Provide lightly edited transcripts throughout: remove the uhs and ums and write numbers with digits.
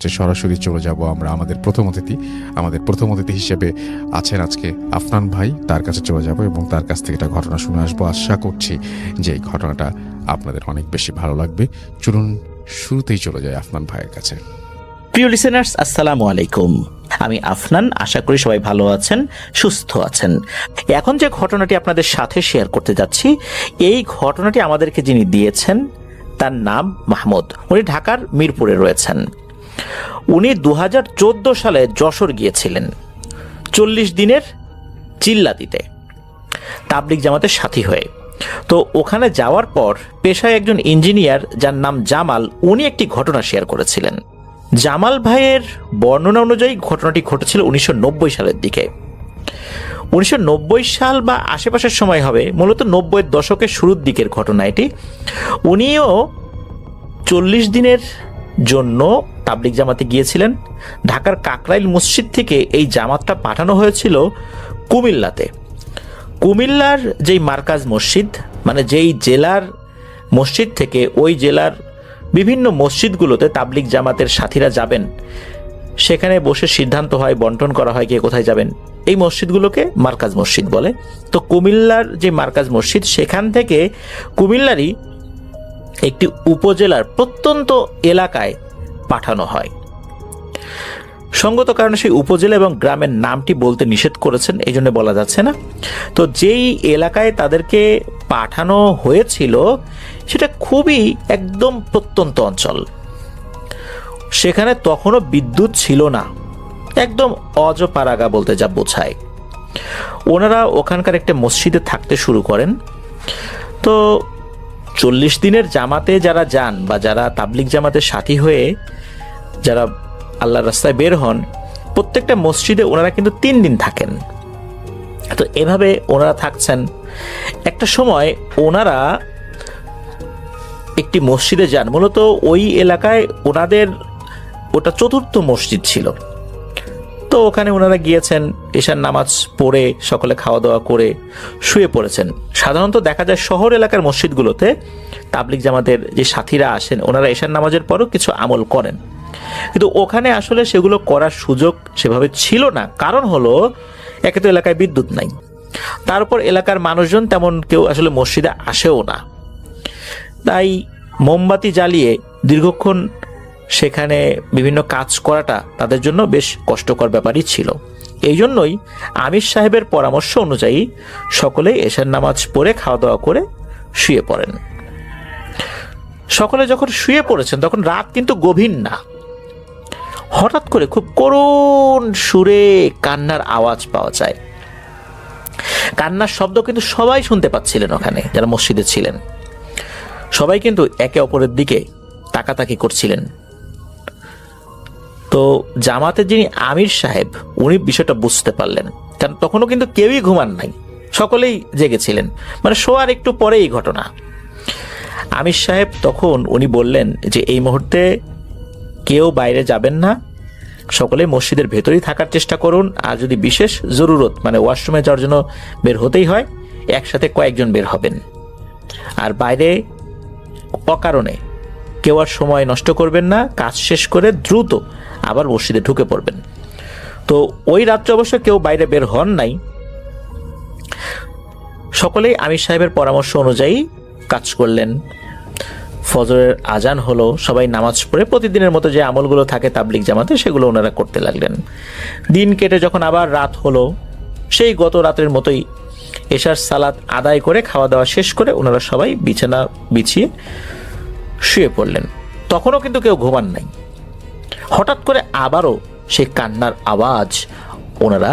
সরাসরি চলে যাব আমরা আমাদের প্রথম অতিথি হিসেবে আছেন আজকে আফনান ভাই। তার কাছে চলে যাব এবং তার কাছ থেকে একটা ঘটনা শুনে আসবো। আশা করছি যে এই ঘটনাটা আপনাদের অনেক বেশি ভালো লাগবে। চলুন শুরুতেই চলে যায় আফনান ভাইয়ের কাছে। প্রিয় লিসেনার্স, আসসালামু আলাইকুম। আমি আফনান, আশা করি সবাই ভালো আছেন, সুস্থ আছেন। এখন যে ঘটনাটি আপনাদের সাথে শেয়ার করতে যাচ্ছি, এই ঘটনাটি আমাদেরকে যিনি দিয়েছেন তার নাম মাহমুদ। উনি ঢাকার মিরপুরে রয়েছেন। উনি 2014 সালে যশোর গিয়েছিলেন 40 দিনের চিল্লা দিতে তাবলিগ জামাতের সাথী হয়ে। তো ওখানে যাওয়ার পর পেশায় একজন ইঞ্জিনিয়ার যার নাম জামাল, উনি একটি ঘটনা শেয়ার করেছিলেন। জামাল ভাইয়ের বর্ণনা অনুযায়ী ঘটনাটি ঘটেছিল 1990 সালের দিকে। 1990 সাল বা আশেপাশের সময় হবে, মূলত 90-এর দশকের শুরুর দিকের ঘটনা এটি। উনিও 40 দিনের জন্য তাবলিগ জামাতে গিয়েছিলেন। ঢাকার কাকরাইল মসজিদ থেকে এই জামাতটা পাঠানো হয়েছিল কুমিল্লাতে। কুমিল্লার যেই মার্কাজ মসজিদ, মানে যেই জেলার মসজিদ থেকে ওই জেলার বিভিন্ন মসজিদগুলোতে তাবলিগ জামাতের সাথীরা যাবেন, সেখানে বসে সিদ্ধান্ত হয়, বন্টন করা হয় কে কোথায় যাবেন। এই মসজিদগুলোকে মার্কাজ মসজিদ বলে। তো কুমিল্লার যে মার্কাজ মসজিদ, সেখান থেকে কুমিল্লারই একটি উপজেলার প্রত্যন্ত এলাকায় পাঠানো হয়। সঙ্গত কারণে সেই উপজেলা এবং গ্রামের নামটি বলতে নিষেধ করেছেন, এই জন্য বলা যাচ্ছে না। তো যেই এলাকায় তাদেরকে পাঠানো হয়েছিল সেটা খুবই একদম প্রত্যন্ত অঞ্চল। সেখানে তখনও বিদ্যুৎ ছিল না, একদম অজপাড়াগা বলতে যা বোঝায়। ওনারা ওখানকার একটা মসজিদে থাকতে শুরু করেন। তো 40 দিনের জামাতে যারা যান বা যারা তাবলিগ জামাতের সাথী হয়ে যারা আল্লাহর রাস্তায় বের হন, প্রত্যেকটা মসজিদে ওনারা কিন্তু 3 দিন থাকেন। তো এভাবে ওনারা থাকছেন। একটা সময় ওনারা একটি মসজিদে যান, মূলত ওই এলাকায় ওনাদের ওটা চতুর্থ মসজিদ ছিল। তো ওখানে ওনারা গিয়েছেন, এশার নামাজ পড়ে সকলে খাওয়া দাওয়া করে শুয়ে পড়েছেন। সাধারণত দেখা যায় শহর এলাকার মসজিদগুলোতে তাবলিগ জামাতের যে সাথীরা আসেন, ওনারা এশার নামাজের পরও কিছু আমল করেন, কিন্তু ওখানে আসলে সেগুলো করার সুযোগ সেভাবে ছিল না। কারণ হলো, একে তো এলাকায় বিদ্যুৎ নাই, তারপর এলাকার মানুষজন তেমন কেউ আসলে মসজিদে আসেও না। তাই মোমবাতি জ্বালিয়ে দীর্ঘক্ষণ সেখানে বিভিন্ন কাজ করাটা তাদের জন্য বেশ কষ্টকর ব্যাপারই ছিল। এই জন্যই আমির সাহেবের পরামর্শ অনুযায়ী সকলেই এশার নামাজ পড়ে খাওয়া দাওয়া করে শুয়ে পড়েন। সকলে যখন শুয়ে পড়েছেন তখন রাত কিন্তু গভীর না। হঠাৎ করে খুব করুণ সুরে কান্নার আওয়াজ পাওয়া যায়। কান্নার শব্দ কিন্তু সবাই শুনতে পাচ্ছিলেন, ওখানে যারা মসজিদে ছিলেন সবাই কিন্তু একে অপরের দিকে তাকাতাকি করছিলেন। তো জামাতের যিনি আমির সাহেব, উনি বিষয়টা বুঝতে পারলেন, কারণ তখনও কিন্তু কেউই ঘুমান নাই, সকলেই জেগেছিলেন। মানে শোয়ার একটু পরে এই ঘটনা। আমির সাহেব তখন উনি বললেন যে এই মুহূর্তে কেউ বাইরে যাবেন না, সকলে মসজিদের ভেতরেই থাকার চেষ্টা করুন। আর যদি বিশেষ জরুরত, মানে ওয়াশরুমে যাওয়ার জন্য বের হতেই হয়, একসাথে কয়েকজন বের হবেন। আর বাইরে অকারণে কেউ আর সময় নষ্ট করবেন না, কাজ শেষ করে দ্রুত আবার মসজিদে ঢুকে পড়বেন। তো ওই রাত্রে অবশ্য কেউ বাইরে বের হন নাই। সকলেই আমির সাহেবের পরামর্শ অনুযায়ী কাজ করলেন। ফজরের আজান হলো, সবাই নামাজ পড়ে প্রতিদিনের মতো যে আমলগুলো থাকে তাবলিগ জামাতে, সেগুলো ওনারা করতে লাগলেন। দিন কেটে যখন আবার রাত হলো, সেই গত রাতের মতোই এশার সালাত আদায় করে খাওয়া দাওয়া শেষ করে ওনারা সবাই বিছানা বিছিয়ে শুয়ে পড়লেন। তখনও কিন্তু কেউ ঘুমান নাই। হঠাৎ করে আবারও সেই কান্নার আওয়াজ ওনারা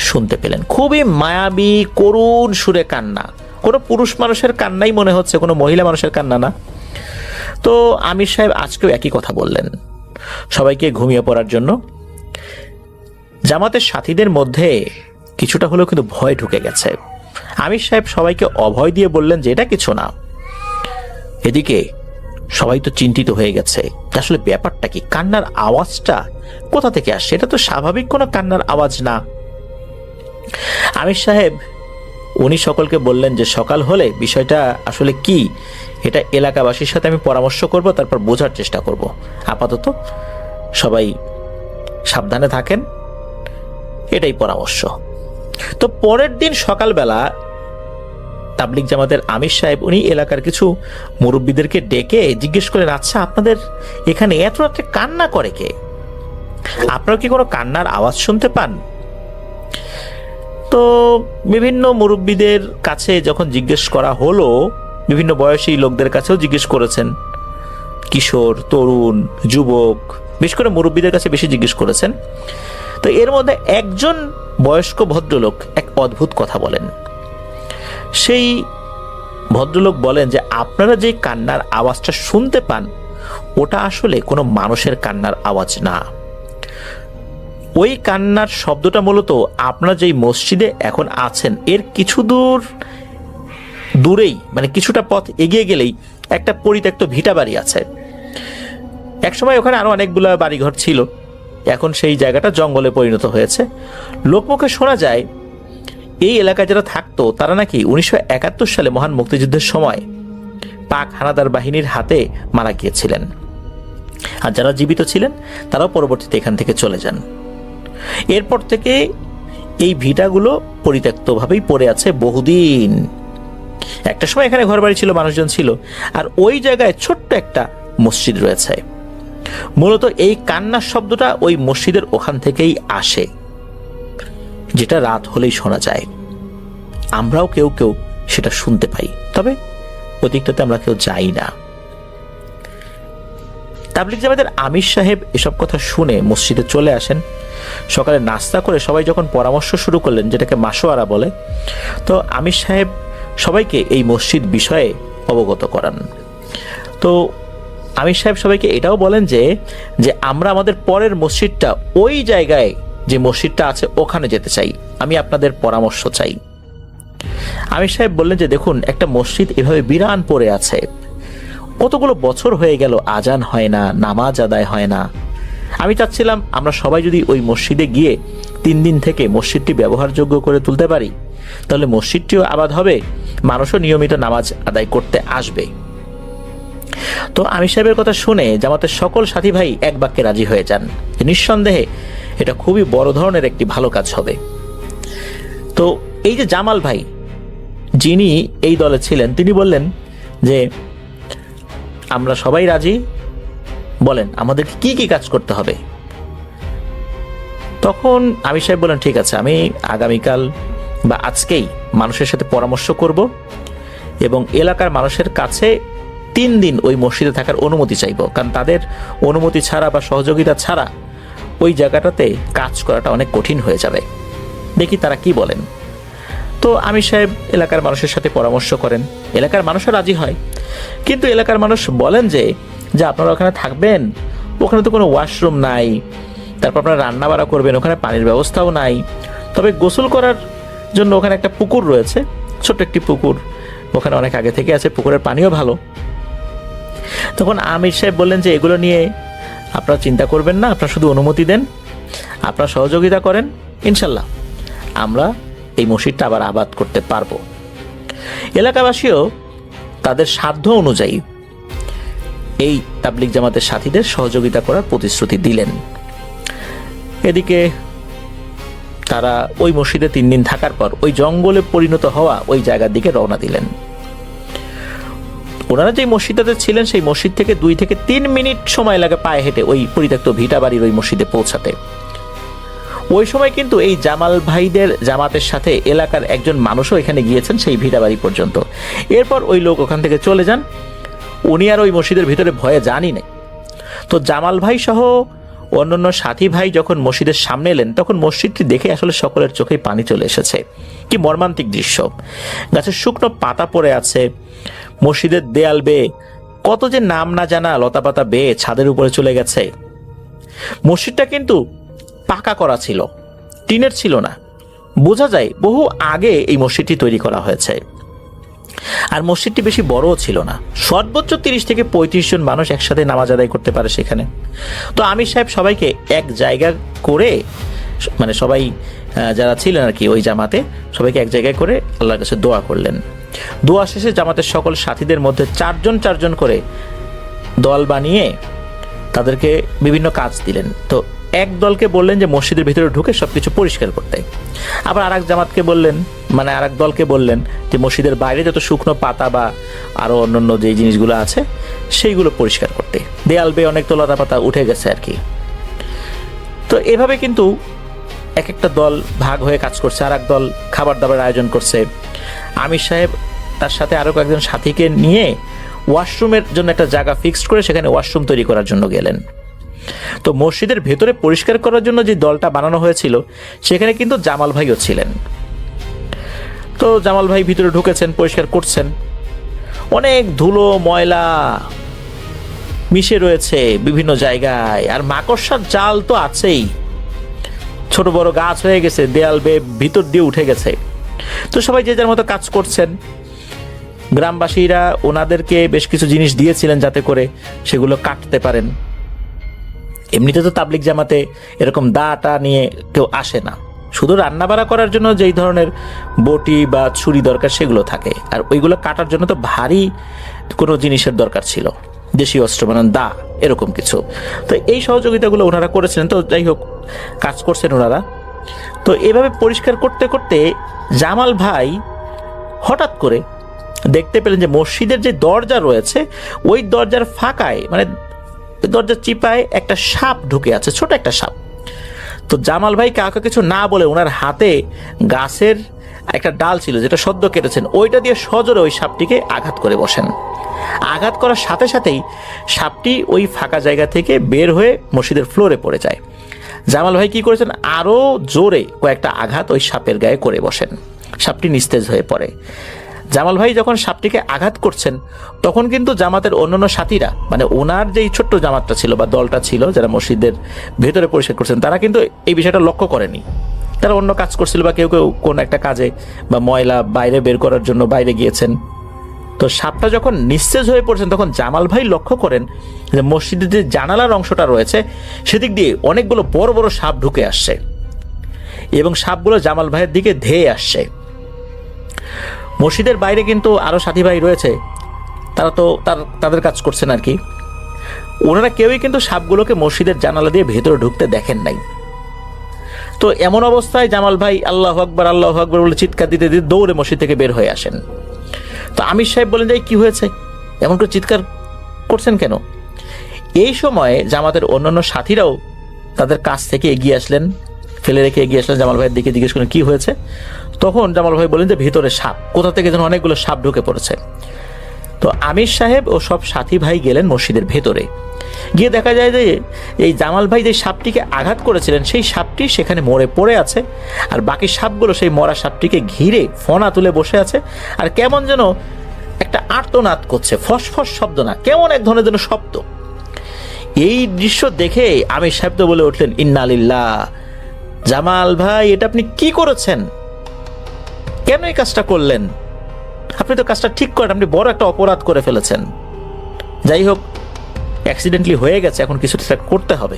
শুনতে পেলেন। খুবই মায়াবী করুণ সুরে কান্না, কোনো পুরুষ মানুষের কান্নাই মনে হচ্ছে, কোনো মহিলা মানুষের কান্না না। তো আমির সাহেব আজকেও একই কথা বললেন সবাইকে ঘুমিয়ে পড়ার জন্য। জামাতের সাথীদের মধ্যে কিছুটা হলেও কিন্তু ভয় ঢুকে গেছে। আমির সাহেব সবাইকে অভয় দিয়ে বললেন যে এটা কিছু না। এদিকে সবাই তো চিন্তিত হয়ে গেছে, আসলে ব্যাপারটা কি, কান্নার আওয়াজটা কোথা থেকে আসছে, এটা তো স্বাভাবিক কোনো কান্নার আওয়াজ না। আমির সাহেব উনি সকলকে বললেন যে সকাল হলে বিষয়টা আসলে কি, এটা এলাকাবাসীর সাথে আমি পরামর্শ করব, তারপর বোঝার চেষ্টা করব। আপাতত সবাই সাবধানে থাকেন, এটাই পরামর্শ। তো পরের দিন সকালবেলা তাবলিগ জামাতের আমির সাহেব উনি এলাকার কিছু মুরব্বীদেরকে ডেকে জিজ্ঞেস করেন, আচ্ছা আপনাদের এখানে এত রাত্রে কান্না করে কে? আপনারা কি কোনো কান্নার আওয়াজ শুনতে পান? তো বিভিন্ন মুরব্বীদের কাছে যখন জিজ্ঞেস করা হলো, বিভিন্ন বয়সী লোকদের কাছেও জিজ্ঞেস করেছেন, কিশোর, তরুণ, যুবক, বিশেষ করে মুরব্বীদের কাছে বেশি জিজ্ঞেস করেছেন। তো এর মধ্যে একজন বয়স্ক ভদ্রলোক এক অদ্ভুত কথা বলেন। সেই ভদ্রলোক বলেন যে আপনারা যে কান্নার আওয়াজটা শুনতে পান ওটা আসলে কোনো মানুষের কান্নার আওয়াজ না। ওই কান্নার শব্দটা মূলত আপনারা যেই মসজিদে এখন আছেন এর কিছু দূরেই, মানে কিছুটা পথ এগিয়ে গেলেই একটা পরিত্যক্ত ভিটা বাড়ি আছে। একসময় ওখানে আরো অনেকগুলো বাড়িঘর ছিল, এখন সেই জায়গাটা জঙ্গলে পরিণত হয়েছে। লোকমুখে শোনা যায় এই এলাকায় যারা থাকতো তারা নাকি 1971 সালে মহান মুক্তিযুদ্ধের সময় পাক হানাদার বাহিনীর হাতে মারা গিয়েছিলেন, আর যারা জীবিত ছিলেন তারাও পরবর্তীতে এখান থেকে চলে যান। এরপর থেকে এই ভিটাগুলো পরিত্যক্তভাবেই পড়ে আছে বহুদিন। একটা সময় এখানে ঘরবাড়ি ছিল, মানুষজন ছিল, আর ওই জায়গায় ছোট্ট একটা মসজিদ রয়েছে। মূলত এই কান্নার শব্দটা ওই মসজিদের ওখান থেকেই আসে, যেটা রাত হলেই শোনা যায়। আমরাও কেউ কেউ সেটা শুনতে পাই, তবে ওদিকটাতে আমরা কেউ যাই না। তাবলিগ জামাতের আমির সাহেব এসব কথা শুনে মসজিদে চলে আসেন। সকালে নাস্তা করে সবাই যখন পরামর্শ শুরু করলেন, যেটাকে মাশওয়ারা বলে, তো আমির সাহেব সবাইকে এই মসজিদ বিষয়ে অবগত করান। তো আমির সাহেব সবাইকে এটাও বলেন যে আমরা আমাদের পরের মসজিদটা ওই জায়গায় যে মসজিদটা আছে ওখানে যেতে চাই, আমি আপনাদের পরামর্শ চাই। আমির সাহেব বললেন যে দেখুন, একটা মসজিদ এভাবে বিরান পড়ে আছে, কতগুলো বছর হয়ে গেল আজান হয় না, নামাজ আদায় হয় না। আমি চাচ্ছিলাম আমরা সবাই যদি ওই মসজিদে গিয়ে 3 দিন থেকে মসজিদটি ব্যবহারযোগ্য করে তুলতে পারি, তাহলে মসজিদটিও আবাদ হবে, মানুষও নিয়মিত নামাজ আদায় করতে আসবে। তো আমির সাহেবের কথা শুনে জামাতের সকল সাথী ভাই এক বাক্যে রাজি হয়ে যান, নিঃসন্দেহে এটা খুবই বড় ধরনের একটি ভালো কাজ হবে। তো এই যে জামাল ভাই, যিনি এই দলে ছিলেন, তিনি বললেন যে আমরা সবাই রাজি, বলেন আমাদেরকে কি কি কাজ করতে হবে। তখন আমির সাহেব বলেন, ঠিক আছে, আমি আগামীকাল বা আজকেই মানুষের সাথে পরামর্শ করব এবং এলাকার মানুষের কাছে 3 দিন ওই মসজিদে থাকার অনুমতি চাইব, কারণ তাদের অনুমতি ছাড়া বা সহযোগিতা ছাড়া ওই জায়গাটাতে কাজ করাটা অনেক কঠিন হয়ে যাবে, দেখি তারা কি বলেন। তো আমির সাহেব এলাকার মানুষের সাথে পরামর্শ করেন, এলাকার মানুষও রাজি হয়। কিন্তু এলাকার মানুষ বলেন যে আপনারা ওখানে থাকবেন, ওখানে তো কোনো ওয়াশরুম নাই, তারপর আপনারা রান্না বাড়া করবেন, ওখানে পানির ব্যবস্থাও নাই, তবে গোসল করার জন্য ওখানে একটা পুকুর রয়েছে, ছোট্ট একটি পুকুর, ওখানে অনেক আগে থেকে আছে, পুকুরের পানিও ভালো। তখন আমির সাহেব বললেন যে এগুলো নিয়ে আপনারা চিন্তা করবেন না, আপনারা শুধু অনুমতি দেন, আপনারা সহযোগিতা করেন, ইনশাল্লাহ আমরা এই মসজিদটা আবার আবাদ করতে পারবো। এলাকাবাসীও তাদের সাধ্য অনুযায়ী এই তাবলিগ জামাতের সাথীদের সহযোগিতা করার প্রতিশ্রুতি দিলেন। এদিকে তারা ওই মসজিদে 3 দিন থাকার পর ওই জঙ্গলে পরিণত হওয়া ওই জায়গার দিকে রওনা দিলেন। ওনারা যে মসজিদটাতে ছিলেন সেই মসজিদ থেকে 2 থেকে 3 মিনিট সময় লাগে পায়ে হেঁটে ওই পরিত্যক্ত ভিটা বাড়ির ওই মসজিদে পৌঁছাতে। ওই সময় কিন্তু এই জামাল ভাইদের জামাতের সাথে এলাকার একজন মানুষও এখানে গিয়েছেন সেই ভিটা বাড়ি পর্যন্ত। এরপর ওই লোক ওখান থেকে চলে যান, উনি আর ওই মসজিদের ভিতরে ভয়ে যানই নাই। তো জামাল ভাই সহ অন্যান্য সাথী ভাই যখন মসজিদের সামনে এলেন, তখন মসজিদটি দেখে আসলে সকলের চোখেই পানি চলে এসেছে। কি মর্মান্তিক দৃশ্য, গাছের শুকনো পাতা পড়ে আছে, মসজিদের দেয়াল বেয়ে কত যে নাম না জানা লতা পাতা বেয়ে ছাদের উপরে চলে গেছে। মসজিদটা কিন্তু পাকা করা ছিল, টিনের ছিল না, বোঝা যায় বহু আগে এই মসজিদটি তৈরি করা হয়েছে। আর মসজিদটি বেশি বড়ও ছিল না, সর্বোচ্চ 30 থেকে 35 জন মানুষ একসাথে নামাজ আদায় করতে পারে সেখানে। তো আমির সাহেব সবাইকে এক জায়গা করে, মানে সবাই যারা ছিলেন আর কি ওই জামাতে, সবাইকে এক জায়গায় করে আল্লাহর কাছে দোয়া করলেন। দোয়া শেষে জামাতের সকল সাথীদের মধ্যে 4 জন করে দল বানিয়ে তাদেরকে বিভিন্ন কাজ দিলেন। তো এক দলকে বললেন যে মসজিদের ভিতরে ঢুকে সবকিছু পরিষ্কার করতে, আবার আরেক জামাতকে বললেন, মানে আরেক দলকে বললেন যে মসজিদের বাইরে যত শুকনো পাতা বা আরো অন্যান্য যে জিনিসগুলো আছে সেইগুলো পরিষ্কার করতে। দেয়াল বেয়ে অনেক তো লতা পাতা উঠে গেছে আর কি। তো এভাবে কিন্তু এক একটা দল ভাগ হয়ে কাজ করছে। আর এক দল খাবার দাবার আয়োজন করছে। আমির সাহেব তার সাথে আরো কয়েকজন সাথীকে নিয়ে ওয়াশরুমের জন্য একটা জায়গা ফিক্সড করে সেখানে ওয়াশরুম তৈরি করার জন্য গেলেন। তো মসজিদের ভেতরে পরিষ্কার করার জন্য যে দলটা বানানো হয়েছিল সেখানে কিন্তু জামাল ভাইও ছিলেন। তো জামাল ভাই ভিতরে ঢুকেছেন, পরিষ্কার করছেন। অনেক ধুলো ময়লা মিশে রয়েছে বিভিন্ন জায়গায়, আর মাকড়সার জাল তো আছেই, ছোট বড় গাছ হয়ে গেছে, দেয়াল বেয়ে ভিতর দিয়ে উঠে গেছে। তো সবাই যে যার মতো কাজ করছেন। গ্রামবাসীরা ওনাদেরকে বেশ কিছু জিনিস দিয়েছিলেন যাতে করে সেগুলো কাটতে পারেন। এমনিতে তো তাবলিগ জামাতে এরকম দাটা নিয়ে কেউ আসে না, শুধু রান্না বাড়া করার জন্য যেই ধরনের বটি বা ছুরি দরকার সেগুলো থাকে, আর ওইগুলো কাটার জন্য তো ভারী কোনো জিনিসের দরকার ছিল, দেশীয় অস্ত্র মানে দা এরকম কিছু। তো এই সহযোগিতাগুলো ওনারা করেছিলেন। তো যাই হোক, কাজ করছেন ওনারা। তো এভাবে পরিষ্কার করতে করতে জামাল ভাই হঠাৎ করে দেখতে পেলেন যে মসজিদের যে দরজা রয়েছে ওই দরজার ফাঁকায়, মানে দরজার চিপায় একটা সাপ ঢুকে আছে, ছোট একটা সাপ। তো জামাল ভাই কাউকে কিছু না বলে ওনার হাতে গাছের একটা ডাল ছিল যেটা সদ্য কেটেছেন, ওইটা দিয়ে সজোরে ওই সাপটিকে আঘাত করে বসেন। আঘাত করার সাথে সাথেই সাপটি ওই ফাঁকা জায়গা থেকে বের হয়ে মসজিদের ফ্লোরে পড়ে যায়। জামাল ভাই কি করেছেন, আরো জোরে কয়েকটা আঘাত ওই সাপের গায়ে করে বসেন। সাপটি নিস্তেজ হয়ে পড়ে। জামাল ভাই যখন সাপটিকে আঘাত করছেন তখন কিন্তু জামাতের অন্যান্য সাথীরা, মানে ওনার যেই ছোট্ট জামাতটা ছিল বা দলটা ছিল যারা মসজিদের ভেতরে পরিষ্কার করছেন, তারা কিন্তু এই বিষয়টা লক্ষ্য করেনি। তারা অন্য কাজ করছিল বা কেউ কেউ কোন একটা কাজে বা ময়লা বাইরে বের করার জন্য বাইরে গিয়েছেন। তো সাপটা যখন নিস্তেজ হয়ে পড়ছেন তখন জামাল ভাই লক্ষ্য করেন যে মসজিদের যে জানালার অংশটা রয়েছে সেদিক দিয়ে অনেকগুলো বড় বড় সাপ ঢুকে আসছে এবং সাপগুলো জামাল ভাইয়ের দিকে ধেয়ে আসছে। মসজিদের বাইরে কিন্তু আরো সাথী ভাই রয়েছে, তারা তো তাদের কাজ করছেন আর কি। ওনারা কেউই কিন্তু সাপগুলোকে মসজিদের জানালা দিয়ে ভেতরে ঢুকতে দেখেন নাই। তো এমন অবস্থায় জামাল ভাই আল্লাহু আকবার বলে চিৎকার দিতে দিতে দৌড়ে মসজিদ থেকে বের হয়ে আসেন। তো আমির সাহেব বলেন যে কি হয়েছে, এমন করে চিৎকার করছেন কেন? এই সময়ে জামাতের অন্যান্য সাথীরাও তাদের কাছ থেকে এগিয়ে আসলেন, ফেলে রেখে এগিয়ে আসলেন, জামাল ভাইয়ের দিকে জিজ্ঞেস করেন কি হয়েছে। তখন জামাল ভাই বলেন যে ভিতরে সাপ, কোথা থেকে যেন অনেকগুলো সাপ ঢুকে পড়েছে। তো আমির সাহেব ও সব সাথী ভাই গেলেন মসজিদের ভেতরে। গিয়ে দেখা যায় যে এই জামাল ভাই যে সাপটিকে আঘাত করেছিলেন সেই সাপটি সেখানে মরে পড়ে আছে, আর বাকি সাপগুলো সেই মরা সাপটিকে ঘিরে ফনা তুলে বসে আছে, আর কেমন যেন একটা আর্তনাদ করছে, ফসফস শব্দ না, কেমন এক ধরনের যেন শব্দ। এই দৃশ্য দেখে আমির সাহেব তো বলে উঠলেন ইন্না লিল্লাহ, জামাল ভাই এটা আপনি কি করেছেন, কেন এই কাজটা করলেন? আপনি তো কাজটা ঠিক করেন, আপনি বড় একটা অপরাধ করে ফেলেছেন। যাই হোক, অ্যাক্সিডেন্টলি হয়ে গেছে, এখন কিছু করতে হবে।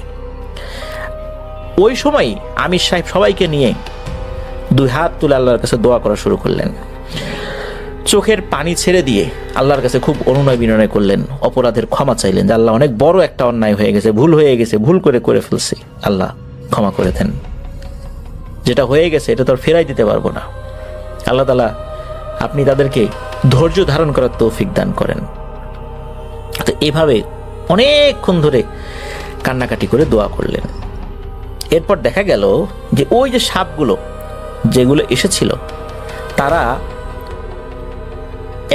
ওই সময় আমির সাহেব সবাইকে নিয়ে দুই হাত তুলে আল্লাহর কাছে দোয়া করা শুরু করলেন। চোখের পানি ছেড়ে দিয়ে আল্লাহর কাছে খুব অনুনয় বিনয় করলেন, অপরাধের ক্ষমা চাইলেন যে আল্লাহ অনেক বড় একটা অন্যায় হয়ে গেছে, ভুল হয়ে গেছে, ভুল করে ফেলছি, আল্লাহ ক্ষমা করে দেন। যেটা হয়ে গেছে এটা তো আর ফেরাই দিতে পারবো না। আল্লাহ তাআলা আপনি তাদেরকে ধৈর্য ধারণ করার তৌফিক দান করেন। তো এভাবে অনেকক্ষণ ধরে কান্নাকাটি করে দোয়া করলেন। এরপর দেখা গেল যে ওই যে সাপগুলো যেগুলো এসেছিল তারা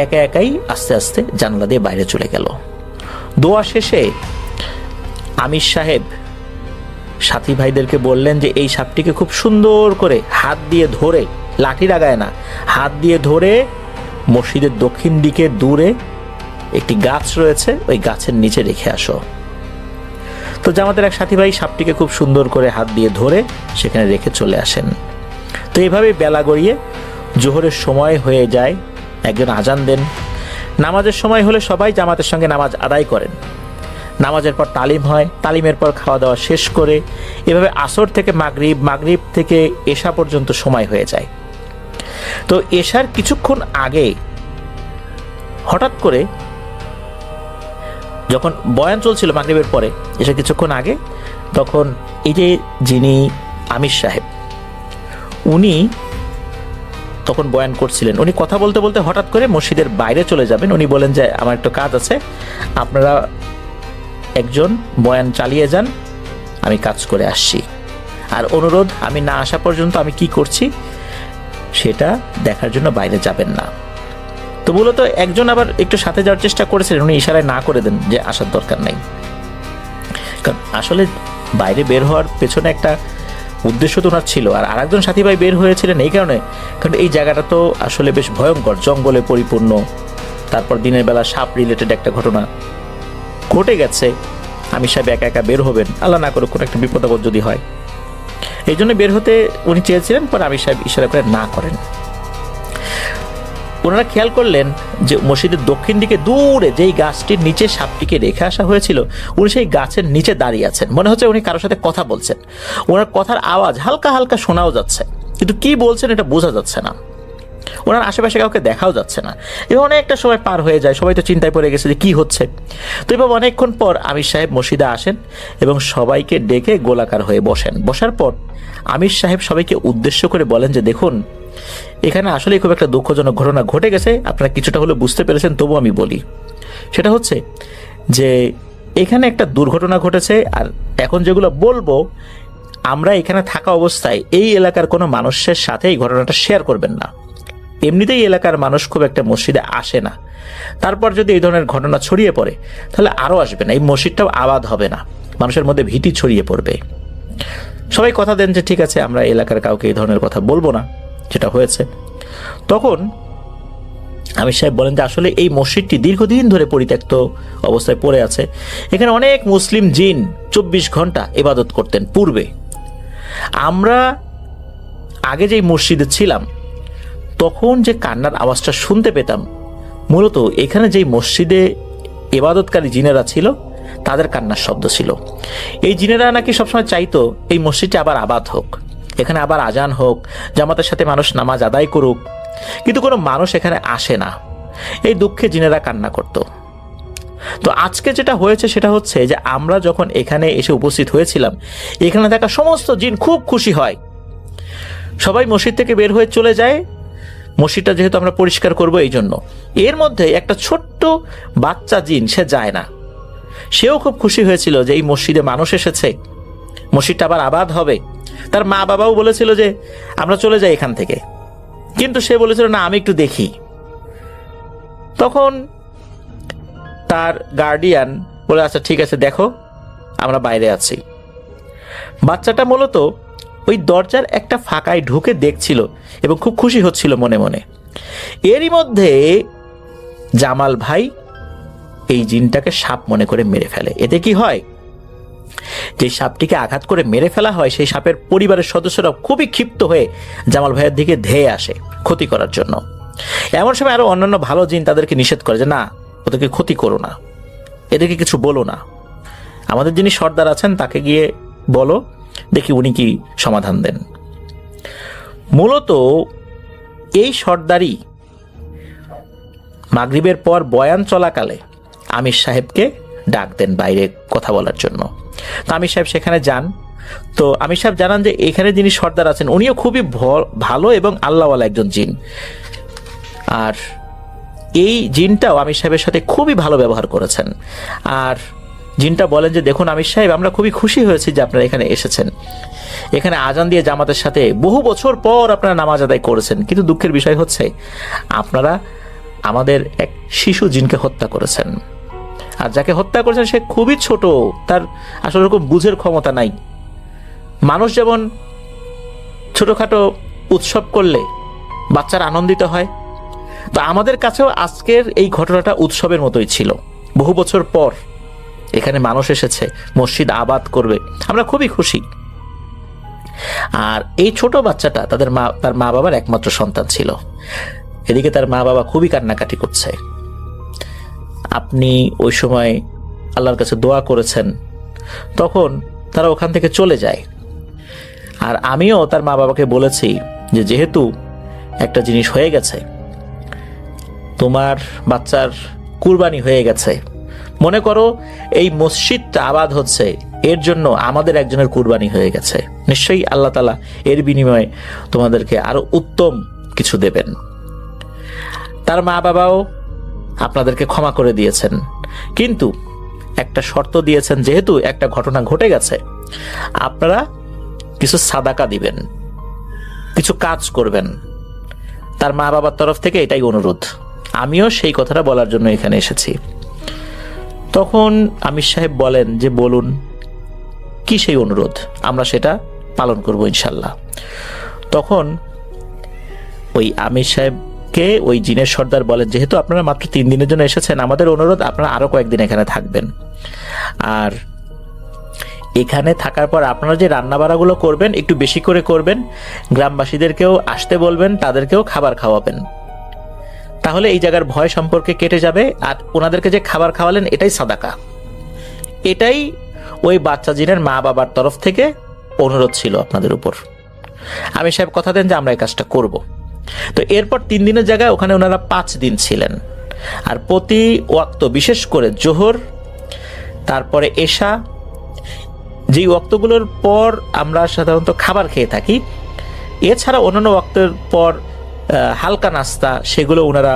একা একাই আস্তে আস্তে জানলা দিয়ে বাইরে চলে গেল। দোয়া শেষে আমির সাহেব সাথী ভাইদেরকে বললেন যে এই সাপটিকে খুব সুন্দর করে হাত দিয়ে ধরে, লাঠি লাগায় না, হাত দিয়ে ধরে মসজিদের দক্ষিণ দিকে দূরে একটি গাছ রয়েছে ওই গাছের নিচে রেখে আসো। তো জামাতের এক সাথী ভাই সাপটিকে খুব সুন্দর করে হাত দিয়ে ধরে সেখানে রেখে চলে আসেন। তো এইভাবে বেলা গড়িয়ে জোহরের সময় হয়ে যায়, একজন আজান দেন। নামাজের সময় হলে সবাই জামাতের সঙ্গে নামাজ আদায় করেন। নামাজের পর তালিম হয়, তালিমের পর খাওয়া দাওয়া শেষ করে এভাবে আসর থেকে মাগরিব, মাগরিব থেকে এশা পর্যন্ত সময় হয়ে যায়। তো এশার কিছুক্ষণ আগে হঠাৎ করে যখন বয়ান চলছিল মাগরিবের পরে এসে কিছুক্ষণ আগে, তখন এই যে যিনি আমির সাহেব, উনি তখন বয়ান করছিলেন। উনি কথা বলতে বলতে হঠাৎ করে মসজিদের বাইরে চলে যাবেন। উনি বলেন যে আমার একটু কাজ আছে, আপনারা একজন বয়ান চালিয়ে যান, আমি কাজ করে আসছি। আর অনুরোধ, আমি না আসা পর্যন্ত আমি কি করছি সেটা দেখার জন্য বাইরে যাবেন না। তো মূলত একজন আবার একটু সাথে যাওয়ার চেষ্টা করেছিলেন, উনি ইশারায় না করে দেন যে আসার দরকার নেই। কারণ আসলে বাইরে বের হওয়ার পেছনে একটা উদ্দেশ্য তো ওনার ছিল। আর আরেকজন সাথী ভাই বের হয়েছিলেন এই কারণে, কারণ এই জায়গাটা তো আসলে বেশ ভয়ঙ্কর, জঙ্গলে পরিপূর্ণ। তারপর দিনের বেলা সাপ রিলেটেড একটা ঘটনা ঘটে গেছে। আমির সাহেব একা একা বের হবেন, আল্লাহ না করে কোনো একটা বিপদ আপদ যদি হয়, এই জন্য বের হতে উনি চেয়েছিলেন। পরে আমির সাহেব ইশারা করে না করেন। ওনারা খেয়াল করলেন যে মসজিদের দক্ষিণ দিকে দূরে যেই গাছটির নিচে সাপটিকে রেখে আসা হয়েছিল, উনি সেই গাছের নিচে দাঁড়িয়ে আছেন। মনে হচ্ছে উনি কারোর সাথে কথা বলছেন। ওনার কথার আওয়াজ হালকা হালকা শোনাও যাচ্ছে, কিন্তু কি বলছেন এটা বোঝা যাচ্ছে না। ওনার আশেপাশে কাউকে দেখাও যাচ্ছে না। এবং অনেকটা সময় পার হয়ে যায়, সবাই তো চিন্তায় পড়ে গেছে যে কি হচ্ছে। তো এবার অনেকক্ষণ পর আমির সাহেব মসজিদে আসেন এবং সবাইকে ডেকে গোলাকার হয়ে বসেন। বসার পর আমির সাহেব সবাইকে উদ্দেশ্য করে বলেন যে দেখুন, এখানে আসলে খুব একটা দুঃখজনক ঘটনা ঘটে গেছে, আপনারা কিছুটা হলে বুঝতে পেরেছেন, তবু আমি বলি। সেটা হচ্ছে যে এখানে একটা দুর্ঘটনা ঘটেছে। আর এখন যেগুলো বলবো, আমরা এখানে থাকা অবস্থায় এই এলাকার কোনো মানুষের সাথে এই ঘটনাটা শেয়ার করবেন না। এমনিতেই এলাকার মানুষ খুব একটা মসজিদে আসে না, তারপর যদি এই ধরনের ঘটনা ছড়িয়ে পড়ে তাহলে আরও আসবে না, এই মসজিদটাও আবাদ হবে না, মানুষের মধ্যে ভীতি ছড়িয়ে পড়বে। সবাই কথা দেন যে ঠিক আছে, আমরা এলাকার কাউকে এই ধরনের কথা বলবো না, যেটা হয়েছে। তখন আমির সাহেব বলেন যে আসলে এই মসজিদটি দীর্ঘদিন ধরে পরিত্যক্ত অবস্থায় পড়ে আছে। এখানে অনেক মুসলিম জিন 24 ঘন্টা ইবাদত করতেন পূর্বে। আমরা আগে যেই মসজিদে ছিলাম তখন যে কান্নার আওয়াজটা শুনতে পেতাম, মূলত এখানে যেই মসজিদে ইবাদতকারী জিনেরা ছিল তাদের কান্নার শব্দ ছিল। এই জিনেরা নাকি সবসময় চাইতো এই মসজিদটি আবার আবাদ হোক, এখানে আবার আজান হোক, জামাতের সাথে মানুষ নামাজ আদায় করুক, কিন্তু কোনো মানুষ এখানে আসে না। এই দুঃখে জিনেরা কান্না করত। তো আজকে যেটা হয়েছে সেটা হচ্ছে যে আমরা যখন এখানে এসে উপস্থিত হয়েছিলাম, এখানে থাকা সমস্ত জিন খুব খুশি হয়, সবাই মসজিদ থেকে বের হয়ে চলে যায়, মসজিদটা যেহেতু আমরা পরিষ্কার করব এই জন্য। এর মধ্যে একটা ছোট্ট বাচ্চা জিন, সে যায় না, সেও খুব খুশি হয়েছিল যে এই মসজিদে মানুষ এসেছে, মসজিদটা আবার আবাদ হবে। তার মা বাবাও বলেছিল যে আমরা চলে যাই এখান থেকে, কিন্তু সে বলেছিল না, আমি একটু দেখি। তখন তার গার্ডিয়ান বলে আচ্ছা ঠিক আছে, দেখো আমরা বাইরে আছি। বাচ্চাটা মূলত ওই দরজার একটা ফাঁকায় ঢুকে দেখছিল এবং খুব খুশি হচ্ছিল মনে মনে। এরই মধ্যে জামাল ভাই এই জিনটাকে সাপ মনে করে মেরে ফেলে। এতে কি হয়, যে সাপটিকে আঘাত করে মেরে ফেলা হয়, সেই সাপের পরিবারের সদস্যরা খুবই ক্ষিপ্ত হয়ে জামাল ভাইয়ের দিকে ধেয়ে আসে ক্ষতি করার জন্য। এমন সময় আরো অন্যান্য ভালো জিন তাদেরকে নিষেধ করে যে না, ওদেরকে ক্ষতি করো না, এদেরকে কিছু বলো না, আমাদের যিনি সর্দার আছেন তাকে গিয়ে বলো, দেখি উনি কি সমাধান দেন। মূলত এই সর্দারই মাগরিবের পর বয়ান চলাকালে আমির সাহেবকে ডাক দেন বাইরে কথা বলার জন্য। তো আমির সাহেব সেখানে যান। তো আমির সাহেব জানান যে এখানে যিনি সর্দার আছেন উনিও খুবই ভালো এবং আল্লাহওয়ালা একজন জিন। আর এই জিনটাও আমির সাহেবের সাথে খুবই ভালো ব্যবহার করেছেন। আর জিনটা বলেন যে দেখুন আমির সাহেব, আমরা খুবই খুশি হয়েছি যে আপনারা এখানে এসেছেন, এখানে আজান দিয়ে জামাতের সাথে বহু বছর পর আপনারা নামাজ আদায় করেছেন, কিন্তু দুঃখের বিষয় হচ্ছে আপনারা আমাদের এক শিশু জিনকে হত্যা করেছেন। আর যাকে হত্যা করেছেন সে খুবই ছোট, তার আসলে ওরকম বুঝের ক্ষমতা নাই। মানুষ যেমন ছোটখাটো উৎসব করলে বাচ্চারা আনন্দিত হয়, তো আমাদের কাছেও আজকের এই ঘটনাটা উৎসবের মতোই ছিল। বহু বছর পর এখানে মানুষ এসেছে, মসজিদ আবাদ করবে, আমরা খুবই খুশি। আর এই ছোট বাচ্চাটা তার মা বাবার একমাত্র সন্তান ছিল। এদিকে তার মা বাবা খুবই কান্নাকাটি করছে। আপনি ওই সময় আল্লাহর কাছে দোয়া করেছেন, তখন তারা ওখান থেকে চলে যায়। আর আমিও তার মা বাবাকে বলেছি যে যেহেতু একটা জিনিস হয়ে গেছে, তোমার বাচ্চার কুরবানি হয়ে গেছে, মনে করো এই মসজিদটা আবাদ হচ্ছে, এর জন্য আমাদের একজনের কুরবানি হয়ে গেছে, নিশ্চয়ই আল্লাহ তাআলা এর বিনিময়ে তোমাদেরকে আরো উত্তম কিছু দেবেন। তার মা বাবাও আপনাদেরকে ক্ষমা করে দিয়েছেন, কিন্তু একটা শর্ত দিয়েছেন, যেহেতু একটা ঘটনা ঘটে গেছে, আপনারা কিছু সাদাকা দিবেন, কিছু কাজ করবেন। তার মা বাবার তরফ থেকে এটাই অনুরোধ। আমিও সেই কথাটা বলার জন্য এখানে এসেছি। তখন আমির সাহেব বলেন যে বলুন কি সেই অনুরোধ, আমরা সেটা পালন করব ইনশাল্লাহ। তখন ওই আমির সাহেবকে ওই জিনের সর্দার বলেন, যেহেতু আপনারা মাত্র 3 দিনের জন্য এসেছেন, আমাদের অনুরোধ আপনারা আরো কয়েকদিন এখানে থাকবেন, আর এখানে থাকার পর আপনারা যে রান্না বাড়াগুলো করবেন একটু বেশি করে করবেন, গ্রামবাসীদেরকেও আসতে বলবেন, তাদেরকেও খাবার খাওয়াবেন, তাহলে এই জায়গার ভয় সম্পর্কে কেটে যাবে। আর ওনাদেরকে যে খাবার খাওয়ালেন এটাই সাদাকা, এটাই ওই বাচ্চা জিনের মা বাবার তরফ থেকে অনুরোধ ছিল আপনাদের উপর। আমির সাহেব কথা দেন যে আমরা এই কাজটা করব। তো এরপর 3 দিনের জায়গায় ওখানে ওনারা 5 দিন ছিলেন, আর প্রতি ওয়াক্ত, বিশেষ করে জোহর, তারপরে এশা, যেই ওয়াক্তগুলোর পর আমরা সাধারণত খাবার খেয়ে থাকি, এছাড়া অন্যান্য ওয়াক্তের পর হালকা নাস্তা, সেগুলো ওনারা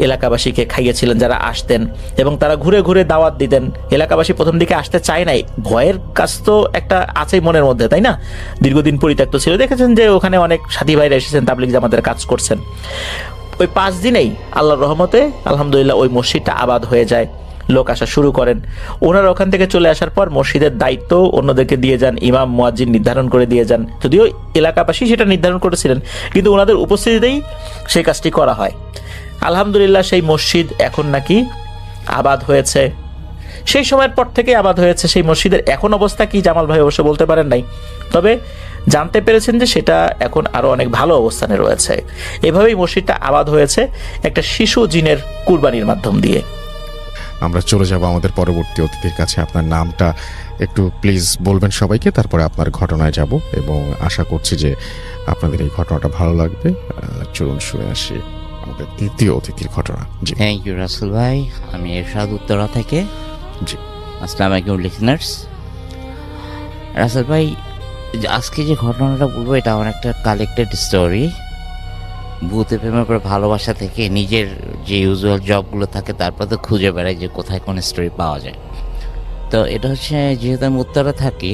এলাকাবাসীকে খাইয়েছিলেন যারা আসতেন, এবং তারা ঘুরে ঘুরে দাওয়াত দিতেন। এলাকাবাসী প্রথম দিকে আসতে চায় নাই, ভয়ের কাজ তো একটা আছেই মনের মধ্যে, তাই না? দীর্ঘদিন পরিত্যক্ত ছিল, দেখেছেন যে ওখানে অনেক সাথী ভাইরা এসেছেন, তাবলিগ জামাতের কাজ করছেন। ওই 5 দিনেই আল্লাহর রহমতে আলহামদুলিল্লাহ ওই মসজিদটা আবাদ হয়ে যায়, লোক আসা শুরু করেন। ওনারা ওখান থেকে চলে আসার পর মসজিদের দায়িত্ব অন্যদেরকে দিয়ে যান, ইমাম মুয়াজ্জিন নির্ধারণ করে দিয়ে যান, যদিও এলাকাবাসী সেটা নির্ধারণ করেছিলেন, কিন্তু ওনাদের উপস্থিতিতেই সেই কাজটি করা হয়। আলহামদুলিল্লাহ সেই মসজিদ এখন নাকি আবাদ হয়েছে, সেই সময়ের পর থেকে আবাদ হয়েছে। সেই মসজিদের এখন অবস্থা কি জামাল ভাই অবশ্য বলতে পারেন নাই, তবে জানতে পেরেছেন যে সেটা এখন আরো অনেক ভালো অবস্থানে রয়েছে। এভাবেই মসজিদটা আবাদ হয়েছে একটা শিশু জিনের কুরবানির মাধ্যম দিয়ে। আমরা চলে যাব আমাদের পরবর্তী অতিথির কাছে। আপনার নামটা একটু প্লিজ বলবেন সবাইকে, তারপরে আপনার ঘটনায় যাব, এবং আশা করছি যে আপনাদের এই ঘটনাটা ভালো লাগবে। চলুন শুনে আসি আমাদের দ্বিতীয় অতিথির ঘটনা। জি, থ্যাংক ইউ রাসেল ভাই। আমি এরশাদ, উত্তরা থেকে। জি, আসসালামু আলাইকুম লিসনার্স। রাসেল ভাই, আজকে যে ঘটনাটা বলবো এটা আমার একটা কালেক্টেড স্টোরি। ভূতে প্রেমের পর ভালোবাসা থেকে নিজের যে ইউজুয়াল জবগুলো থাকে তারপর তো খুঁজে বেড়াই যে কোথায় কোন স্টোরি পাওয়া যায়। তো এটা হচ্ছে, যেহেতু আমি উত্তরা থাকি,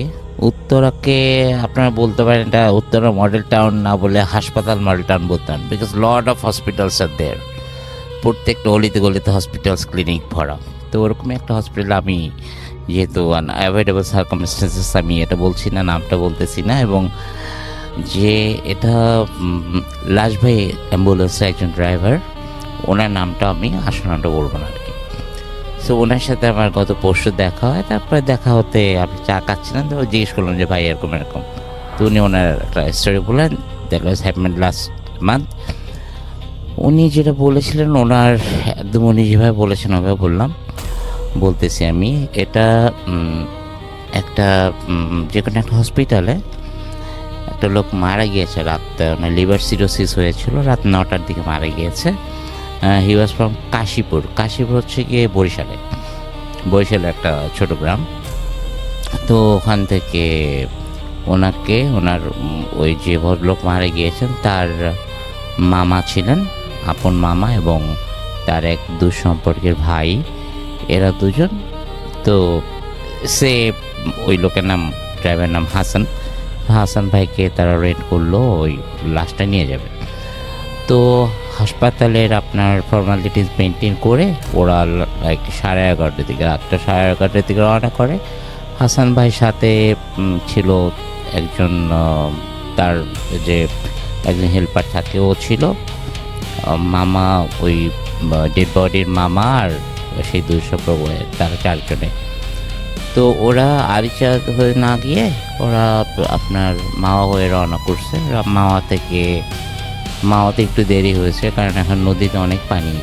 উত্তরাকে আপনারা বলতে পারেন এটা উত্তরা মডেল টাউন না বলে হাসপাতাল মডেল টাউন বলতেন, বিকজ লট অফ হসপিটালস আর দেয়ার। প্রত্যেকটা অলিতে গলিতে হসপিটালস, ক্লিনিক ভরা। তো ওরকম একটা হসপিটাল আমি, যেহেতু অ্যাভয়েডেবল সার্কামস্টেন্সেস, আমি এটা বলছি না, নামটা বলতেছি না, এবং যে এটা লাশ ভাই অ্যাম্বুলেন্সের একজন ড্রাইভার, ওনার নামটা আমি আসল নামটা বলবো না আর কি। সো ওনার সাথে আমার গত পরশু দেখা হয়। তারপরে দেখা হতে আমি চা খাচ্ছিলাম, তো জিজ্ঞেস করলাম যে ভাই এরকম এরকম। তো উনি ওনার একটা স্টোরি বললেন, that was happened last month. উনি যেটা বলেছিলেন, ওনার একদম উনি যেভাবে বলেছেন ওভাবে বলতেছি আমি। এটা একটা যে কোনো একটা হসপিটালে একটা লোক মারা গিয়েছে রাত, লিভার সিরোসিস হয়েছিল, রাত 9টার দিকে মারা গিয়েছে। হি ওয়াজ ফ্রম কাশীপুর। কাশীপুর হচ্ছে গিয়ে বরিশালে একটা ছোট গ্রাম। তো ওখান থেকে ওনাকে, ওনার ওই যে ভদ্রলোক মারা গিয়েছেন তার মামা ছিলেন, আপন মামা, এবং তার এক দুঃসম্পর্কের ভাই, এরা দুজন। তো সে, ওই লোকের নাম, ড্রাইভারের নাম হাসান ভাইকে তারা রেন্ট করলো ওই লাশটা নিয়ে যাবে। তো হাসপাতালের আপনার ফর্মালিটিস মেনটেন করে ওরা লাইক 11:30টার দিকে, রাতটা 11:30টার দিকে রওনা করে। হাসান ভাই সাথে ছিল একজন, তার যে একজন হেল্পার থাকে ও ছিল, মামা, ওই ডেড বডির মামা, আর সেই দুঃসম্পর্ক, তারা 4 জনে। তো ওরা আরিচা হয়ে না গিয়ে ওরা আপনার মাওয়া হয়ে রওনা করছে। মাওয়াতে একটু দেরি হয়েছে, কারণ এখন নদীতে অনেক পানি।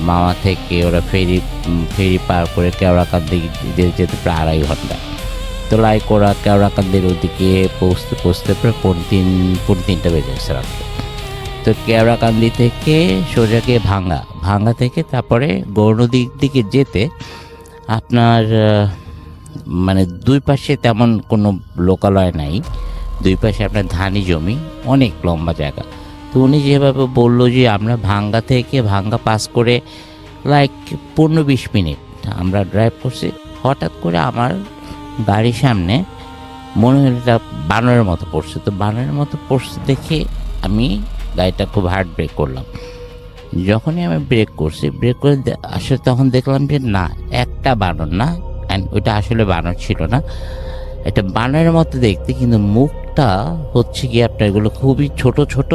মাওয়া থেকে ওরা ফেরি পার করে কেওড়াকান্দি যেতে প্রায় 2.5 ঘন্টা। তো লাইক ওরা কেওড়াকান্দির ওদিকে পৌঁছতে প্রায় 3:30 বেজে গেছে রাত্রে। তো কেওড়াকান্দি থেকে সোজা গিয়ে ভাঙ্গা থেকে তারপরে গৌরনদীর দিকে যেতে আপনার মানে দুই পাশে তেমন কোনো লোকালয় নাই, দুই পাশে আপনার ধানি জমি, অনেক লম্বা জায়গা। তো উনি যেভাবে বললো যে আমরা ভাঙ্গা থেকে ভাঙ্গা পাস করে লাইক 15-20 মিনিট আমরা ড্রাইভ করছি, হঠাৎ করে আমার গাড়ির সামনে মনে হলো এটা বানরের মতো পড়ছে। তো বানরের মতো পড়ছে দেখে আমি গাড়িটা খুব হার্ড ব্রেক করলাম। যখনই আমি ব্রেক করছি, ব্রেক করে আসলে তখন দেখলাম যে না, একটা বানর না, অ্যান্ড ওইটা আসলে বানর ছিল না, এটা বানরের মতো দেখতে, কিন্তু মুখটা হচ্ছে কি আপনার এগুলো খুবই ছোট ছোট,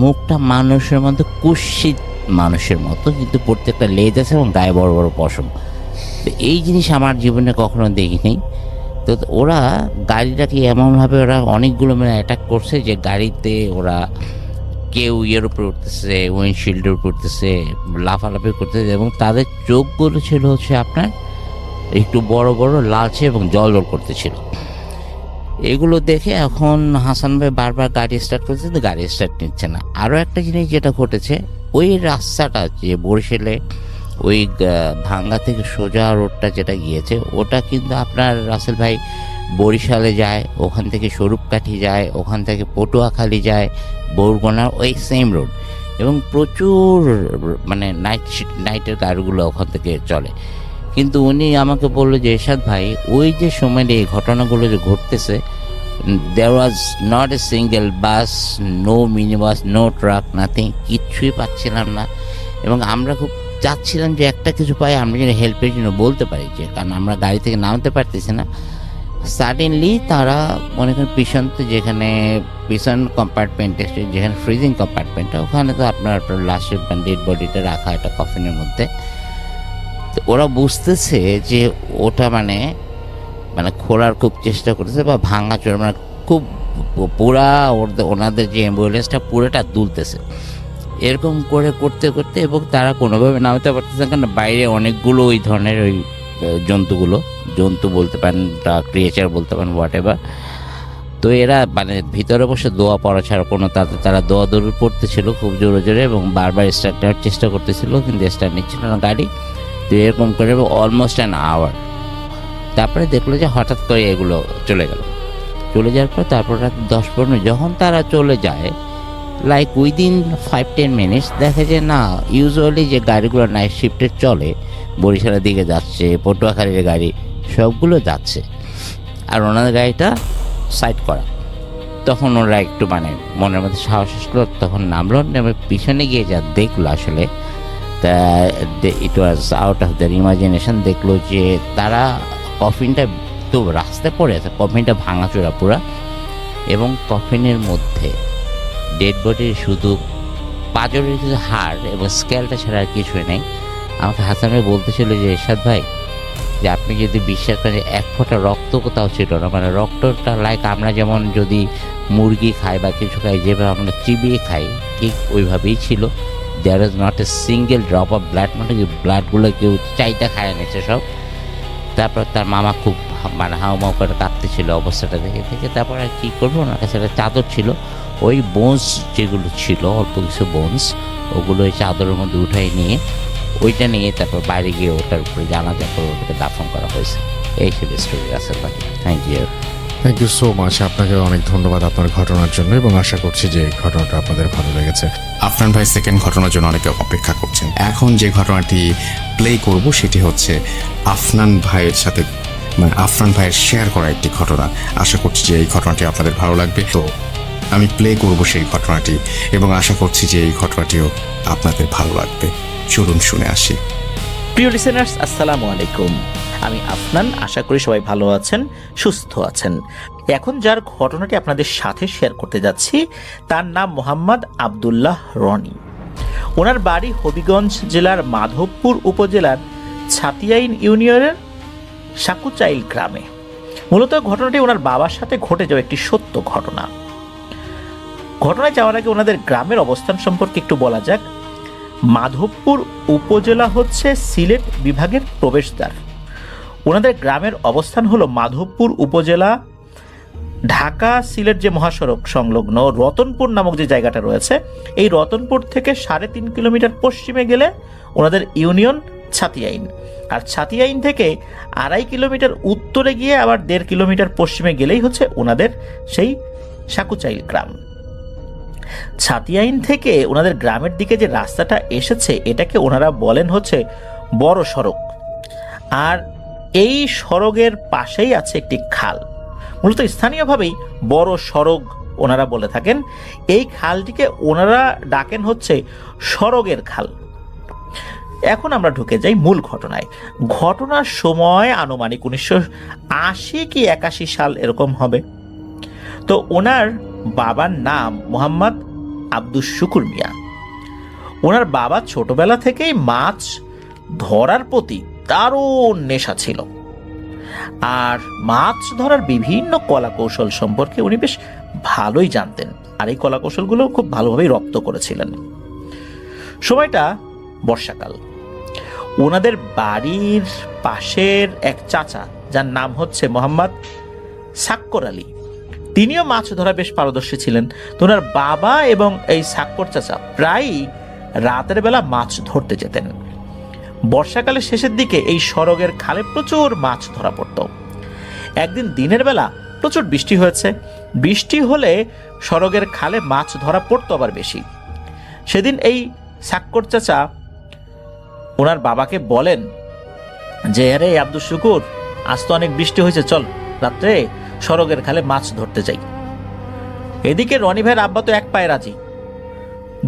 মুখটা মানুষের মতো, কুৎসিত মানুষের মতো, কিন্তু প্রত্যেকটা লেজ আছে এবং গায়ে বড় বড় পশম। তো এই জিনিস আমার জীবনে কখনো দেখিনি। তো ওরা গাড়িটাকে এমনভাবে ওরা অনেকগুলো মানে অ্যাটাক করছে যে গাড়িতে ওরা কেউ ইয়ের উপরে উঠতেছে, উইন্ডশিল্ডের উপর উঠতেছে, লাফালাফি করতেছে, এবং তাদের চোখগুলো ছিল হচ্ছে আপনার একটু বড় বড়, লালচে এবং জল জল করতেছিল। এগুলো দেখে এখন হাসান ভাই বারবার গাড়ি স্টার্ট করছে, কিন্তু গাড়ি স্টার্ট নিচ্ছে না। আরও একটা জিনিস যেটা ঘটেছে, ওই রাস্তাটা যে বরিশালে ওই ভাঙ্গা থেকে সোজা রোডটা যেটা গিয়েছে, ওটা কিন্তু আপনার রাসেল ভাই বরিশালে যায়, ওখান থেকে স্বরূপকাঠি যায়, ওখান থেকে পটুয়াখালী যায়, বরগুনার ওই সেম রোড, এবং প্রচুর মানে নাইটের গাড়িগুলো ওখান থেকে চলে। কিন্তু উনি আমাকে বললো যে এরশাদ ভাই, ওই যে সময় এই ঘটনাগুলো যে ঘটতেছে, there was not a single bus, no mini bus, no truck, nothing, কিচ্ছুই পাচ্ছিলাম না। এবং আমরা খুব চাচ্ছিলাম যে একটা কিছু পাই, আমরা যেন হেল্পের জন্য বলতে পারি, যে কারণ আমরা গাড়ি থেকে নামতে পারতেছি না। সাডেনলি তারা মনে করেন পিছনতে, যেখানে পিছন কম্পার্টমেন্টে, যেখানে ফ্রিজিং কম্পার্টমেন্টটা, ওখানে তো আপনার লাস্টের ডেড বডিটা রাখা একটা কফিনের মধ্যে। তো ওরা বুঝতেছে যে ওটা মানে খোলার খুব চেষ্টা করতেছে, বা ভাঙা চোরা, মানে খুব পুরা ওনাদের যে অ্যাম্বুলেন্সটা পুরোটা দুলতেছে, এরকম করে করতে করতে, এবং তারা কোনোভাবে নামতে পারতেছে না, কারণ বাইরে অনেকগুলো ওই ধরনের ওই জন্তু বলতে পারেন, ক্রিয়েচার বলতে পারেন, হোয়াট এভার। তো এরা মানে ভিতরে বসে দোয়া পড়া ছাড়া কোনো, তারা দোয়া দৌড় পড়তেছিল খুব জোরে জোরে, এবং বারবার স্টার্ট নেওয়ার চেষ্টা করতেছিল, কিন্তু স্টার্ট নিচ্ছিল না গাড়ি। তো এরকম করে অলমোস্ট অ্যান আওয়ার, তারপরে দেখলো যে হঠাৎ করে এগুলো চলে যাওয়ার পর তারপর রাত 10-15 যখন তারা চলে যায়, লাইক উইদিন 5-10 মিনিটস দেখা যায় না, ইউজুয়ালি যে গাড়িগুলো নাইট শিফটে চলে, বরিশালের দিকে যাচ্ছে, পটুয়াখালীর গাড়ি সবগুলো যাচ্ছে, আর ওনাদের গাড়িটা সাইড করা। তখন ওরা একটু মানে মনের মধ্যে সাহস আসলো, তখন নামলো, নেমে পিছনে গিয়ে যা দেখলো, আসলে তা it was out of their imagination. দেখলো যে তারা কফিনটা তো রাস্তায় পড়ে আছে, কফিনটা ভাঙাচোরা পুরা, এবং কফিনের মধ্যে ডেড বডির শুধু পাঁজরের কিছু হাড় এবং স্কেলটা ছাড়া আর কিছুই নেই। আমাকে হাসান ভাই বলতেছিল যে এরশাদ ভাই, যে আপনি যদি বিশ্বাস করেন, এক ফোঁটা রক্ত কোথাও ছিল না, মানে রক্তটা লাইক আমরা যেমন যদি মুরগি খাই বা কিছু খাই, যেভাবে আমরা চিবিয়ে খাই, ঠিক ওইভাবেই ছিল। There is not a single drop of blood, মানে কি ব্লাডগুলো কেউ চাইটা খায় নিচ্ছে সব। তারপর তার মামা খুব মানে হাউমাউ করে কাঁদতেছিল অবস্থাটা দেখে। তারপর আর কী করবো, ওনার কাছে একটা চাদর ছিল, ওই বোনস যেগুলো ছিল, অল্প কিছু বোনস, ওগুলো ওই চাদরের মধ্যে উঠাই নিয়ে, ওইটা নিয়ে তারপর বাইরে গিয়ে ওটার উপরে জানাজা করে ওটাকে দাফন করা হয়েছে। এই ছিল স্টোরি রাসেল ভাই। Thank you so much. আপনাকে অনেক ধন্যবাদ আপনার ঘটনার জন্য, এবং আশা করছি যে ঘটনাটা আপনাদের ভালো লেগেছে। আফরান ভাই সেকেন্ড ঘটনার জন্য অনেকে অপেক্ষা করছেন। এখন যে ঘটনাটি প্লে করব সেটি হচ্ছে আফনান ভাইয়ের সাথে, মানে আফরান ভাইয়ের শেয়ার করা একটি ঘটনা। আশা করছি যে এই ঘটনাটি আপনাদের ভালো লাগবে। তো আমি প্লে করব সেই ঘটনাটি, এবং আশা করছি যে এই ঘটনাটিও আপনাদের ভালো লাগবে। চলুন শুনে আসি। প্রিয় লিসেনার্স, আসসালামু আলাইকুম। আমি আফনান, আশা করি সবাই ভালো আছেন, সুস্থ আছেন। এখন যার ঘটনাটি আপনাদের সাথে শেয়ার করতে যাচ্ছি, তার নাম মোহাম্মদ আবদুল্লাহ রনি। ওনার বাড়ি হবিগঞ্জ জেলার মাধবপুর উপজেলার ছাতিয়াইন ইউনিয়নের সাকুচাইল গ্রামে। মূলত ঘটনাটি ওনার বাবার সাথে ঘটে যাওয়া একটি সত্য ঘটনা। ঘটনায় যাওয়ার আগে ওনাদের গ্রামের অবস্থান সম্পর্কে একটু বলা যাক। মাধবপুর উপজেলা হচ্ছে সিলেট বিভাগের প্রবেশদ্বার। ওনাদের গ্রামের অবস্থান হলো মাধবপুর উপজেলা, ঢাকা সিলেট যে মহাসড়ক সংলগ্ন রতনপুর নামক যে জায়গাটা রয়েছে, এই রতনপুর থেকে 3.5 কিলোমিটার পশ্চিমে গেলে ওনাদের ইউনিয়ন ছাতিয়াইন, আর ছাতিয়াইন থেকে 2.5 কিলোমিটার উত্তরে গিয়ে আবার 1.5 কিলোমিটার পশ্চিমে গেলেই হচ্ছে ওনাদের সেই সাকুচাইল গ্রাম। ছাতিয়াইন থেকে ওনাদের গ্রামের দিকে যে রাস্তাটা এসেছে এটাকে ওনারা বলেন হচ্ছে বড় সড়ক, আর এই সড়কের পাশেই আছে একটি খাল, মূলত স্থানীয়ভাবেই বড় সড়ক ওনারা বলে থাকেন। এই খালটিকে ওনারা ডাকেন হচ্ছে সড়কের খাল। এখন আমরা ঢুকে যাই মূল ঘটনায়। ঘটনার সময় আনুমানিক 1980 কি 81 সাল এরকম হবে। তো ওনার বাবার নাম মোহাম্মদ আব্দুস শুকুর মিয়া। ওনার বাবা ছোটবেলা থেকেই মাছ ধরার প্রতি দারুণ নেশা ছিল, আর মাছ ধরার বিভিন্ন কলা কৌশল সম্পর্কে উনি বেশ ভালোই জানতেন, আর এই কলা কৌশলগুলো খুব ভালোভাবেই রপ্ত করেছিলেন। সময়টা বর্ষাকাল। ওনাদের বাড়ির পাশের এক চাচা, যার নাম হচ্ছে মোহাম্মদ সাক্কর আলী, তিনিও মাছ ধরা বেশ পারদর্শী ছিলেন। তো ওনার বাবা এবং এই সাক্কর চাচা প্রায়ই রাতের বেলা মাছ ধরতে যেতেন। বর্ষাকালের শেষের দিকে এই সড়কের খালে প্রচুর মাছ ধরা পড়ত। একদিন দিনের বেলা প্রচুর বৃষ্টি হয়েছে। বৃষ্টি হলে সড়কের খালে মাছ ধরা পড়তো আবার বেশি। সেদিন এই সাক্কর চাচা ওনার বাবাকে বলেন যে, আরে আব্দুস শুকুর, আজ তো অনেক বৃষ্টি হয়েছে, চল রাত্রে সড়কের খালে মাছ ধরতে যাই। এদিকে রনি ভাইয়ের আব্বা তো এক পায়ে রাজি।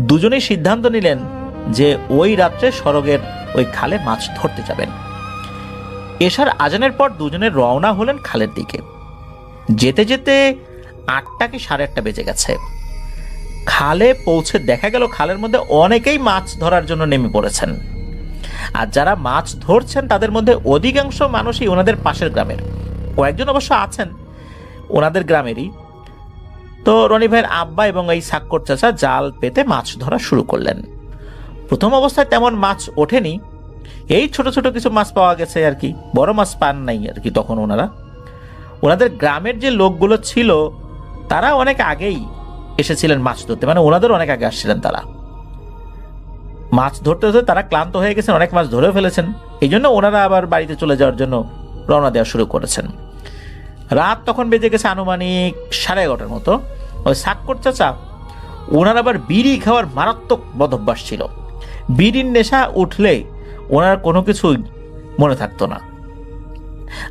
দুজনেই সিদ্ধান্ত নিলেন যে ওই রাত্রে সড়কের ওই খালে মাছ ধরতে যাবেন। এশার আজানের পর দুজনে রওনা হলেন খালের দিকে। যেতে যেতে 8টা কি 8:30 বেজে গেছে। খালে পৌঁছে দেখা গেল খালের মধ্যে অনেকেই মাছ ধরার জন্য নেমে পড়েছেন, আর যারা মাছ ধরছেন তাদের মধ্যে অধিকাংশ মানুষই ওনাদের পাশের গ্রামের, কয়েকজন অবশ্য আছেন ওনাদের গ্রামেরই। তো রনি ভাইয়ের আব্বা এবং এই সাক্কর চাচা জাল পেতে মাছ ধরা শুরু করলেন। প্রথম অবস্থায় তেমন মাছ ওঠেনি, এই ছোট ছোট কিছু মাছ পাওয়া গেছে আর কি, বড় মাছ পান নাই আর কি। তখন ওনাদের গ্রামের যে লোকগুলো ছিল তারা অনেক আগেই এসেছিলেন মাছ ধরতে, মানে ওনাদের অনেক আগে আসছিলেন। তারা মাছ ধরতে ধরতে তারা ক্লান্ত হয়ে গেছেন, অনেক মাছ ধরেও ফেলেছেন। এই জন্য ওনারা আবার বাড়িতে চলে যাওয়ার জন্য রওনা দেওয়া শুরু করেছেন। রাত তখন বেজে গেছে আনুমানিক 11:30 মতো। ওই সাক্কর চাচা ওনার আবার বিড়ি খাওয়ার মারাত্মক বদভ্যাস ছিল। বিড়ির নেশা উঠলে ওনার কোনো কিছুই মনে থাকতো না,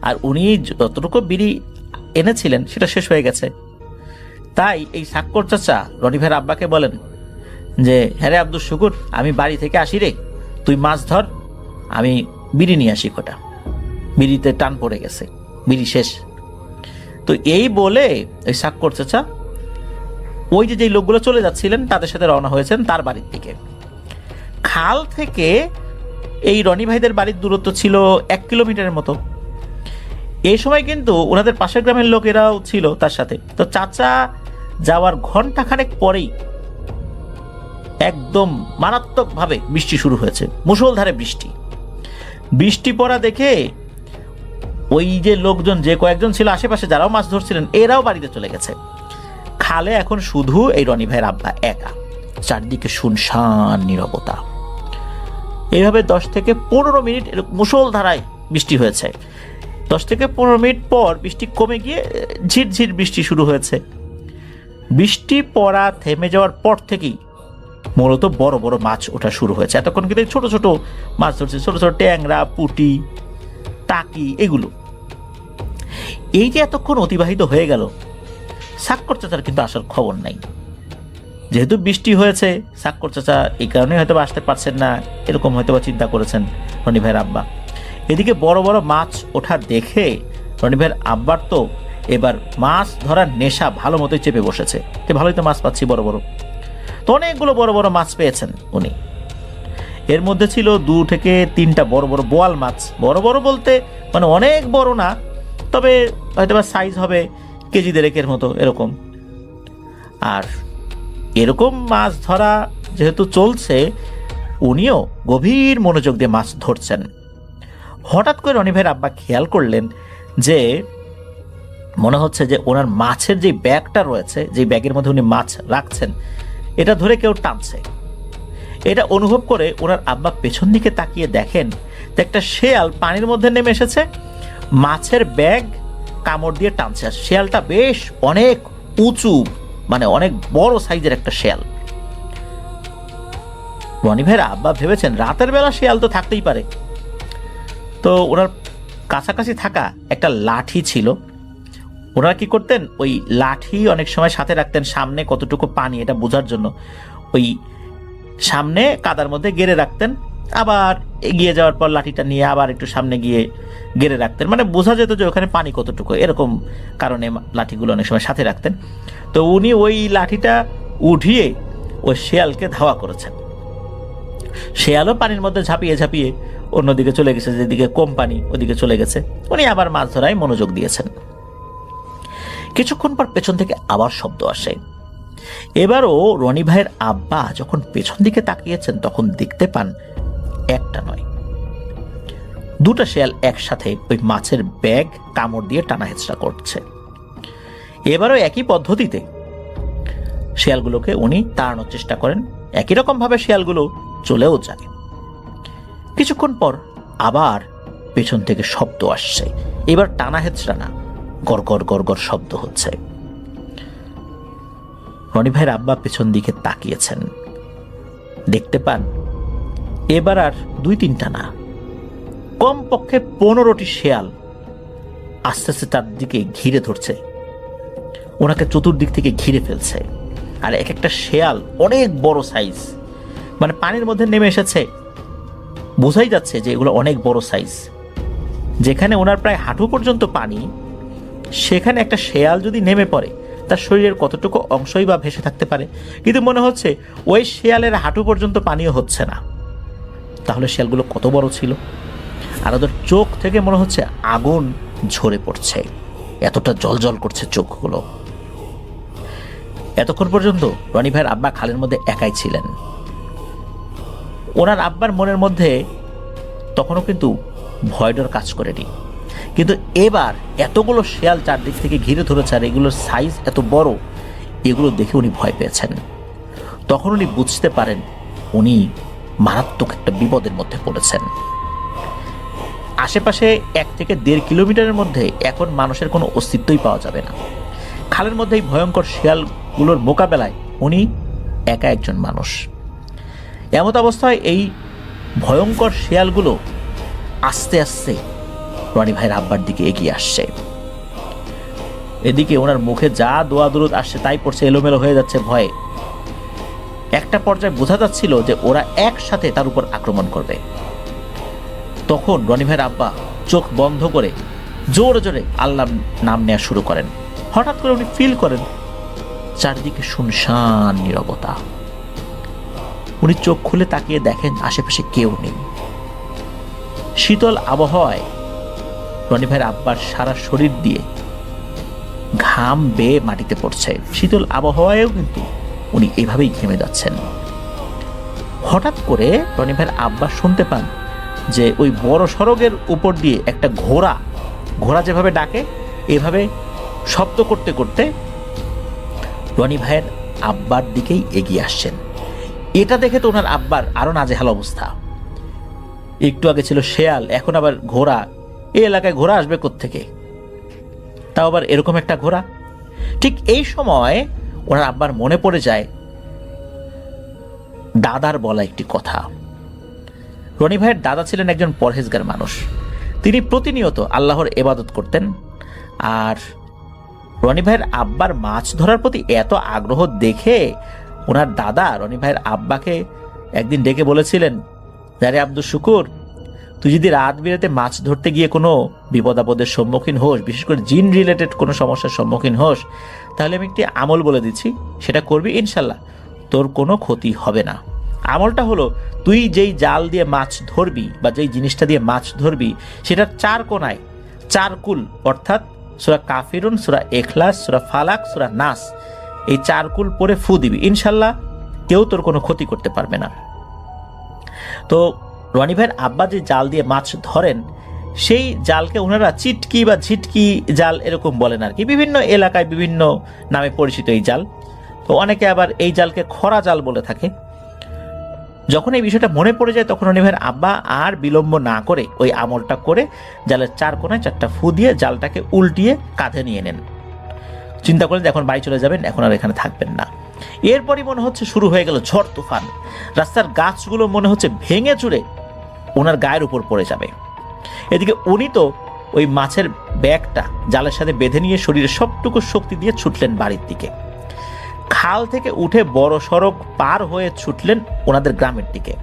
আর উনি যতটুকু বিড়ি এনেছিলেন সেটা শেষ হয়ে গেছে। তাই এই সাক্কর চাচা রনি ভাইয়ের আব্বাকে বলেন যে, হ্যাঁ রে আব্দুস শুকুর, আমি বাড়ি থেকে আসি রে, তুই মাছ ধর, আমি বিড়ি নিয়ে আসি কটা, বিড়িতে টান পড়ে গেছে, বিড়ি শেষ। তো এই বলে ওই সাক্কর চাচা ওই যে লোকগুলো চলে যাচ্ছিলেন তাদের সাথে রওনা হয়েছেন তার বাড়ির দিকে। খাল থেকে এই রনি ভাইদের বাড়ির দূরত্ব ছিল 1 কিলোমিটারের মতো। এই সময় কিন্তু ওনাদের পাশের গ্রামের লোকেরাও ছিল তার সাথে। তো চাচা যাওয়ার ঘন্টাখানেক পরেই একদম মারাত্মকভাবে বৃষ্টি শুরু হয়েছে, মুষলধারে বৃষ্টি। বৃষ্টি পড়া দেখে ওই যে লোকজন, যে কয়েকজন ছিল আশেপাশে যারাও মাছ ধরছিলেন, এরাও বাড়িতে চলে গেছে। খালে এখন শুধু এই রনি ভাইয়ের আব্বা একা, চারদিকে শুনশান নীরবতা। এইভাবে 10 থেকে 15 মিনিট মুষলধারায় বৃষ্টি হয়েছে। 10 থেকে 15 মিনিট পর বৃষ্টি কমে গিয়ে ঝিরঝির বৃষ্টি শুরু হয়েছে। বৃষ্টি পড়া থেমে যাওয়ার পর থেকেই মূলত বড় বড় মাছ ওঠা শুরু হয়েছে। এতক্ষণ কিন্তু ছোট ছোট মাছ ধরছে, ছোট ছোট ট্যাংরা, পুঁটি, টাকি, এগুলো। এই যে এতক্ষণ অতিবাহিত হয়ে গেল, সাক্কর চাচার কিন্তু আসার খবর নাই। যেহেতু বৃষ্টি হয়েছে, সাক্কর চাচা এই কারণে হয়তো আসতে পারছেন না, এরকম হয়তো চিন্তা করেছেন রনি ভাইয়ের আব্বা। এদিকে বড় বড় মাছ ওঠা দেখে রনি ভাইয়ের আব্বার তো এবার মাছ ধরার নেশা ভালো মতোই চেপে বসেছে, যে ভালোই তো মাছ পাচ্ছি বড় বড়। তো অনেকগুলো বড় বড় মাছ পেয়েছেন উনি। এর মধ্যে ছিল 2 থেকে 3টা বড় বড় বোয়াল মাছ। বড় বড় বলতে মানে অনেক বড় না, তবে হয়তো বা সাইজ হবে কেজি 1.5-এর মতো এরকম। আর এরকম মাছ ধরা যেহেতু চলছে, উনিও গভীর মনোযোগ দিয়ে মাছ ধরছেন। হঠাৎ করে রনি ভাইয়ের আব্বা খেয়াল করলেন যে মনে হচ্ছে যে ওনার মাছের যে ব্যাগটা রয়েছে, যে ব্যাগের মধ্যে উনি মাছ রাখছেন, এটা ধরে কেউ টানছে। এটা অনুভব করে ওনার আব্বা পেছন দিকে তাকিয়ে দেখেন তো একটা শেয়াল পানির মধ্যে নেমে এসেছে, মাছের ব্যাগ কামড় দিয়ে টানছে। আর শেয়ালটা বেশ অনেক উঁচু, মানে অনেক বড় সাইজের একটা শেয়াল। রনি ভাইয়ের আব্বা ভেবেছেন রাতের বেলা শেয়াল তো থাকতেই পারে, তো ওনার কাছাকাছি থাকা একটা লাঠি ছিল। ওনারা কি করতেন, ওই লাঠি অনেক সময় সাথে রাখতেন সামনে কতটুকু পানি এটা বোঝার জন্য। ওই সামনে কাদার মধ্যে গেড়ে রাখতেন, আবার এগিয়ে যাওয়ার পর লাঠিটা নিয়ে আবার একটু সামনে গিয়ে গেড়ে রাখতেন, মানে বোঝা যেত যে ওখানে পানি কতটুকু, এরকম কারণে লাঠিগুলো অনেক সময় সাথে রাখতেন। তো উনি ওই লাঠিটা উঠিয়ে ওই শেয়ালকে ধাওয়া করেছেন। শেয়ালও পানির মধ্যে ঝাঁপিয়ে ঝাঁপিয়ে অন্যদিকে চলে গেছে, যেদিকে কম পানি ওদিকে চলে গেছে। উনি আবার মাছ ধরায় মনোযোগ দিয়েছেন। কিছুক্ষণ পর পেছন থেকে আবার শব্দ আসে। এবারও রনি ভাইয়ের আব্বা যখন পেছন দিকে তাকিয়েছেন তখন দেখতে পান একটা নয়, দুটা শেয়াল একসাথে ওই মাছের ব্যাগ কামড় দিয়ে টানা হেঁচড়া করছে। এবারও একই পদ্ধতিতে শেয়ালগুলোকে উনি তাড়ানোর চেষ্টা করেন, একই রকম ভাবে শেয়ালগুলো চলেও যায়। কিছুক্ষণ পর আবার পেছন থেকে শব্দ আসছে, এবার টানা হেঁচড়া না, গড়গড় গড়গড় শব্দ হচ্ছে। রনি ভাইয়ের আব্বা পেছন দিকে তাকিয়েছেন, দেখতে পান এবার আর 2-3টা না, কমপক্ষে 15টি শেয়াল আস্তে আস্তে তার দিকে ঘিরে ধরছে, ওনাকে চতুর্দিক থেকে ঘিরে ফেলছে। আর এক একটা শেয়াল অনেক বড় সাইজ, মানে পানির মধ্যে নেমে এসেছে, বোঝাই যাচ্ছে যে এগুলো অনেক বড় সাইজ। যেখানে ওনার প্রায় হাঁটু পর্যন্ত পানি, সেখানে একটা শেয়াল যদি নেমে পড়ে তার শরীরের কতটুকু অংশই বা ভেসে থাকতে পারে। কিন্তু মনে হচ্ছে ওই শেয়ালের হাঁটু পর্যন্ত পানিও হচ্ছে না। তাহলে শেয়ালগুলো কত বড় ছিল। আর ওদের চোখ থেকে মনে হচ্ছে আগুন ঝরে পড়ছে, এতটা জলজল করছে চোখগুলো। এতক্ষণ পর্যন্ত রনি ভাইয়ের আব্বা খালের মধ্যে একাই ছিলেন। ওনার আব্বার মনের মধ্যে তখনও কিন্তু ভয় ডর কাজ করেনি, কিন্তু এবার এতগুলো শেয়াল চারদিক থেকে ঘিরে ধরেছে আর এগুলোর সাইজ এত বড়, এগুলো দেখে উনি ভয় পেয়েছেন। তখন উনি বুঝতে পারেন উনি মারাত্মক একটা বিপদের মধ্যে পড়েছেন। আশেপাশে 1 থেকে 1.5 কিলোমিটারের মধ্যে এখন মানুষের কোনো অস্তিত্বই পাওয়া যাবে না। খালের মধ্যে এই ভয়ঙ্কর শেয়ালগুলোর মোকাবেলায় উনি একা একজন মানুষ। এমত অবস্থায় এই ভয়ঙ্কর শেয়ালগুলো আস্তে আস্তে রনি ভাইয়ের আব্বার দিকে এগিয়ে আসছে। এদিকে ওনার মুখে যা দোয়া দরুদ আসছে তাই পড়ছে, এলোমেলো হয়ে যাচ্ছে ভয়ে। একটা পর্যায়ে বোঝা যাচ্ছিল যে ওরা একসাথে তার উপর আক্রমণ করবে। তখন রনি ভাইয়ের আব্বা চোখ বন্ধ করে জোরে জোরে আল্লাহর নাম নেওয়া শুরু করেন। হঠাৎ করে উনি ফিল করেন চারিদিকে শুনশান নীরবতা। উনি চোখ খুলে তাকিয়ে দেখেন আশেপাশে কেউ নেই। শীতল আবহাওয়ায় রনি ভাইয়ের আব্বার সারা শরীর দিয়ে ঘাম বেয়ে মাটিতে পড়ছে। শীতল আবহাওয়ায়ও কিন্তু উনি এভাবেই ঘেমে যাচ্ছেন। হঠাৎ করে রনি ভাইয়ের আব্বা শুনতে পান যে ওই বড় সড়কের উপর দিয়ে একটা ঘোড়া যেভাবে ডাকে এভাবে শব্দ করতে করতে রনি ভাইয়ের আব্বার দিকেই এগিয়ে আসছেন। এটা দেখে তো ওনার আব্বার আরো নাজেহাল অবস্থা। একটু আগে ছিল শেয়াল, এখন আবার ঘোড়া। এই এলাকায় ঘোড়া আসবে কোত্থেকে, তাও আবার এরকম একটা ঘোড়া। ঠিক এই সময় ওনার আব্বার মনে পড়ে যায় দাদার বলা একটি কথা। রনি ভাইয়ের দাদা ছিলেন একজন পরহেজগার মানুষ। তিনি প্রতিনিয়ত আল্লাহর ইবাদত করতেন। আর রনি ভাইয়ের আব্বার মাছ ধরার প্রতি এত আগ্রহ দেখে ওনার দাদা রনি ভাইয়ের আব্বাকে একদিন ডেকে বলেছিলেন, আরে আব্দুল শুকুর, তুই যদি রাত বিরাতে মাছ ধরতে গিয়ে কোনো বিপদ আপদের সম্মুখীন হোস, বিশেষ করে জিন রিলেটেড কোনো সমস্যার সম্মুখীন হোস, তাহলে আমি একটি আমল বলে দিচ্ছি, সেটা করবি, ইনশাল্লাহ তোর কোনো ক্ষতি হবে না। আমলটা হলো, তুই যেই জাল দিয়ে মাছ ধরবি বা যেই জিনিসটা দিয়ে মাছ ধরবি সেটার 4 কোণায় 4 কুল, অর্থাৎ সূরা কাফিরুন, সূরা ইখলাস, সূরা ফালাক, সূরা নাস, এই 4 কুল পরে ফু দিবি, ইনশাল্লাহ কেউ তোর কোনো ক্ষতি করতে পারবে না। তো রনি ভাইয়ের আব্বা যে জাল দিয়ে মাছ ধরেন সেই জালকে ওনারা চিটকি বা ঝিটকি জাল এরকম বলেন আর কি। বিভিন্ন এলাকায় বিভিন্ন নামে পরিচিত এই জাল। তো অনেকে আবার এই জালকে খরা জাল বলে থাকে। যখন এই বিষয়টা মনে পড়ে যায় তখন রনি ভাইয়ের আব্বা আর বিলম্ব না করে ওই আমলটা করে জালের 4 কোণায় 4টা ফু দিয়ে জালটাকে উল্টিয়ে কাঁধে নিয়ে নেন। চিন্তা করেন যে এখন বাড়ি চলে যাবেন, এখন আর এখানে থাকবেন না। এরপরই মনে হচ্ছে শুরু হয়ে গেল ঝড় তুফান। রাস্তার গাছগুলো মনে হচ্ছে ভেঙে চুরে ওনার গায়ের উপর পড়ে যাবে। এদিকে উনি তো ওই মাছের ব্যাগটা জালের সাথে বেঁধে নিয়ে শরীরে সবটুকু শক্তি দিয়ে ছুটলেন বাড়ির দিকে। খাল থেকে উঠে বড় সড়ক পার হয়ে ছুটলেন ওনাদের গ্রামের দিকে।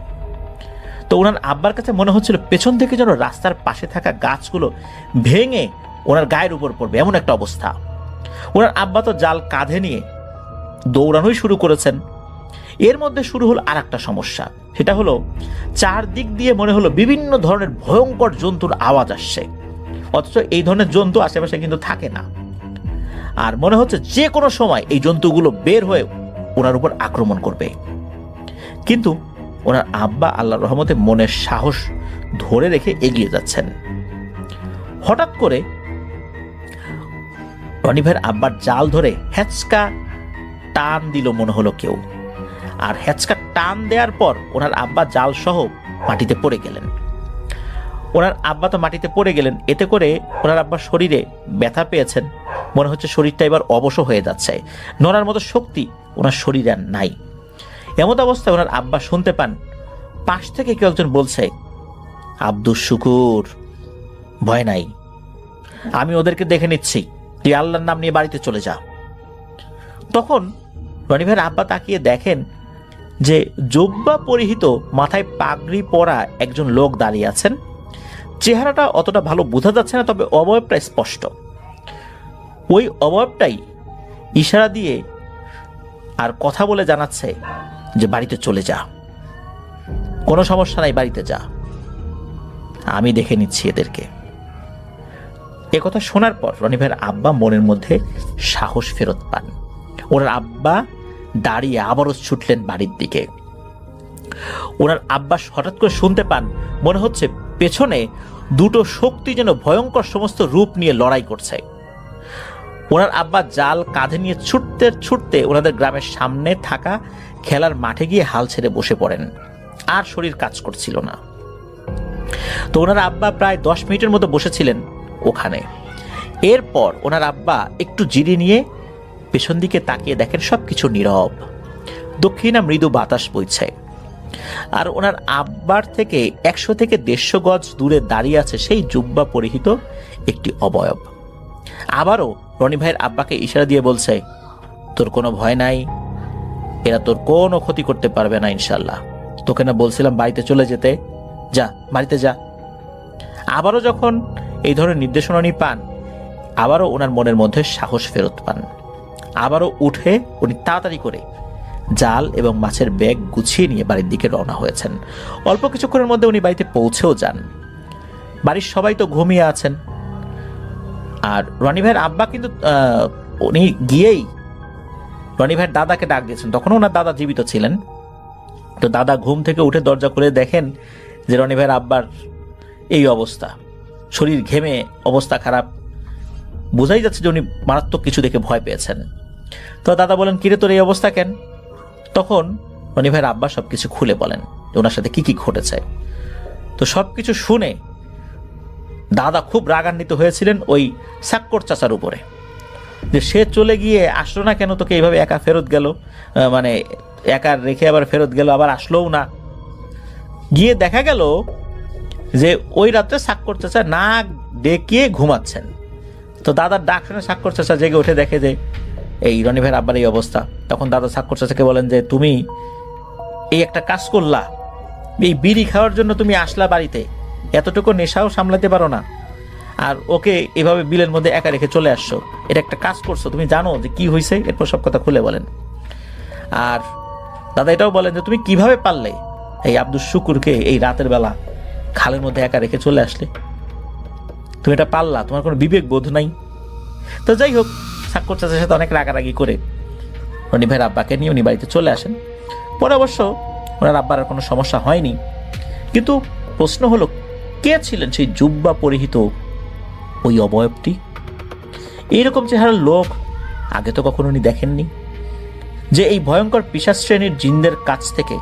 তো ওনার আব্বার কাছে মনে হচ্ছিল পেছন থেকে যেন রাস্তার পাশে থাকা গাছগুলো ভেঙে ওনার গায়ের উপর পড়বে, এমন একটা অবস্থা। ওনার আব্বা তো জাল কাঁধে নিয়ে দৌড়ানোই শুরু করেছেন। এর মধ্যে শুরু হলো আর একটা সমস্যা, সেটা হলো চারদিক দিয়ে মনে হলো বিভিন্ন ধরনের ভয়ঙ্কর জন্তুর আওয়াজ আসছে, অথচ এই ধরনের জন্তু আশেপাশে কিন্তু থাকে না। আর মনে হচ্ছে যে কোনো সময় এই জন্তুগুলো বের হয়ে ওনার উপর আক্রমণ করবে। কিন্তু ওনার আব্বা আল্লাহর রহমতে মনের সাহস ধরে রেখে এগিয়ে যাচ্ছেন। হঠাৎ করে রনি ভাইয়ের আব্বার জাল ধরে হ্যাচকা টান দিল মনে হলো কেউ। আর হ্যাচকা টান দেওয়ার পর ওনার আব্বা জাল সহ মাটিতে পড়ে গেলেন। ওনার আব্বা তো মাটিতে পড়ে গেলেন, এতে করে ওনার আব্বার শরীরে ব্যথা পেয়েছেন। মনে হচ্ছে শরীরটা এবার অবশ হয়ে যাচ্ছে, নড়ার মতো শক্তি ওনার শরীরে আর নাই। এমন অবস্থায় ওনার আব্বা শুনতে পান পাশ থেকে কেউ একজন বলছে, আব্দুস শুকুর, ভয় নাই, আমি ওদেরকে দেখে নিচ্ছি, তুই আল্লাহর নাম নিয়ে বাড়িতে চলে যা। তখন রনি ভাইয়ের আব্বা তাকিয়ে দেখেন যে জুব্বা পরিহিত, মাথায় পাগড়ি পরা একজন লোক দাঁড়িয়ে আছেন। চেহারাটা অতটা ভালো বোঝা যাচ্ছে না, তবে অবয়বটা স্পষ্ট। ওই অবয়বটাই ইশারা দিয়ে আর কথা বলে জানাচ্ছে যে বাড়িতে চলে যা, কোনো সমস্যা নাই, বাড়িতে যা, আমি দেখে নিচ্ছি এদেরকে। একথা শোনার পর রনি ভাইয়ের আব্বা মনের মধ্যে সাহস ফেরত পান। ওনার আব্বা দাঁড়িয়ে আবারও ছুটলেন বাড়ির দিকে। ওনার আব্বা হঠাৎ করে শুনতে পান মনে হচ্ছে পেছনে দুটো শক্তি যেন ভয়ঙ্কর সমস্ত রূপ নিয়ে লড়াই করছে। ওনার আব্বা জাল কাঁধে নিয়ে ছুটতে ছুটতে ওনাদের গ্রামের সামনে থাকা খেলার মাঠে গিয়ে হাল ছেড়ে বসে পড়েন। আর শরীর কাজ করছিল না। তো ওনার আব্বা প্রায় 10 মিনিটের মতো বসেছিলেন ওখানে। এরপর ওনার আব্বা একটু জিরিয়ে নিয়ে পেছন দিকে তাকিয়ে দেখেন সবকিছু নীরব, দক্ষিণা মৃদু বাতাস বইছে। আর ওনার আব্বার থেকে 100 থেকে 150 গজ দূরে দাঁড়িয়ে আছে সেই জুব্বা পরিহিত একটি অবয়ব। আবারও রনি ভাইয়ের আব্বাকে ইশারা দিয়ে বলছে, তোর কোনো ভয় নাই, এরা তোর কোনো ক্ষতি করতে পারবে না ইনশাল্লাহ, তোকে না বলছিলাম বাড়িতে চলে যেতে, যা বাড়িতে যা। আবারও যখন এই ধরনের নির্দেশনা উনি পান, আবারও ওনার মনের মধ্যে সাহস ফেরত পান। আবারও উঠে উনি তাড়াতাড়ি করে জাল এবং মাছের ব্যাগ গুছিয়ে নিয়ে বাড়ির দিকে রওনা হয়েছেন। অল্প কিছুক্ষণের মধ্যে উনি বাড়িতে পৌঁছেও যান। বাড়ির সবাই তো ঘুমিয়ে আছেন। আর রনি ভাইয়ের আব্বা কিন্তু উনি গিয়েই রনি ভাইয়ের দাদাকে ডাক দিয়েছেন। তখনও ওনার দাদা জীবিত ছিলেন। তো দাদা ঘুম থেকে উঠে দরজা খুলে দেখেন যে রনি ভাইয়ের আব্বার এই অবস্থা, শরীর ঘেমে অবস্থা খারাপ, বোঝাই যাচ্ছে যে উনি মারাত্মক কিছু দেখে ভয় পেয়েছেন। তো দাদা বলেন, কিরে তোর এই অবস্থা কেন? তখন রনি ভাইয়ের আব্বা সবকিছু খুলে বলেন যে ওনার সাথে কি কি ঘটেছে। তো সবকিছু শুনে দাদা খুব রাগান্বিত হয়েছিলেন ওই সাক্কর চাচার উপরে, যে সে চলে গিয়ে আসলো না কেন, তোকে এইভাবে একা ফেরত গেল, মানে একা রেখে আবার ফেরত গেল, আবার আসলোও না। গিয়ে দেখা গেল যে ওই রাত্রে সাক্কর চাচা না ডেকে ঘুমাচ্ছেন। তো দাদার ডাক শুনে সাক্কর চাচা জেগে উঠে দেখে যে এই রনি ভাইয়ের আব্বার এই অবস্থা। তখন দাদা সাক্কর চাচাকে বলেন যে তুমি এই একটা কাজ করলা, এই বিড়ি খাওয়ার জন্য তুমি আসলা বাড়িতে, এতটুকু নেশাও সামলাতে পারো না, আর ওকে এভাবে বিলের মধ্যে একা রেখে চলে আসছো, এটা একটা কাজ করছো, তুমি জানো যে কি হয়েছে? এরপর সব কথা খুলে বলেন। আর দাদা এটাও বলেন যে তুমি কিভাবে পারলে এই আব্দুস শুকুরকে এই রাতের বেলা খালের মধ্যে একা রেখে চলে আসলে? তুমি এটা পারলা? তোমার কোনো বিবেক বোধ নাই? তো যাই হোক, সাক্কর চাচার সাথে অনেক রাগারাগি করে রনি ভাইয়ের আব্বাকে নিয়ে উনি বাড়িতে চলে আসেন। পরে অবশ্য ওনার আব্বার আর কোনো সমস্যা হয়নি। কিন্তু প্রশ্ন হলো, কে ছিলেন সেই জুব্বা পরিহিত ওই অবয়বটি? এইরকম চেহারার লোক আগে তো কখনো উনি দেখেননি, যে এই ভয়ঙ্কর পিশাচ শ্রেণীর জিনদের কাছ থেকে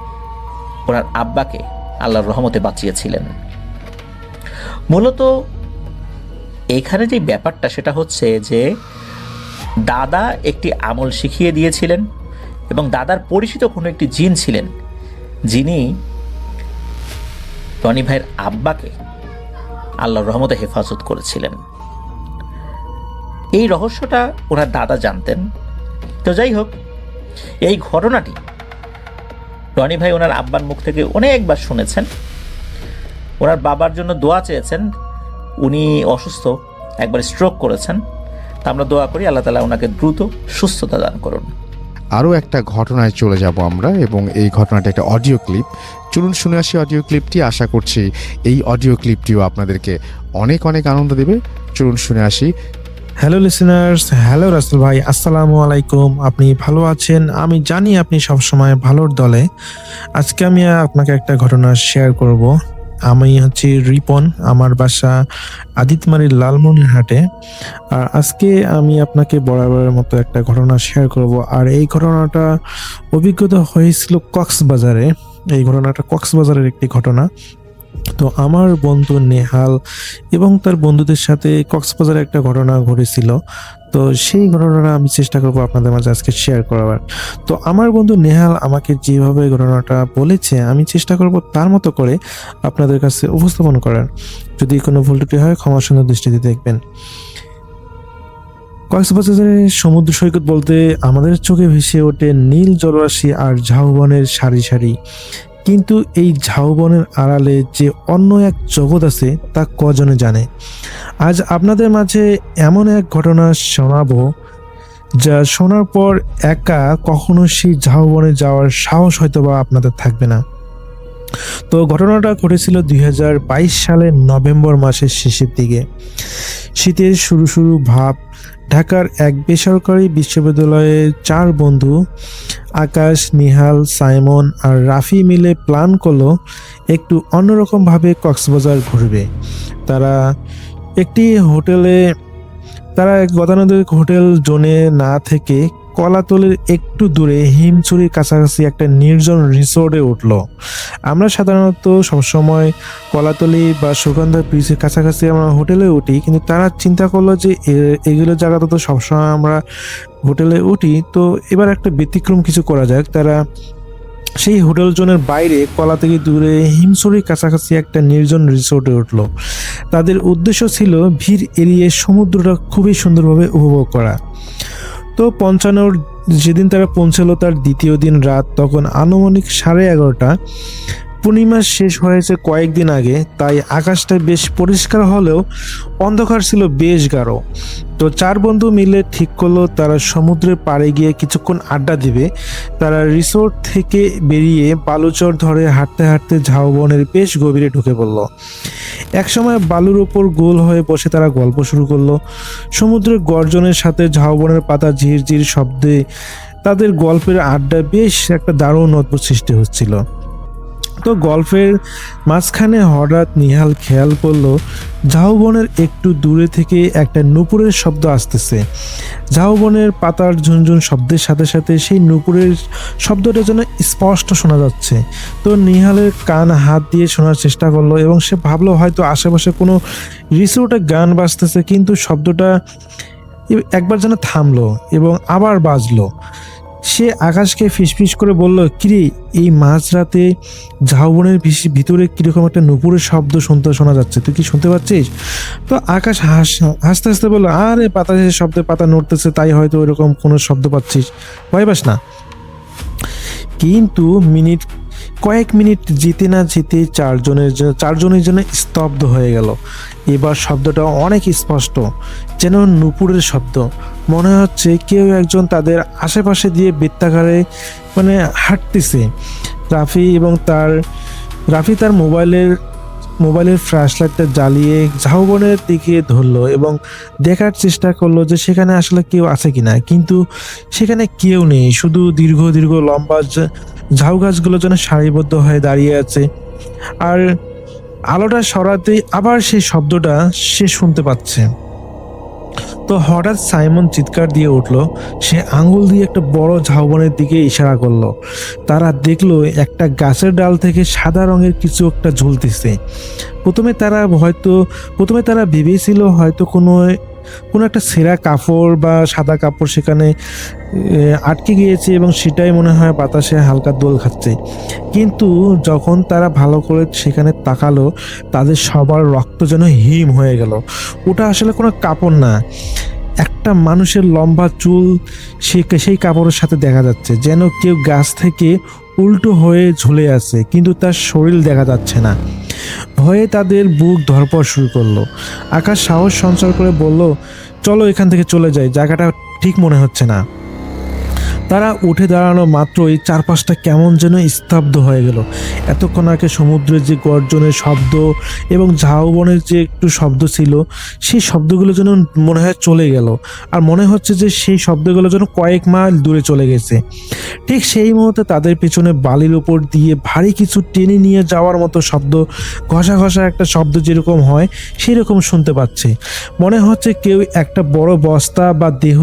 ওনার আব্বাকে আল্লাহর রহমতে বাঁচিয়েছিলেন। মূলত এখানে যে ব্যাপারটা সেটা হচ্ছে যে দাদা একটি আমল শিখিয়ে দিয়েছিলেন এবং দাদার পরিচিত কোনো একটি জিন ছিলেন যিনি রনি ভাইয়ের আব্বাকে আল্লাহর রহমতে হেফাজত করেছিলেন। এই রহস্যটা ওনার দাদা জানতেন। তো যাই হোক, এই ঘটনাটি রনি ভাই ওনার আব্বার মুখ থেকে অনেকবার শুনেছেন। ওনার বাবার জন্য দোয়া চেয়েছেন, উনি অসুস্থ, একবার স্ট্রোক করেছেন। তা আমরা দোয়া করি আল্লাহ তাআলা ওনাকে দ্রুত সুস্থতা দান করুন। আরও একটা ঘটনায় চলে যাব আমরা, এবং এই ঘটনাটা একটা অডিও ক্লিপ। চলুন শুনে আসি অডিও ক্লিপটি। আশা করছি এই অডিও ক্লিপটিও আপনাদেরকে অনেক অনেক আনন্দ দেবে। চলুন শুনে আসি। হ্যালো লিসেনার্স, হ্যালো রাসেল ভাই, আসসালামু আলাইকুম। আপনি ভালো আছেন? আমি জানি আপনি সবসময় ভালোর দলে। আজকে আমি আপনাকে একটা ঘটনা শেয়ার করব। আমি হচ্ছি রিপন, আমার বাসা আদিতমারির লালমনিরহাটে। আর আজকে আমি আপনাকে বরাবরের মতো একটা ঘটনা শেয়ার করব। আর এই ঘটনাটা অভিজ্ঞতা হয়েছিল কক্সবাজারে। এই ঘটনাটা কক্সবাজারের একটি ঘটনা। তো আমার বন্ধু নেহাল এবং তার বন্ধুদের সাথে কক্সবাজারে একটা ঘটনা ঘটেছিল। তো সেই ঘটনাটা আমি চেষ্টা করবো আপনাদের মাঝে আজকে শেয়ার করার। তো আমার বন্ধু নেহাল আমাকে যেভাবে ঘটনাটা বলেছে আমি চেষ্টা করব তার মতো করে আপনাদের কাছে উপস্থাপন করার। যদি কোনো ভুল ত্রুটি হয় ক্ষমা সুন্দর দৃষ্টিতে দেখবেন। কক্সবাজারের সমুদ্র সৈকত বলতে আমাদের চোখে ভেসে ওঠে নীল জলরাশি আর ঝাউবনের সারি সারি। কিন্তু এই ঝাউবনের আড়ালে যে অন্য এক জগৎ আছে তা কজনে জানে। আজ আপনাদের মাঝে এমন এক ঘটনা শোনাবো যা শোনার পর একা কখনো সেই ঝাউবনে যাওয়ার সাহস হয়তো বা আপনাদের থাকবে না। তো ঘটনাটা ঘটেছিল 2022 সালের নভেম্বর মাসের শেষের দিকে। শীতের শুরু শুরু ভাব। ঢাকার এক বেসরকারি বিশ্ববিদ্যালয়ে 4 বন্ধু আকাশ, নিহাল, সাইমন আর রাফি মিলে প্ল্যান করলো একটু অন্যরকমভাবে কক্সবাজার ঘুরবে। তারা এক গতানুগতিক হোটেল জোনে না থেকে কলাতলির একটু দূরে হিমছড়ির কাছাকাছি একটা নির্জন রিসোর্টে উঠলো। আমরা সাধারণত সবসময় কলাতলি বা সুগন্ধা ব্রিজের কাছাকাছি আমরা হোটেলে উঠি, কিন্তু তারা চিন্তা করলো যে এগুলো জায়গাতে তো সবসময় আমরা হোটেলে উঠি, তো এবার একটা ব্যতিক্রম কিছু করা যাক। তারা সেই হোটেল জোনের বাইরে কলা থেকে দূরে হিমছড়ির কাছাকাছি একটা নির্জন রিসোর্টে উঠলো। তাদের উদ্দেশ্য ছিল ভিড় এড়িয়ে সমুদ্রটা খুবই সুন্দরভাবে উপভোগ করা। তো যেদিন তারা পৌঁছালো তার দ্বিতীয় দিন রাত, তখন আনুমানিক 11:30। পূর্ণিমা শেষ হয়েছে কয়েকদিন আগে, তাই আকাশটা বেশ পরিষ্কার হলেও অন্ধকার ছিল বেশ গাঢ়। তো 4 বন্ধু মিলে ঠিক করলো তারা সমুদ্রের পাড়ে গিয়ে কিছুক্ষণ আড্ডা দিবে। তারা রিসোর্ট থেকে বেরিয়ে বালুচর ধরে হাঁটতে হাঁটতে ঝাউবনের বেশ গভীরে ঢুকে পড়ল। একসময় বালুর ওপর গোল হয়ে বসে তারা গল্প শুরু করলো। সমুদ্রের গর্জনের সাথে ঝাউবনের পাতা ঝিরঝির শব্দে তাদের গল্পের আড্ডা বেশ একটা দারুণ অদ্ভুত সৃষ্টি হচ্ছিল। তো গল্পের মাঝখানে হঠাৎ নিহাল খেয়াল করলো ঝাউবনের একটু দূরে থেকে একটা নূপুরের শব্দ আসতেছে। ঝাউবনের পাতার ঝুনঝুন শব্দের সাথে সাথে সেই নূপুরের শব্দটা যেন স্পষ্ট শোনা যাচ্ছে। তো নিহালের কান হাত দিয়ে শোনার চেষ্টা করলো এবং সে ভাবলো হয়তো আশেপাশে কোনো রিসোর্টে গান বাজতেছে, কিন্তু শব্দটা একবার যেন থামলো এবং আবার বাজলো। সে আকাশকে ফিসফিস করে বলল, কিরে, এই মাঝরাতে ঝাউবনের ভিতরে কিরকম একটা নূপুরের শব্দ শোনা যাচ্ছে, তুই কি শুনতে পাচ্ছিস? তো আকাশ হাসতে হাসতে বললো, আরে বাতাসের শব্দে পাতা নড়তেছে, তাই হয়তো ওইরকম কোনো শব্দ পাচ্ছিস, ভয় পাস না। কিন্তু কয়েক মিনিট যেতে না যেতে চারজনের জন্য স্তব্ধ হয়ে গেল। এবার শব্দটা অনেক স্পষ্ট, যেন নূপুরের শব্দ। মনে হচ্ছে কেউ একজন তাদের আশেপাশে দিয়ে বৃত্তাকারে হাঁটতেছে। রাফি তার মোবাইলের ফ্ল্যাশলাইটটা জ্বালিয়ে ঝাউবনের দিকে ধরলো এবং দেখার চেষ্টা করলো যে সেখানে আসলে কেউ আছে কিনা, কিন্তু সেখানে কেউ নেই। শুধু দীর্ঘ দীর্ঘ লম্বা ঝাউ গাছগুলো যেন সারিবদ্ধ হয়ে দাঁড়িয়ে আছে। আর আলোটা সরাতেই আবার সেই শব্দটা সে শুনতে পাচ্ছে। তো হঠাৎ সাইমন চিৎকার দিয়ে উঠল। সে আঙ্গুল দিয়ে একটা বড় ঝাউবনের দিকে ইশারা করলো। তারা দেখলো একটা গাছের ডাল থেকে সাদা রঙের কিছু একটা ঝুলতেছে। প্রথমে তারা ভেবেছিল হয়তো কোনো একটা ছেঁড়া কাপড় বা সাদা কাপড় সেখানে আটকে গিয়েছে এবং সেটাই মনে হয় বাতাসে হালকা দোল খাচ্ছে। কিন্তু যখন তারা ভালো করে সেখানে তাকালো, তাদের সবার রক্ত যেন হিম হয়ে গেল। ওটা আসলে কোনো কাপড় না, একটা মানুষের লম্বা চুল সেই কাপড়ের সাথে দেখা যাচ্ছে, যেন কেউ গাছ থেকে উল্টো হয়ে ঝুলে আছে, কিন্তু তার শরীর দেখা যাচ্ছে না। ভয়ে তাদের বুক ধড়ফড় শুরু করলো। আকাশ সাহস সঞ্চার করে বলল, চলো এখান থেকে চলে যাই, জায়গাটা ঠিক মনে হচ্ছে না। তারা উঠে দাঁড়ানো মাত্রই চারপাশটা কেমন যেন স্তব্ধ হয়ে গেল। এতক্ষণ আগে সমুদ্রের যে গর্জনের শব্দ এবং ঝাউবনের যে একটু শব্দ ছিল, সেই শব্দগুলো যেন মনে হয় চলে গেল, আর মনে হচ্ছে যে সেই শব্দগুলো যেন কয়েক মাইল দূরে চলে গেছে। ঠিক সেই মুহূর্তে তাদের পিছনে বালির উপর দিয়ে ভারী কিছু টেনে নিয়ে যাওয়ার মতো শব্দ, ঘষা ঘষা একটা শব্দ যেরকম হয় সেই রকম শুনতে পাচ্ছে। মনে হচ্ছে কেউ একটা বড় বস্তা বা দেহ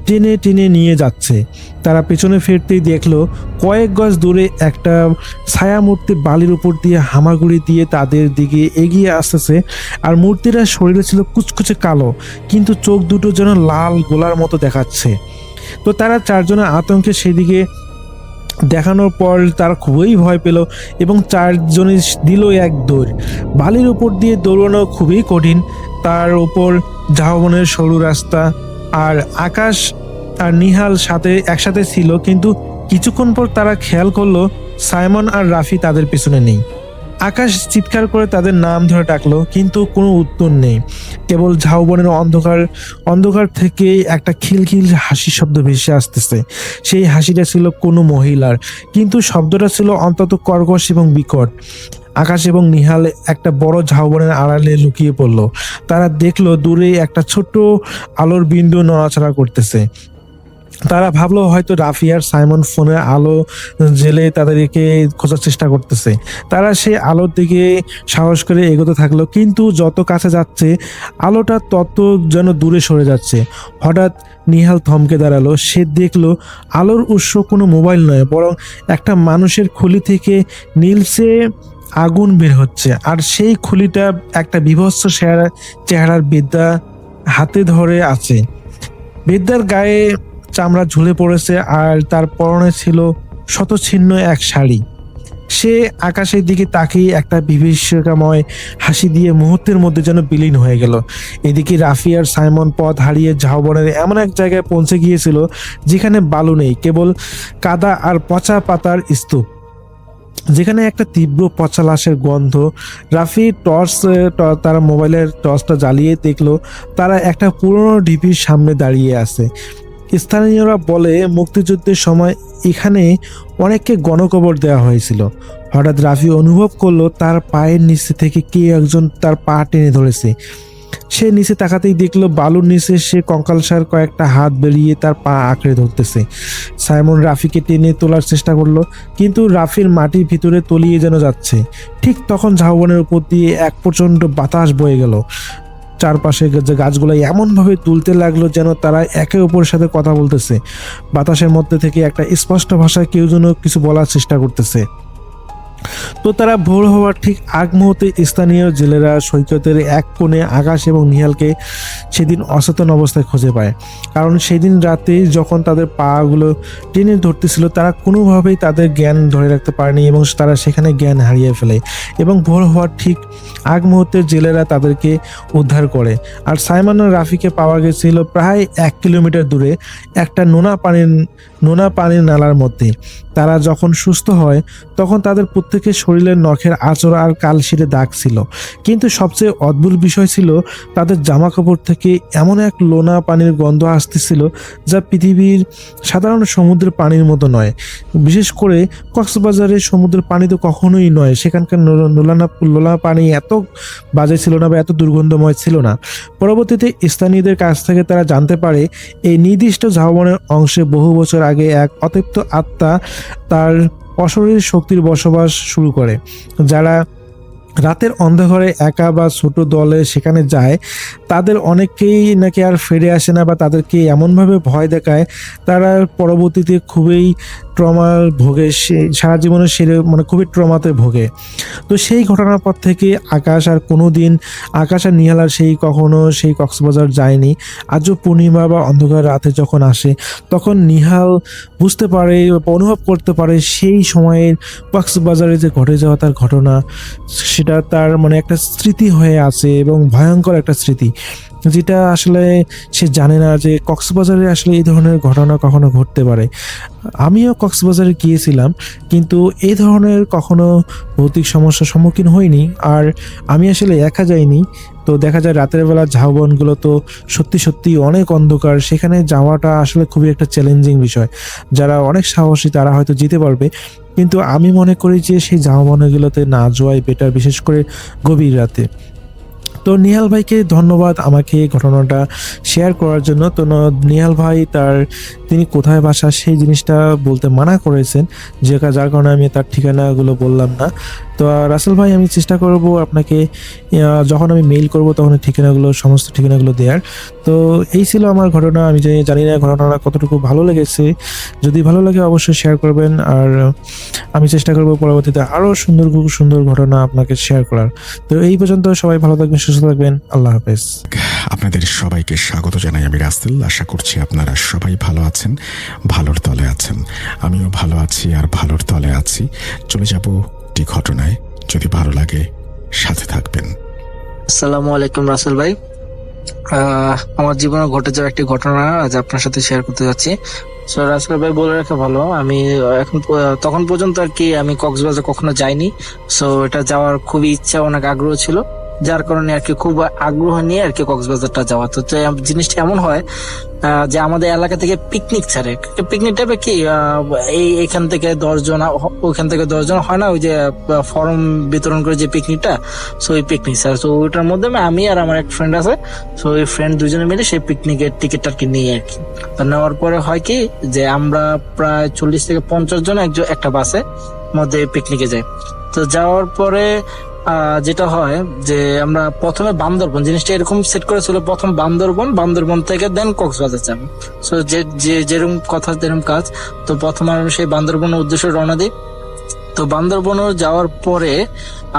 টেনে টেনে নিয়ে যাচ্ছে। তারা পেছনে ফিরতেই দেখলো কয়েক গজ দূরে একটা ছায়া মূর্তি বালির উপর দিয়ে হামাগুড়ি দিয়ে তাদের দিকে এগিয়ে আসতেছে। আর মূর্তিটার শরীরে ছিল কুচকুচে কালো, কিন্তু চোখ দুটো যেন লাল গোলার মতো দেখাচ্ছে। তো তারা চারজনের আতঙ্কে সেদিকে দেখানোর পর তারা খুবই ভয় পেল এবং চারজনে দিল এক দৌড়। বালির উপর দিয়ে দৌড়ানো খুবই কঠিন, তার উপর ঝাউবনের সরু রাস্তা। আর আকাশ আর নিহাল একসাথে ছিল, কিন্তু কিছুক্ষণ পর তারা খেয়াল করলো সাইমন আর রাফি তাদের পিছনে নেই। আকাশ চিৎকার করে তাদের নাম ধরে ডাকলো, কিন্তু কোনো উত্তর নেই। কেবল ঝাউবনের অন্ধকার থেকে একটা খিলখিল হাসির শব্দ ভেসে আসতেছে। সেই হাসিটা ছিল কোনো মহিলার, কিন্তু শব্দটা ছিল অন্তত কর্কশ এবং বিকট। আকাশ এবং নিহাল একটা বড় ঝাউবনের আড়ালে লুকিয়ে পড়ল। তারা দেখলো দূরে একটা ছোট্ট আলোর বিন্দু নড়াচড়া করতেছে। তারা ভাবলো হয়তো রাফি আর সাইমন ফোনের আলো জেলে তাদেরকে খোঁজার চেষ্টা করতেছে। তারা সেই আলোর দিকে সাহস করে এগোতে থাকলো, কিন্তু যত কাছে যাচ্ছে আলোটা তত যেন দূরে সরে যাচ্ছে। হঠাৎ নিহাল থমকে দাঁড়ালো। সে দেখলো আলোর উৎস কোনো মোবাইল নয়, বরং একটা মানুষের খুলি থেকে নীলসে আগুন বের হচ্ছে। আর সেই খুলিটা একটা বিভৎস চেহারার বৃদ্ধা হাতে ধরে আছে। বৃদ্ধার গায়ে চামড়া ঝুলে পড়েছে আর তার পরনে ছিল শতছিন্ন এক শাড়ি। সে আকাশের দিকে তাকিয়ে একটা বিভীষিকাময় হাসি দিয়ে মুহূর্তের মধ্যে যেন বিলীন হয়ে গেল। এদিকে রাফি আর সাইমন পথ হারিয়ে ঝাউবনের এমন এক জায়গায় পৌঁছে গিয়েছিল যেখানে বালু নেই, কেবল কাদা আর পচা পাতার স্তূপ, যেখানে একটা তীব্র পচা লাশের গন্ধ। রাফি তারা মোবাইলের টর্চটা জ্বালিয়ে দেখলো তারা একটা পুরনো ঢিপির সামনে দাঁড়িয়ে আছে। স্থানীয়রা বলে মুক্তিযুদ্ধের সময় এখানে অনেককে গণকবর দেওয়া হয়েছিল। হঠাৎ রাফি অনুভব করলো তার পায়ের নিচে থেকে কে একজন তার পা টেনে ধরেছে। সে নিচে তাকাতেই দেখলো বালুর নিচে সে কঙ্কালসার কয়েকটা হাত বেরিয়ে তার পা আঁকড়ে ধরতেছে। সাইমন রাফিকে টেনে তোলার চেষ্টা করলো, কিন্তু রাফির মাটির ভিতরে তলিয়ে যেন যাচ্ছে। ঠিক তখন ঝাউবনের উপর দিয়ে এক প্রচণ্ড বাতাস বয়ে গেল। চারপাশে যে গাছগুলো এমনভাবে তুলতে লাগলো যেন তারা একে অপরের সাথে কথা বলতেছে। বাতাসের মধ্যে থেকে একটা স্পষ্ট ভাষায় কেউ যেন কিছু বলার চেষ্টা করতেছে। তো তারা ভোর হওয়ার ঠিক আগ মুহূর্তে স্থানীয় জেলেরা সৈকতের এক কোণে আকাশ এবং নিহালকে সেদিন অচেতন অবস্থায় খুঁজে পায়। কারণ সেদিন রাতে যখন তাদের পাগুলো টেনে ধরতেছিল তারা কোনোভাবেই তাদের জ্ঞান ধরে রাখতে পারেনি এবং তারা সেখানে জ্ঞান হারিয়ে ফেলে। এবং ভোর হওয়ার ঠিক আগ মুহূর্তে জেলেরা তাদেরকে উদ্ধার করে। আর সাইমন আর রাফিকে পাওয়া গেছিল প্রায় 1 কিলোমিটার দূরে একটা নোনা পানির নালার মধ্যে। তারা যখন সুস্থ হয় তখন তাদের প্রত্যেকের শরীরের নখের আঁচড় আর কালশিরে দাগ ছিল, কিন্তু সবচেয়ে অদ্ভুত বিষয় ছিল তাদের জামা কাপড় থেকে এমন এক লোনা পানির গন্ধ আসতেছিল যা পৃথিবীর সাধারণ সমুদ্রের পানির মতো নয়। বিশেষ করে কক্সবাজারের সমুদ্রের পানি তো কখনোই নয়, সেখানকার লোনা পানি এত বাজে ছিল না বা এত দুর্গন্ধময় ছিল না। পরবর্তীতে স্থানীয়দের কাছ থেকে তারা জানতে পারে এই নির্দিষ্ট ঝাউবনের অংশে বহু বছর আগে এক অতৃপ্ত আত্মা তার অশরীর শক্তির বসবাস শুরু করে, যারা রাতের অন্ধকারে একা বা ছোট দলে সেখানে যায়, তাদের অনেকেই নাকি আর ফিরে আসে না, বা তাদেরকে এমনভাবে ভয় দেখায় তারা পরবর্তীতে খুবই ট্রমার ভোগে, সারা জীবনে মানে খুবই ট্রমাতে ভোগে। তো সেই ঘটনার পর থেকে আকাশ আর নিহাল আর কখনো সেই কক্সবাজার যায়নি। আজও পূর্ণিমা বা অন্ধকার রাতে যখন আসে, তখন নিহাল বুঝতে পারে বা অনুভব করতে পারে সেই সময়ের কক্সবাজারে যে ঘটে যাওয়া তার ঘটনা, সেটা তার মানে একটা স্মৃতি হয়ে আছে এবং ভয়ঙ্কর একটা স্মৃতি, যেটা আসলে সে জানে না যে কক্সবাজারে আসলে এই ধরনের ঘটনা কখনো ঘটতে পারে। আমিও কক্সবাজারে গিয়েছিলাম, কিন্তু এই ধরনের কখনো ভৌতিক সমস্যার সম্মুখীন হইনি। আর আমি আসলে একা যাইনি। তো দেখা যায় রাতের বেলা ঝাউবনগুলো তো সত্যি সত্যি অনেক অন্ধকার, সেখানে যাওয়াটা আসলে খুবই একটা চ্যালেঞ্জিং বিষয়। যারা অনেক সাহসী তারা হয়তো যেতে পারবে, কিন্তু আমি মনে করি যে সেই ঝাউবনগুলোতে না যাওয়াই বেটার, বিশেষ করে গভীর রাতে। তো নিহাল ভাইকে ধন্যবাদ আমাকে এই ঘটনাটা শেয়ার করার জন্য। তো নিহাল ভাই তিনি কোথায় বাসা সেই জিনিসটা বলতে মানা করেছেন, যার কারণে আমি তার ঠিকানাগুলো বললাম না। তো রাসেল ভাই, আমি চেষ্টা করব আপনাকে যখন আমি মেইল করব তখন সমস্ত ঠিকানাগুলো দেওয়ার। তো এই ছিল আমার ঘটনা। আমি জানি না ঘটনাটা কতটুকু ভালো লেগেছে। যদি ভালো লাগে অবশ্যই শেয়ার করবেন, আর আমি চেষ্টা করব পরবর্তীতে আরও সুন্দর ঘটনা আপনাকে শেয়ার করার। তো এই পর্যন্ত সবাই ভালো থাকবেন, সুস্থ থাকবেন। আল্লাহ হাফেজ। আপনাদের সবাইকে স্বাগত জানাই আমি রাসেল। আশা করছি আপনারা সবাই ভালো আছেন, ভালোর তলে আছেন। আমিও ভালো আছি আর ভালোর তলে আছি। চলে যাব একটি ঘটনায়, যদি ভালো লাগে সাথে থাকবেন। আসসালামু আলাইকুম রাসেল ভাই। আমার জীবনে ঘটে যাওয়া একটি ঘটনা আজ আপনার সাথে শেয়ার করতে যাচ্ছি। রাসেল ভাই, বলে রাখা ভালো, আমি তখন পর্যন্ত আর কি আমি কক্সবাজার কখনো যাইনি। সো এটা যাওয়ার খুবই ইচ্ছা, অনেক আগ্রহ ছিল, যার কারণে আর কি খুব আগ্রহ নিয়ে আর কি কক্সবাজারটা যাওয়া। তো জিনিসটা এমন হয় যে আমাদের এলাকা থেকে পিকনিক ছাড়ে। পিকনিক টাইপের কি এখান থেকে 10 জন, ওইখান থেকে 10 জন হয় না, ওই যে ফর্ম বিতরণ করে যে পিকনিকটা, সো ওই পিকনিক স্যার। তো ওইটার মধ্যে আমি আর আমার এক ফ্রেন্ড আছে, সো ওই ফ্রেন্ড দুজনে মিলে সেই পিকনিকের টিকিটটা আর কি নিই আর কি। তো নেওয়ার পরে হয় কি যে আমরা প্রায় 40 থেকে 50 জন একটা বাসে মধ্যে পিকনিকে যাই। তো যাওয়ার পরে যেটা হয় যে আমরা প্রথমে বান্দরবন, জিনিসটা এরকম সেট করেছিল, প্রথম বান্দরবন থেকে দেন কক্সবাজার যাবো। সো যেরকম কথা তেরকম কাজ। তো প্রথম আমরা সেই বান্দরবনের উদ্দেশ্যে রওনা দিই। তো বান্দরবনে যাওয়ার পরে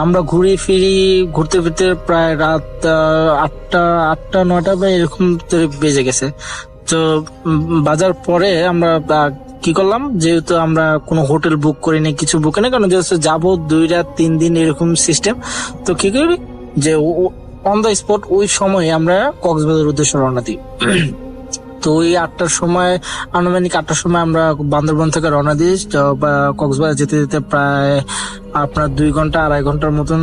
আমরা ঘুরতে ফিরতে প্রায় রাত 8টা 9টা বা এরকম বেজে গেছে। তো বাজার পরে আমরা কি করলাম, যেহেতু আমরা কোনো হোটেল বুক করিনি, কিছু বুক করিনি, কারণ যাবো 2 রাত 3 দিন এরকম সিস্টেম। তো কি করি যে অন দ্য স্পট ওই সময় আমরা কক্সবাজার উদ্দেশ্যে রওনা দিই। তো ওই 8টার সময়, আনুমানিক 8টার সময় আমরা বান্দরবন থেকে রওনা দিই। কক্সবাজার যেতে যেতে প্রায় আপনার 2 ঘন্টা 2.5 ঘন্টার মতন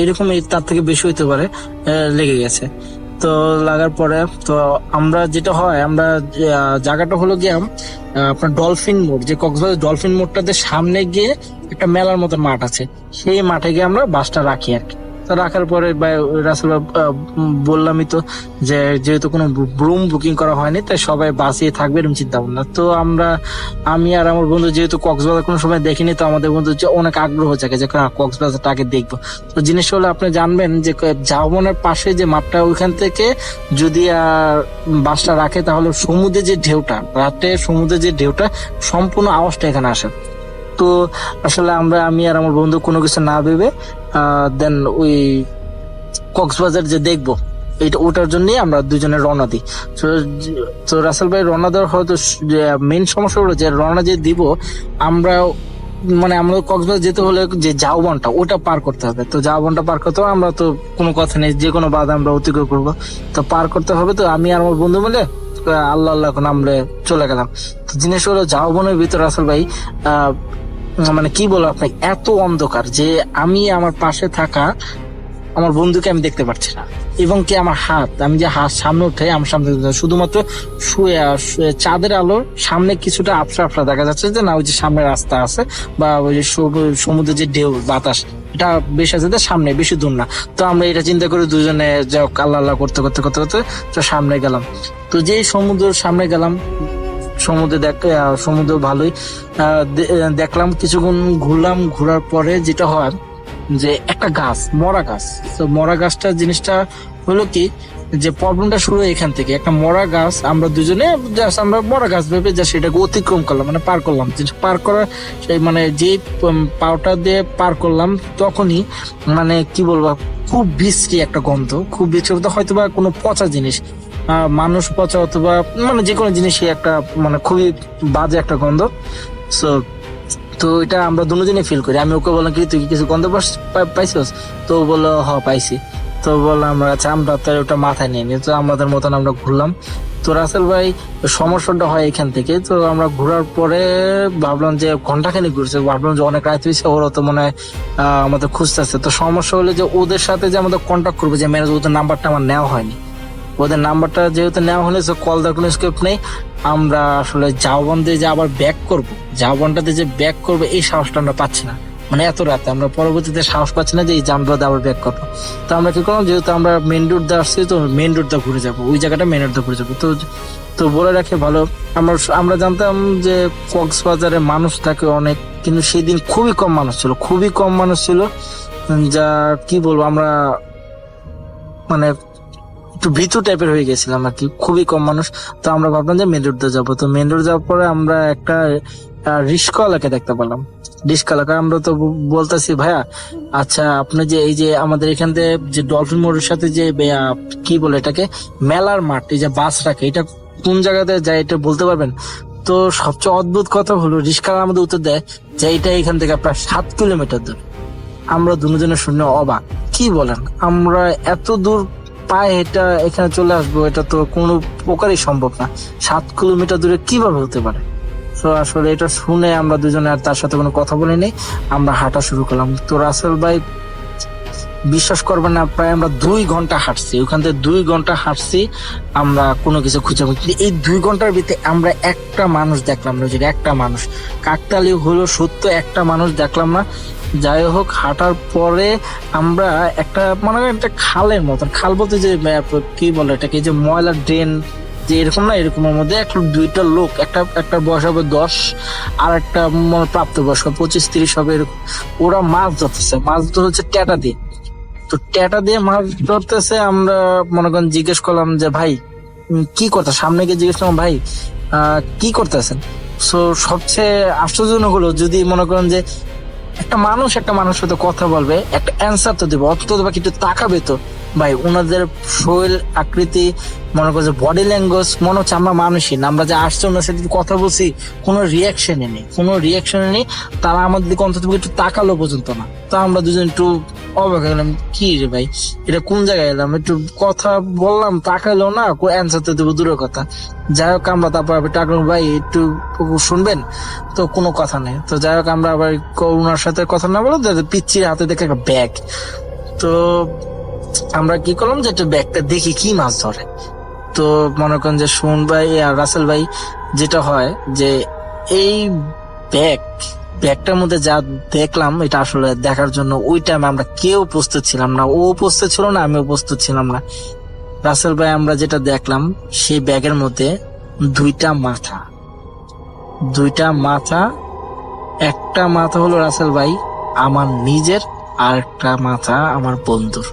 এরকম, তার থেকে বেশি হইতে পারে, লেগে গেছে। তো লাগার পরে তো আমরা যেটা হয়, আমরা জায়গাটা হলো গিয়ে আপনার ডলফিন মোড়, যে কক্সবাজার ডলফিন মোড়টাতে সামনে গিয়ে একটা মেলার মতো মাঠ আছে, সেই মাঠে গিয়ে আমরা বাসটা রাখি আর কি। তো রাখার পরে রাসেল বললামই তো যে যেহেতু কোনো রুম বুকিং করা হয়নি, তাই সবাই বাসিয়ে থাকবে এরকম চিন্তা ভাবনা। তো আমি আর আমার বন্ধু যেহেতু কক্সবাজার কোনো সময় দেখিনি, তো আমাদের বন্ধু অনেক আগ্রহ জাগে যে কক্সবাজারটা আগে দেখবো। তো জিনিস হলো আপনি জানবেন যে ঝাউবনের পাশে যে মাঠটা, ওইখান থেকে যদি বাসটা রাখে তাহলে সমুদ্রের যে ঢেউটা, রাতে সমুদ্রের যে ঢেউটা সম্পূর্ণ আওয়াজটা এখানে আসে। তো আসলে আমি আর আমার বন্ধু কোনো কিছু না ভেবে দেন ওই কক্সবাজার যে দেখবো ওটার জন্যই আমরা দুজনে রওনা দিই। তো রাসেল ভাই, রওনা দেওয়ার হয়তো মেইন সমস্যা হলো যে রওনা যে দিব আমরা, আমরা কক্সবাজার যেতে হলে যে ঝাউবনটা ওটা পার করতে হবে। তো ঝাউবনটা পার করতে হবে, আমরা তো কোনো কথা নেই, যে কোনো বাধা আমরা অতিক্রম করবো, তো পার করতে হবে। তো আমি আর আমার বন্ধু মিলে আল্লাহ এখন আমরা চলে গেলাম। তো জিনিস হলো ঝাউবনের ভিতরে রাসেল ভাই কি বলবো আপনাকে, এত অন্ধকার যে আমি আমার পাশে থাকা আমার বন্ধুকে আমি দেখতে পাচ্ছি না, এবং কি আমার আমি যে হাত সামনে উঠে আমার সামনে শুধুমাত্র শুয়ে চাঁদের আলোর সামনে কিছুটা আবসা দেখা যাচ্ছে, যে না ওই যে সামনে রাস্তা আছে বা ওই যে সমুদ্রের যে ঢেউ বাতাস এটা বেশ আছে, সামনে বেশি দূর না। তো আমরা এটা চিন্তা করে দুজনে আল্লাহ করতে তো সামনে গেলাম। তো যে সমুদ্রের সামনে গেলাম, সমুদ্র ভালোই দেখলাম, কিছুক্ষণ ঘুরলাম। ঘোরার পরে যেটা হয় যে একটা গাছ, মরা গাছ। তো মরা গাছটা জিনিসটা হলো কি, যে প্রবলেমটা শুরু হয় এখান থেকে। একটা মরা গাছ, আমরা দুজনে জাস্ট আমরা মরা গাছ ভেবে যা সেটাকে অতিক্রম করলাম, মানে পার করলাম। পার করা সেই মানে যে পাওটা দিয়ে পার করলাম, তখনই মানে কি বলবো, খুব বিশ্রী একটা গন্ধ, খুব বিশ্রী বলতে হয়তো বা কোনো পচা জিনিস, মানুষ পচা অথবা মানে যে কোনো জিনিসই একটা মানে খুবই বাজে একটা গন্ধ। সো তো এটা আমরা দুজনে ফিল করি। আমি ওকে বললাম কি তুই কি কিছু গন্ধ পাইছিস? তো ও বললো হ পাইছি। তো বললাম আচ্ছা, আমরা তো ওটা মাথায় নিয়ে নিই। তো আমাদের মতন আমরা ঘুরলাম। তো রাসেল ভাই সমস্যাটা হয় এখান থেকে। তো আমরা ঘোরার পরে ভাবলাম যে ঘন্টাখানিক ঘুরছে, ভাবলাম যে অনেক রাত হয়েছে, ওরা তো মনে হয় আমাদের খুঁজতেছে। তো সমস্যা হলো যে ওদের সাথে যে আমাদের কন্ট্যাক্ট করবো, যে ম্যানেজ, ওদের নাম্বারটা আমার নেওয়া হয়নি। ওদের নাম্বারটা যেহেতু নেওয়া হলে কল দেওয়ার কোনো স্কোপ নেই। আমরা আসলে জাওবন দিয়ে যে আবার ব্যাক করবো, জাওবনটাতে যে ব্যাক করবো এই সাহসটা আমরা পাচ্ছি না। মানে এত রাতে আমরা পরবর্তীতে সাহস পাচ্ছি না যে এই জামরোডে আবার ব্যাক করবো। তো আমরা কি করলাম, যেহেতু আমরা মেন রোড দিয়ে আসছি, তো মেন রোড দিয়ে ঘুরে যাবো, ওই জায়গাটা মেন রোড দিয়ে ঘুরে যাবো। তো বলে রাখে ভালো, আমরা জানতাম যে কক্সবাজারে মানুষ থাকে অনেক, কিন্তু সেদিন খুবই কম মানুষ ছিল, খুবই কম মানুষ ছিল। যা কি বলবো, আমরা মানে একটু ভীতু টাইপের হয়ে গেছিলাম আর কি, খুবই কম মানুষ। তো আমরা ভাবলাম যে মেন রোড দিয়ে যাবো। তো মেন রোড যাওয়ার পরে আমরা একটা রিস্কাওয়ালাকে দেখতে পেলাম। রিস্কাওয়ালাকে আমরা তো বলতেছি, ভাইয়া আচ্ছা আপনি যে এই যে আমাদের এখান থেকে যে ডলফিন মোড়ের সাথে যে কি বলে এটাকে, মেলার মাঠ, এই যে বাস রাখে, এটা কোন জায়গাতে যায় এটা বলতে পারবেন? তো সবচেয়ে অদ্ভুত কথা হলো, রিস্কাওয়ালা আমাদের উত্তর দেয় যে এটা এখান থেকে প্রায় 7 কিলোমিটার দূর। আমরা দুজনে শুনে অবাক, কি বলেন, আমরা এত দূর পায়ে এটা এখানে চলে আসবো, এটা তো কোনো প্রকারই সম্ভব না। 7 কিলোমিটার দূরে কিভাবে হতে পারে? তো আসলে এটা শুনে আমরা দুজনে আর তার সাথে কোনো কথা বলিনি, আমরা হাঁটা শুরু করলাম। তো রাসেল ভাই বিশ্বাস করবেন না, প্রায় আমরা 2 ঘন্টা হাঁটছি, ওখান থেকে 2 ঘন্টা হাঁটছি, আমরা কোনো কিছু খুঁজে পাই। কিন্তু এই 2 ঘন্টার ভিতরে আমরা একটা মানুষ দেখলাম না, যেটা একটা মানুষ কাকতালীয় হলো সত্য, একটা মানুষ দেখলাম না। যাই হোক, হাঁটার পরে আমরা একটা মনে হয় একটা খালের মতন, খাল বলতে যে কি বলে এটাকে, যে ময়লার ড্রেন যে এরকম না, এরকমের মধ্যে দুইটা লোক, একটা বয়স হবে 10 আর একটা প্রাপ্ত বয়স্ক 25-30 হবে এরকম, ওরা মাছ ধরতেছে। মাছ ধরছে ট্যাটা দিয়ে। তো ট্যাটা দিয়ে মাছ ধরতেছে। আমরা মনে করেন জিজ্ঞেস করলাম যে ভাই কি করতে, সামনে গিয়ে জিজ্ঞেস করলাম ভাই কি করতেছেন? সো সবচেয়ে আশ্চর্যজনক হলো, যদি মনে করেন যে একটা মানুষ সাথে কথা বলবে, একটা অ্যান্সার তো দেবো, অন্তত বা কিছু তাকাবে তো। ভাই ওনাদের শরীর আকৃতি, মনে করছে বডি ল্যাঙ্গুয়েজ, মনে হচ্ছে আমরা মানুষই না। আমরা যে আসছে ওনার সাথে কথা বলছি, কোনো রিয়াকশনে নেই, তারা আমাদের দিকে অন্তত একটু তাকালো পর্যন্ত না। তো আমরা দুজন একটু অবাক হয়ে গেলাম, কি রে ভাই এটা কোন জায়গায় এলাম, একটু কথা বললাম তাকালো না, অ্যান্সার তো দেবো দূরের কথা। যাই হোক, আমরা তারপর টাকলুম ভাই একটু শুনবেন, তো কোনো কথা নেই। তো যাই হোক, আমরা আবার ওনার সাথে কথা না বলে পিচ্ছির হাতে দেখে একটা ব্যাগ। তো আমরা কি করলাম যে একটা ব্যাগটা দেখি কি মাছ ধরে। তো মনে করেন যে সুমন ভাই আর রাসেল ভাই, যেটা হয় যে এই ব্যাগটার মধ্যে যা দেখলাম, এটা আসলে দেখার জন্য ওই টাইমে আমরা কেউ প্রস্তুত ছিলাম না। ও প্রস্তুত ছিল না, আমিও প্রস্তুত ছিলাম না। রাসেল ভাই, আমরা যেটা দেখলাম সেই ব্যাগের মধ্যে 2টা মাথা, একটা মাথা হলো রাসেল ভাই আমার নিজের, আর একটা মাথা আমার বন্ধুর।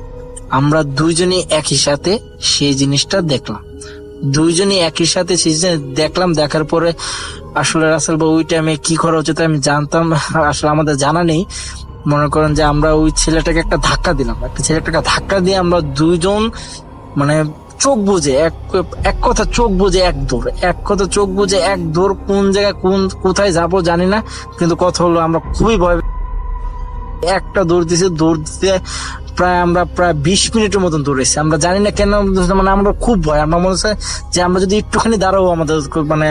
আমরা দুইজনই একই সাথে সেই জিনিসটা দেখলাম, দেখলাম। দেখার পরে আসলে রাসেল ভাই ওই টাইমে কি করা উচিত আমি জানতাম, আসলে আমাদের জানা নেই। মনে করেন যে আমরা ওই ছেলেটাকে একটা ধাক্কা দিলাম, দিয়ে আমরা দুইজন মানে চোখ বুঝে এক কথা চোখ বুঝে এক দৌড়, কোন জায়গায় কোথায় যাবো জানি না, কিন্তু কথা হলো আমরা খুবই ভয় একটা দৌড় দিতে আমরা প্রায় 20 মিনিটের মতন দৌড়েছি। আমরা জানি না কেন, মানে আমরা খুব ভয়, আমরা মনে হচ্ছে যে আমরা যদি একটুখানি দাঁড়াবো আমাদের মানে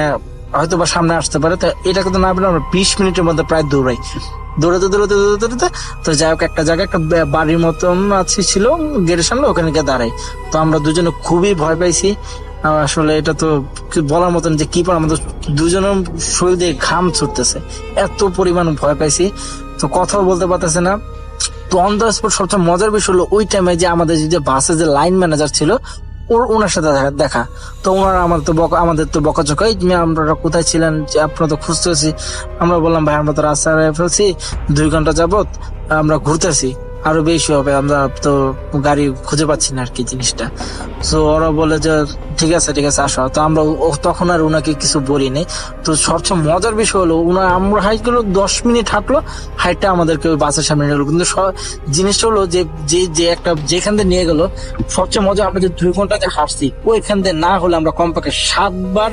হয়তো বা সামনে আসতে পারে। তো এটা কিন্তু না পেলে আমরা 20 মিনিটের মধ্যে প্রায় দৌড়াতে। তো যাই হোক, একটা জায়গায় একটা বাড়ির মতন ছিল, গেটের সামনে, ওখানে গিয়ে দাঁড়াই। তো আমরা দুজনে খুবই ভয় পাইছি। আসলে এটা তো বলার মতন যে কি, আমাদের দুজনের শরীর দিয়ে ঘাম ছুটতেছে, এত পরিমাণ ভয় পাইছি। তো কথাও বলতে পারতেছে না। তো অন দ্য স্পট সবচেয়ে মজার বিষয় হলো, ওই টাইমে যে আমাদের যে বাসে যে লাইন ম্যানেজার ছিল, ওনার সাথে দেখা। তো ওনারা আমাদের তো বকাঝকা, আপনারা কোথায় ছিলেন, যে আপনারা তো খুঁজতেছি। আমরা বললাম ভাই আমরা তো রাস্তায় ফেলছি, 2 ঘন্টা যাবত আমরা ঘুরতেছি, আরো বেশি হবে, আমরা তো গাড়ি খুঁজে পাচ্ছি না আর কি জিনিসটা। তো ওরা বলে যে ঠিক আছে আসো। তো আমরা তখন আর ওনাকে কিছু বলিনি। তো সবচেয়ে মজার বিষয় হলো আমরা হাইট গেলো 10 মিনিট হাঁটলো, হাইটটা আমাদেরকে ওই বাসের সামনে নিয়ে গেলো। কিন্তু জিনিসটা হলো যে যে একটা যেখান দিয়ে নিয়ে গেলো, সবচেয়ে মজা আমরা যে 2 ঘন্টা যে হাঁটছি ওইখান দিয়ে না হলে আমরা কমপক্ষে 7 বার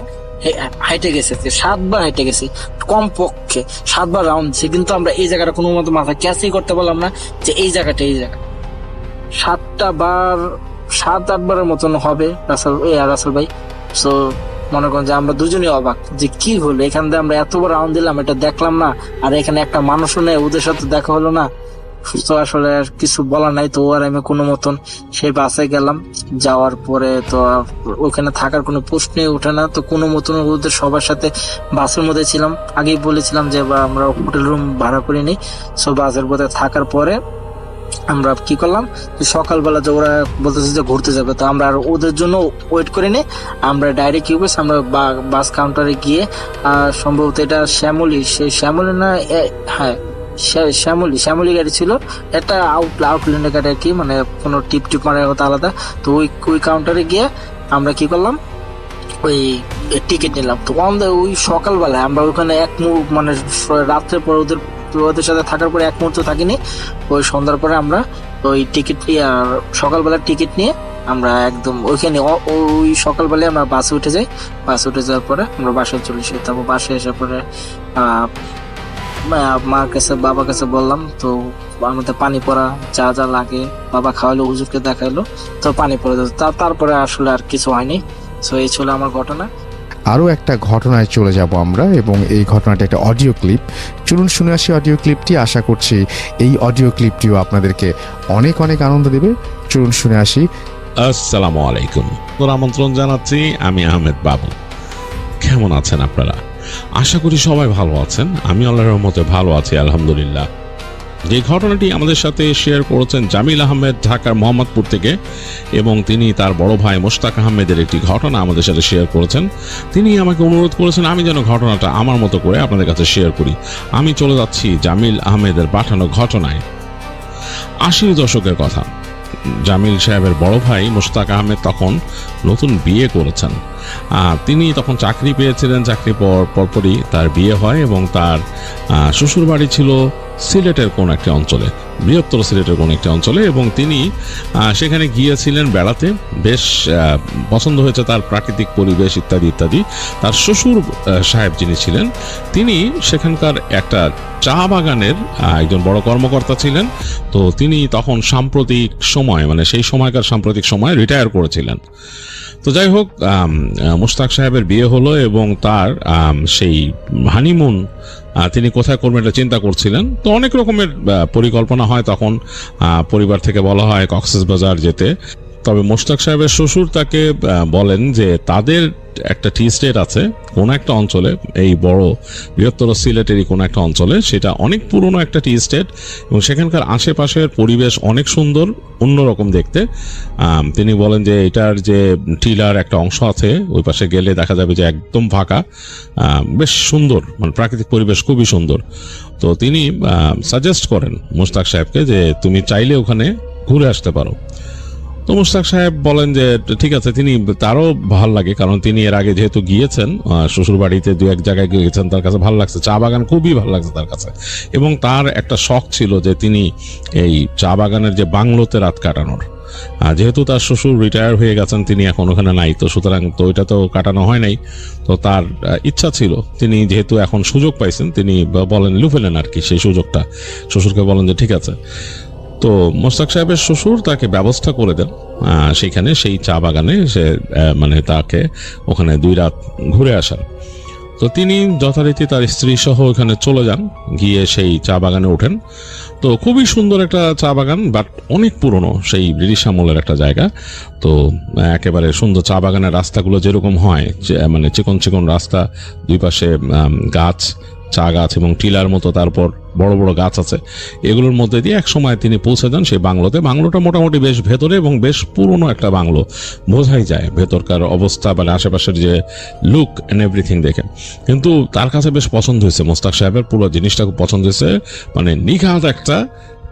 হাইটে গেছে, 7 বার হাইটে গেছি, কমপক্ষে 7 বার রাউন্ড দিছি। কিন্তু আমরা এই জায়গাটা কোনো মতো মাথা ক্যাচই করতে পারলাম না যে এই জায়গা 7-8 বারের মতন হবে রাসেল ভাই। সো মনে করেন যে আমরা দুজনেই অবাক যে কি হলো, এখান দিয়ে আমরা এতবার রাউন্ড দিলাম, এটা দেখলাম না, আর এখানে একটা মানুষও নেই, ওদের সাথে দেখা হলো না। তো আসলে আর কিছু বলার নাই। তো আর আমি কোনো মতন সেই বাসে গেলাম। যাওয়ার পরে তো ওখানে থাকার কোনো প্রশ্নই ওঠে না। তো কোনো মতন ওদের সবার সাথে বাসের মধ্যে ছিলাম। আগেই বলেছিলাম যে আমরা হোটেল রুম ভাড়া করে নিই। সো বাসের মধ্যে থাকার পরে আমরা কি করলাম, সকালবেলা যে ওরা বলতেছে যে ঘুরতে যাবে, তো আমরা আর ওদের জন্য ওয়েট করে নিই। আমরা ডাইরেক্ট কি করছি, আমরা বাস কাউন্টারে গিয়ে সম্ভবত এটা শ্যামলী না, হ্যাঁ শ্যামলী গাড়ি ছিল, একটা আউটল্যান্ডের গাড়ি আর কি, মানে কোনো টিপ মারার কথা আলাদা। তো ওই কাউন্টারে গিয়ে আমরা কি করলাম, ওই টিকিট নিলাম। তো ওই সকালবেলায় আমরা ওইখানে মানে রাত্রে পর ওদের সাথে থাকার পরে 1 মুহূর্ত থাকিনি। ওই সন্ধ্যার পরে আমরা ওই টিকিট সকালবেলার টিকিট নিয়ে আমরা একদম ওইখানে ওই সকালবেলায় আমরা বাসে উঠে যাই। বাসে উঠে যাওয়ার পরে আমরা বাসায় চলে এসে, তারপর বাসায় আসার পরে মার কাছে বাবার কাছে বললাম। তো আমাদের পানি পড়া যা যা লাগে বাবা খাওয়ালো, হুজুরকে দেখাইলো, তো পানি পড়ে দিত। তারপরে আসলে আর কিছু হয়নি। তো এই ছিল আমার ঘটনা। আরও একটা ঘটনায় চলে যাব আমরা, এবং এই ঘটনাটা একটা অডিও ক্লিপ। চলুন শুনে আসি অডিও ক্লিপটি। আশা করছি এই অডিও ক্লিপটিও আপনাদেরকে অনেক অনেক আনন্দ দেবে। চলুন শুনে আসি। আসসালামু আলাইকুম, তোর আমন্ত্রণ জানাচ্ছি। আমি আহমেদ বাবু। কেমন আছেন আপনারা? আশা করি সবাই ভালো আছেন। আমি আল্লাহর রহমতে ভালো আছি, আলহামদুলিল্লাহ। যে ঘটনাটি আমাদের সাথে শেয়ার করেছেন জামিল আহমেদ ঢাকার মোহাম্মদপুর থেকে, এবং তিনি তার বড় ভাই মোশতাক আহমেদের একটি ঘটনা আমাদের সাথে শেয়ার করেছেন। তিনি আমাকে অনুরোধ করেছেন আমি যেন ঘটনাটা আমার মতো করে আপনাদের কাছে শেয়ার করি। আমি চলে যাচ্ছি জামিল আহমেদের পাঠানো ঘটনায়। 80 দশকের কথা। জামিল সাহেবের বড় ভাই মোশতাক আহমেদ তখন নতুন বিয়ে করেছেন। তিনি তখন চাকরি পেয়েছিলেন। চাকরি পরপরই তার বিয়ে হয়, এবং তার শ্বশুর বাড়ি ছিল সিলেটের কোন একটি অঞ্চলে, বৃহত্তর সিলেটের কোন একটি অঞ্চলে, এবং তিনি সেখানে গিয়েছিলেন বেড়াতে। বেশ পছন্দ হয়েছে তার প্রাকৃতিক পরিবেশ ইত্যাদি ইত্যাদি। তার শ্বশুর সাহেব যিনি ছিলেন, তিনি সেখানকার একটা চা বাগানের একজন বড় কর্মকর্তা ছিলেন। তো তিনি তখন সাম্প্রতিক সময়, মানে সেই সময়কার সাম্প্রতিক সময় রিটায়ার করেছিলেন। তো যাই হোক, মোশতাক সাহেবের বিয়ে হলো, এবং তার সেই হানিমুন তিনি কোথায় করবেন এটা চিন্তা করছিলেন। তো অনেক রকমের পরিকল্পনা হয় তখন। পরিবার থেকে বলা হয় কক্সবাজার যেতে। তবে মোশতাক সাহেবের শ্বশুর তাকে বলেন যে তাদের একটা টি স্টেট আছে কোন একটা অঞ্চলে, এই বড় বৃহত্তর সিলেটেরই কোন একটা অঞ্চলে, সেটা অনেক পুরনো একটা টি স্টেট, এবং সেখানকার আশেপাশের পরিবেশ অনেক সুন্দর, অন্যরকম দেখতে। তিনি বলেন যে এটার যে টিলার একটা অংশ আছে, ওই পাশে গেলে দেখা যাবে যে একদম ফাঁকা, বেশ সুন্দর, মানে প্রাকৃতিক পরিবেশ খুবই সুন্দর। তো তিনি সাজেস্ট করেন মোশতাক সাহেবকে যে তুমি চাইলে ওখানে ঘুরে আসতে পারো। তো মোশতাক সাহেব বলেন যে ঠিক আছে। তিনি তারও ভাল লাগে, কারণ তিনি এর আগে যেহেতু গিয়েছেন শ্বশুর বাড়িতে 2-1 জায়গায় গিয়েছেন, তার কাছে ভালো লাগছে, চা বাগান খুবই ভালো লাগছে তার কাছে। এবং তার একটা শখ ছিল যে তিনি এই চা বাগানের যে বাংলোতে রাত কাটানোর, যেহেতু তার শ্বশুর রিটায়ার হয়ে গেছেন, তিনি এখন ওখানে নাই, তো সুতরাং তো ওইটা তো কাটানো হয় নাই। তো তার ইচ্ছা ছিল, তিনি যেহেতু এখন সুযোগ পাইছেন, তিনি বলেন লুফেলেন আর কি সেই সুযোগটা। শ্বশুরকে বলেন যে ঠিক আছে। তো মোশতাক সাহেবের শ্বশুর তাকে ব্যবস্থা করে দেন সেখানে, সেই চা বাগানে সে মানে তাকে ওখানে 2 রাত ঘুরে আসার। তো তিনি যথারীতি তার স্ত্রী সহ ওখানে চলে যান, গিয়ে সেই চা বাগানে ওঠেন। তো খুবই সুন্দর একটা চা বাগান, বাট অনেক পুরনো, সেই ব্রিটিশ আমলের একটা জায়গা। তো একেবারে সুন্দর চা বাগানের রাস্তাগুলো যেরকম হয়, মানে চিকন চিকন রাস্তা, 2 পাশে গাছ, চা গাছ এবং টিলার মতো, তারপর বড় বড় গাছ আছে। এগুলোর মধ্যে দিয়ে এক সময় তিনি পৌঁছে যান সেই বাংলোতে। বাংলোটা মোটামুটি বেশ ভেতরে এবং বেশ পুরনো একটা বাংলো, বোঝাই যায় ভেতরকার অবস্থা, মানে আশেপাশের যে লুক এন্ড এভরিথিং দেখে। কিন্তু তার কাছে বেশ পছন্দ হয়েছে, মোশতাক সাহেবের পুরো জিনিসটা খুব পছন্দ হয়েছে। মানে নিখাত একটা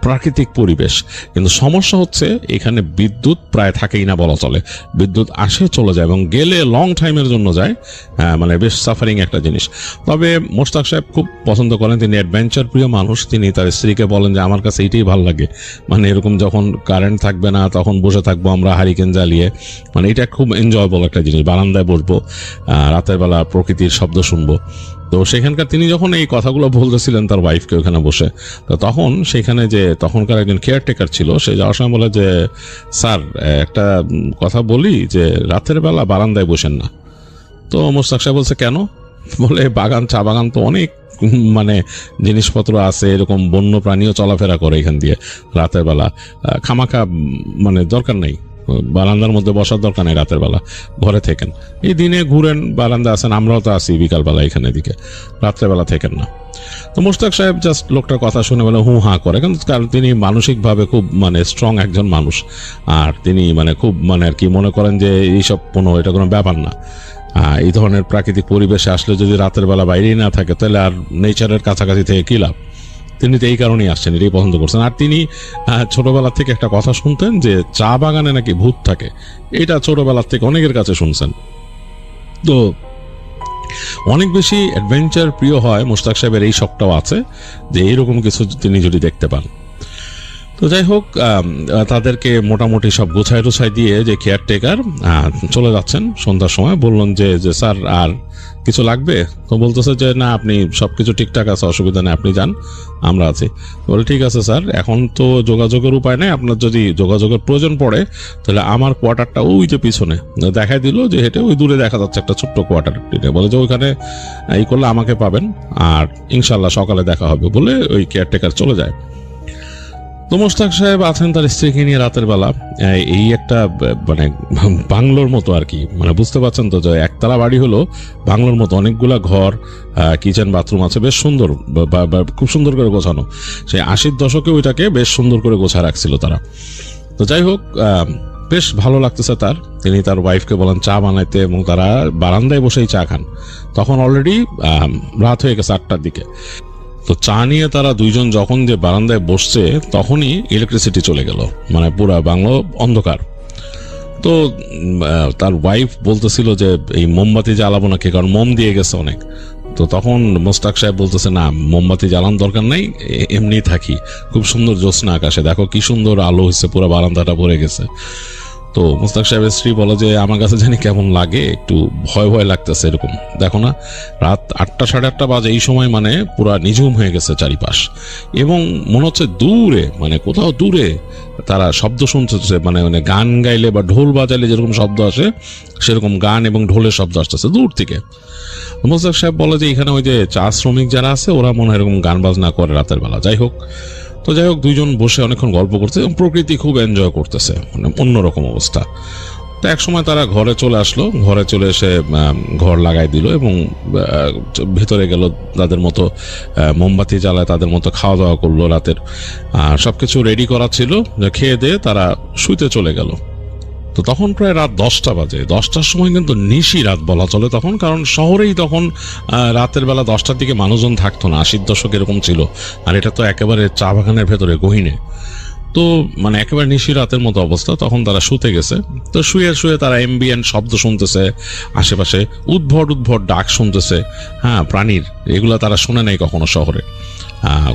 প্রাকৃতিক পরিবেশ, কিন্তু সমস্যা হচ্ছে এখানে বিদ্যুৎ প্রায় থাকেই না বলা চলে। বিদ্যুৎ আসে চলে যায় এবং গেলে লং টাইমের জন্য যায়, মানে বেশ সাফারিং একটা জিনিস। তবে মোশতাক সাহেব খুব পছন্দ করেন, তিনি অ্যাডভেঞ্চার প্রিয় মানুষ। তিনি তার স্ত্রীকে বলেন যে আমার কাছে এটাই ভালো লাগে, মানে এরকম যখন কারেন্ট থাকবে না তখন বসে থাকবো আমরা হারিকেন জ্বালিয়ে, মানে এটা খুব এনজয়েবল একটা জিনিস। বারান্দায় বসবো, রাতের বেলা প্রকৃতির শব্দ শুনবো। তো সেখানকার তিনি যখন এই কথাগুলো বলতেছিলেন তার ওয়াইফকে ওখানে বসে, তো তখন সেখানে যে তখনকার একজন কেয়ারটেকার ছিল, সে যাওয়ার সময় বলে যে স্যার একটা কথা বলি, যে রাতের বেলা বারান্দায় বসেন না। তো মোশতাক সাহেব বলছে কেন? বলে বাগান, চা বাগান তো অনেক মানে জিনিসপত্র আছে, এরকম বন্য প্রাণীও চলাফেরা করে এখান দিয়ে রাতের বেলা, খামাখা মানে দরকার নেই, বারান্দার মধ্যে বসার দরকার নেই, রাতের বেলা ঘরে থেকেন। এই দিনে ঘুরেন, বারান্দা আছেন, আমরাও তো আছি বিকালবেলা এখানে দিকে, রাত্রেবেলা থেকেন না। তো মোশতাক সাহেব জাস্ট লোকটার কথা শুনে বলে হু হা করে, কিন্তু কারণ তিনি মানসিকভাবে খুব মানে স্ট্রং একজন মানুষ, আর তিনি মানে খুব মানে আর কি মনে করেন যে এইসব এটা কোনো ব্যাপার না। এই ধরনের প্রাকৃতিক পরিবেশে আসলে যদি রাতের বেলা বাইরেই না থাকে তাহলে আর নেচারের কাছাকাছি থেকে কী লাভ। তিনি তো এই কারণেই আসছেন, এটাই পছন্দ করছেন। আর তিনি ছোটবেলা থেকে একটা কথা শুনতেন যে চা বাগানে নাকি ভূত থাকে, এটা ছোটবেলার থেকে অনেকের কাছে শুনছেন। তো অনেক বেশি অ্যাডভেঞ্চার প্রিয় হয় মোশতাক সাহেবের, এই শখটাও আছে যে এইরকম কিছু তিনি যদি দেখতে পান। তো যাই হোক, তাদেরকে মোটামুটি সব গোছায় টোছায় দিয়ে যে কেয়ারটেকার চলে যাচ্ছেন সন্ধ্যার সময়, বললেন যে স্যার আর কিছু লাগবে? তো বলতেছে যে না, আপনি সবকিছু ঠিকঠাক আছে, অসুবিধা নেই, আপনি যান, আমরা আছি। বলে ঠিক আছে স্যার, এখন তো যোগাযোগের উপায় নেই, আপনার যদি যোগাযোগের প্রয়োজন পড়ে তাহলে আমার কোয়ার্টারটা ওই যে পিছনে, দেখাই দিল যে হেঁটে ওই দূরে দেখা যাচ্ছে একটা ছোট্ট কোয়ার্টার। বলে যে ওইখানে এই করলে আমাকে পাবেন, আর ইনশাল্লাহ সকালে দেখা হবে, বলে ওই কেয়ারটেকার চলে যায়। তো মোশতাক সাহেব আছেন তার স্ত্রীকে নিয়ে রাতের বেলা, এই একটা মানে বাংলোর মতো আর কি, মানে বুঝতে পারছেন তো, যে একতলা বাড়ি হলো বাংলোর মতো, অনেকগুলা ঘর, কিচেন বাথরুম আছে, বেশ সুন্দর, খুব সুন্দর করে গোছানো। সেই 80-র দশকে ওইটাকে বেশ সুন্দর করে গোছা রাখছিল তারা। তো যাই হোক, বেশ ভালো লাগতেছে তার। তিনি তার ওয়াইফকে বলেন চা বানাইতে, এবং তারা বারান্দায় বসেই চা খান। তখন অলরেডি রাত হয়ে গেছে 8টার দিকে। তো চা নিয়ে তারা দুইজন যখন যে বারান্দায় বসছে তখনই ইলেকট্রিসিটি চলে গেল, মানে পুরা বাংলো অন্ধকার। তো তার ওয়াইফ বলতেছিল যে এই মোমবাতি জ্বালাবো নাকি, কারণ মোম দিয়ে গেছে অনেক। তো তখন মোশতাক সাহেব বলতেছে না, মোমবাতি জ্বালান দরকার নাই, এমনি থাকি, খুব সুন্দর জ্যোৎস্না আকাশে, দেখো কি সুন্দর আলো হয়েছে, পুরো বারান্দাটা ভরে গেছে। তো মোশতাক সাহেবের স্ত্রী বলে যে আমার কাছে জানি কেমন লাগে, একটু ভয় ভয় লাগতেছে, এরকম দেখো না রাত 8টা 8:30 বাজে, এই সময় মানে পুরা নিঝুম হয়ে গেছে চারিপাশ, এবং মনে হচ্ছে দূরে, মানে কোথাও দূরে তারা শব্দ শুনতেছে, মানে গান গাইলে বা ঢোল বাজালে যেরকম শব্দ আসে সেরকম গান এবং ঢোলের শব্দ আসতেছে দূর থেকে। মোশতাক সাহেব বলে যে এখানে ওই যে চা শ্রমিক যারা আছে ওরা মনে হয় এরকম গান বাজনা করে রাতের বেলা। যাই হোক, দুইজন বসে অনেকক্ষণ গল্প করছে এবং প্রকৃতি খুব এনজয় করতেছে, মানে অন্যরকম অবস্থা। তো এক সময় তারা ঘরে চলে আসলো, ঘরে চলে এসে ঘর লাগাই দিল এবং ভেতরে গেল, তাদের মতো মোমবাতি জ্বালায় তাদের মতো খাওয়া দাওয়া করলো রাতের, আর সবকিছু রেডি করা ছিল, খেয়ে দিয়ে তারা শুইতে চলে গেল। তো তখন প্রায় রাত 10টা বাজে। 10টার সময় কিন্তু নিশি রাত বলা চলে তখন, কারণ শহরেই তখন রাতের বেলা 10টার দিকে মানুষজন থাকতো না, 80-র দশক এরকম ছিল। আর এটা তো একেবারে চা বাগানের ভেতরে গহীনে, তো মানে একেবারে নিশি রাতের মতো অবস্থা। তখন তারা শুতে গেছে। তো শুয়ে শুয়ে তারা এমবিএন শব্দ শুনতেছে, আশেপাশে উদ্ভট ডাক শুনতেছে, প্রাণীর, এগুলা তারা শুনে নাই কখনো শহরে।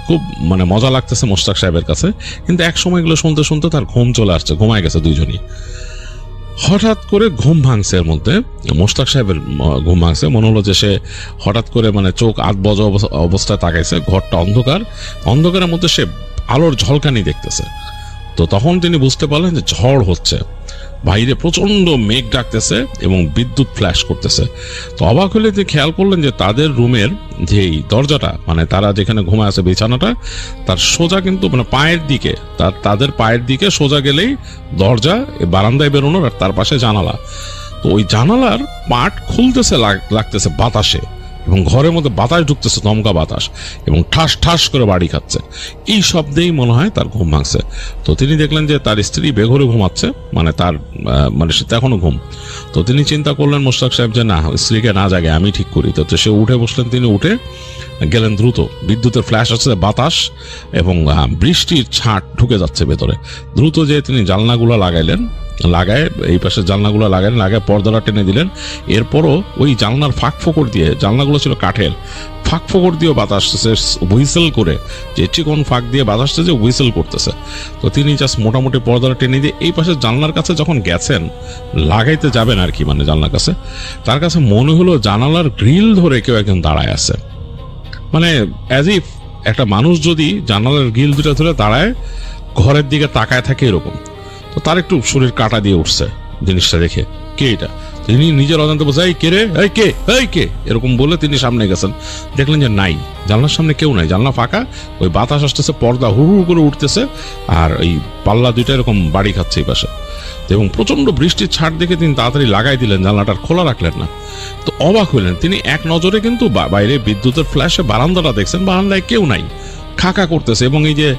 খুব মানে মজা লাগতেছে মোশতাক সাহেবের কাছে। কিন্তু এক সময় এগুলো শুনতে শুনতে তার ঘুম চলে আসছে, ঘুমায় গেছে দুইজনই। হঠাৎ করে ঘুম ভাঙছে, এর মধ্যে মোশতাক সাহেবের ঘুম ভাঙছে। মনে হলো যে সে হঠাৎ করে মানে চোখ আধবজ অবস্থায় তাকাইছে, ঘরটা অন্ধকার, অন্ধকারের মধ্যে সে আলোর ঝলকানি দেখতেছে। তো তখন তিনি বুঝতে পারলেন যে ঝড় হচ্ছে, বাইরে প্রচন্ড মেঘ ডাকতেছে এবং বিদ্যুৎ ফ্ল্যাশ করতেছে। তো অবাক হলে যে খেয়াল করলেন যে তাদের রুমের যেই দরজাটা, মানে তারা যেখানে ঘুমায় আছে বিছানাটা, তার সোজা কিন্তু মানে পায়ের দিকে, তাদের পায়ের দিকে সোজা গেলেই দরজা, বারান্দায় বেরোনোর, আর তার পাশে জানালা। তো ওই জানালার পাট খুলতেছে লাগতেছে বাতাসে, এবং ঘরের মধ্যে বাতাস ঢুকতেছে, দমকা বাতাস, এবং ঠাস ঠাস করে বাড়ি খাচ্ছে। এই শব্দেই মনে হয় তার ঘুম ভাঙছে। তো তিনি দেখলেন যে তার স্ত্রী বেঘরে ঘুমাচ্ছে, মানে তার মানে সে এখনো ঘুম। তো তিনি চিন্তা করলেন মোশতাক সাহেব যে না, স্ত্রীকে না জাগে আমি ঠিক করি। তো সে উঠে বসলেন, তিনি উঠে গেলেন দ্রুত। বিদ্যুতের ফ্ল্যাশ আছে, বাতাস এবং বৃষ্টির ছাঁট ঢুকে যাচ্ছে ভেতরে। দ্রুত যে তিনি জানলাগুলো লাগায় এই পাশে জানলাগুলো লাগায় পর্দাটা টেনে দিলেন। এরপরও ওই জানলার ফাঁক ফোকর দিয়ে, জানলাগুলো ছিল কাঠের, ফাঁক ফোকর দিয়েও বাতাস হুইসেল করে, যে চিকন ফাঁক দিয়ে বাতাস যে হুইসেল করতেছে। তো তিনি জাস্ট মোটামুটি পর্দাটা টেনে দিয়ে এই পাশে জানলার কাছে যখন গেছেন, লাগাইতে যাবেন আর কি, মানে জানলার কাছে, তার কাছে মনে হলো জানালার গ্রিল ধরে কেউ একজন দাঁড়ায় আছে। মানে অ্যাজ ইফ একটা মানুষ যদি জানালার গ্রিল দুটা ধরে দাঁড়ায় ঘরের দিকে তাকায় থাকে এরকম। তো তার একটু শরীর কাটা দিয়ে উঠছে জিনিসটা দেখে, কে এটা? তিনি নিজের অজান্তে বলছে, এই কে রে, এই কে, এই কে, এরকম বলে তিনি সামনে গেছেন। দেখলেন যে নাই, জানলার সামনে কেউ নাই, জানলা ফাঁকা, ওই বাতাস আসতেছে, পর্দা হুড় হুড় করে উঠতেছে, আর এই পাল্লা দুইটা এরকম বাড়ি খাচ্ছে এই পাশে। এবং প্রচন্ড বৃষ্টির ছাট দেখে তিনি তাড়াতাড়ি লাগাই দিলেন, জানলাটা খোলা রাখলেন না। তো অবাক হইলেন তিনি, এক নজরে কিন্তু বাইরে বিদ্যুতের ফ্ল্যাশে বারান্দাটা দেখছেন, বারান্দায় কেউ নাই, খাকা করতেছে। এবং এই যে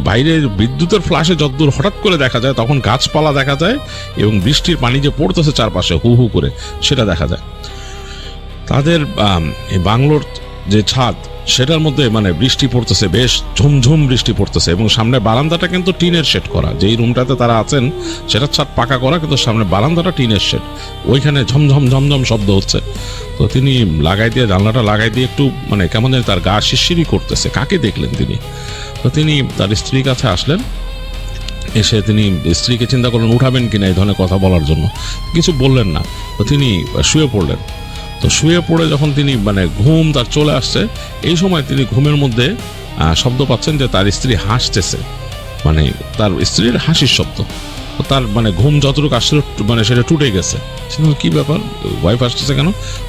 বাইরের বিদ্যুতের ফ্ল্যাশে যতদূর হঠাৎ করে দেখা যায়, তখন গাছপালা দেখা যায় এবং বৃষ্টির পানি যে পড়তেছে চারপাশে হু হু করে, সেটা দেখা যায়। তাদের এই বাংলোর যে ছাদ, সেটার মধ্যে মানে বৃষ্টি পড়তেছে, বেশ ঝুমঝুম বৃষ্টি পড়তেছে। এবং সামনে বারান্দাটা কিন্তু টিনের শেড করা, যেই রুমটাতে তারা আছেন সেটার ছাদ পাকা করা, কিন্তু সামনে বারান্দাটা টিনের শেড, ওইখানে ঝমঝম ঝমঝম শব্দ হচ্ছে। তো তিনি জানলাটা লাগাই দিয়ে একটু মানে কেমন জানি তার গা শিরশিরি করতেছে। কাকে দেখলেন তিনি? তো তিনি তার স্ত্রীর কাছে আসলেন। এসে তিনি স্ত্রীকে চিন্তা করলেন উঠাবেন কিনা এই ধরনের কথা বলার জন্য, কিছু বললেন না। তো তিনি শুয়ে পড়লেন। তো শুয়ে পড়ে যখন তিনি মানে ঘুম তার চলে আসছে, এই সময় তিনি ঘুমের মধ্যে শব্দ পাচ্ছেন যে তার স্ত্রী হাসতেছে, মানে তার স্ত্রীর হাসির শব্দ। তো তার মানে ঘুম যতটুকু আসছিল মানে সেটা টুটে গেছে। কি ব্যাপার, ওয়াইফ আসতেছে কেন,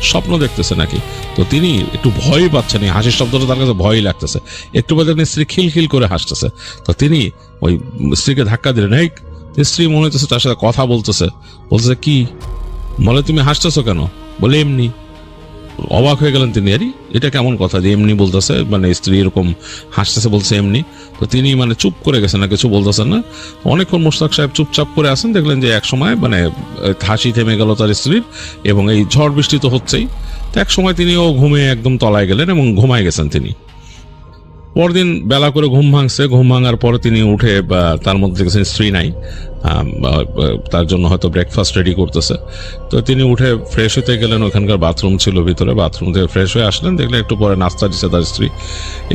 স্বপ্ন দেখতেছে নাকি? তো তিনি একটু ভয় পাচ্ছেন, এই হাসির শব্দটা তার কাছে ভয়ই লাগতেছে। একটু বাদে স্ত্রী খিলখিল করে হাসতেছে। তো তিনি ওই স্ত্রীকে ধাক্কা দিলেন। এই স্ত্রী মনে হইতেছে তার সাথে কথা বলতেছে কি বলে, তুমি হাসতেছো কেন? বলে এমনি। অবাক হয়ে গেলেন তিনি, আরে এটা কেমন কথা যে এমনি বলতেছে, মানে স্ত্রী এরকম হাসতেছে বলছে এমনি। তো তিনি মানে চুপ করে গেছেন না, কিছু বলতেছেন না। অনেকক্ষণ মোশতাক সাহেব চুপচাপ করে আসেন। দেখলেন যে এক সময় মানে হাসি থেমে গেল তার স্ত্রীর, এবং এই ঝড় বৃষ্টি তো হচ্ছেই। তো এক সময় তিনিও ঘুমে একদম তলায় গেলেন এবং ঘুমায় গেছেন তিনি। পরদিন বেলা করে ঘুম ভাঙছে। ঘুম ভাঙার পরে তিনি উঠে তার মধ্যে দেখেছেন স্ত্রী নাই, তার জন্য হয়তো ব্রেকফাস্ট রেডি করতেছে। তো তিনি উঠে ফ্রেশ হতে গেলেন, ওখানকার বাথরুম ছিল ভিতরে, বাথরুম থেকে ফ্রেশ হয়ে আসলেন। দেখলেন একটু পরে নাস্তা দিচ্ছে তার স্ত্রী,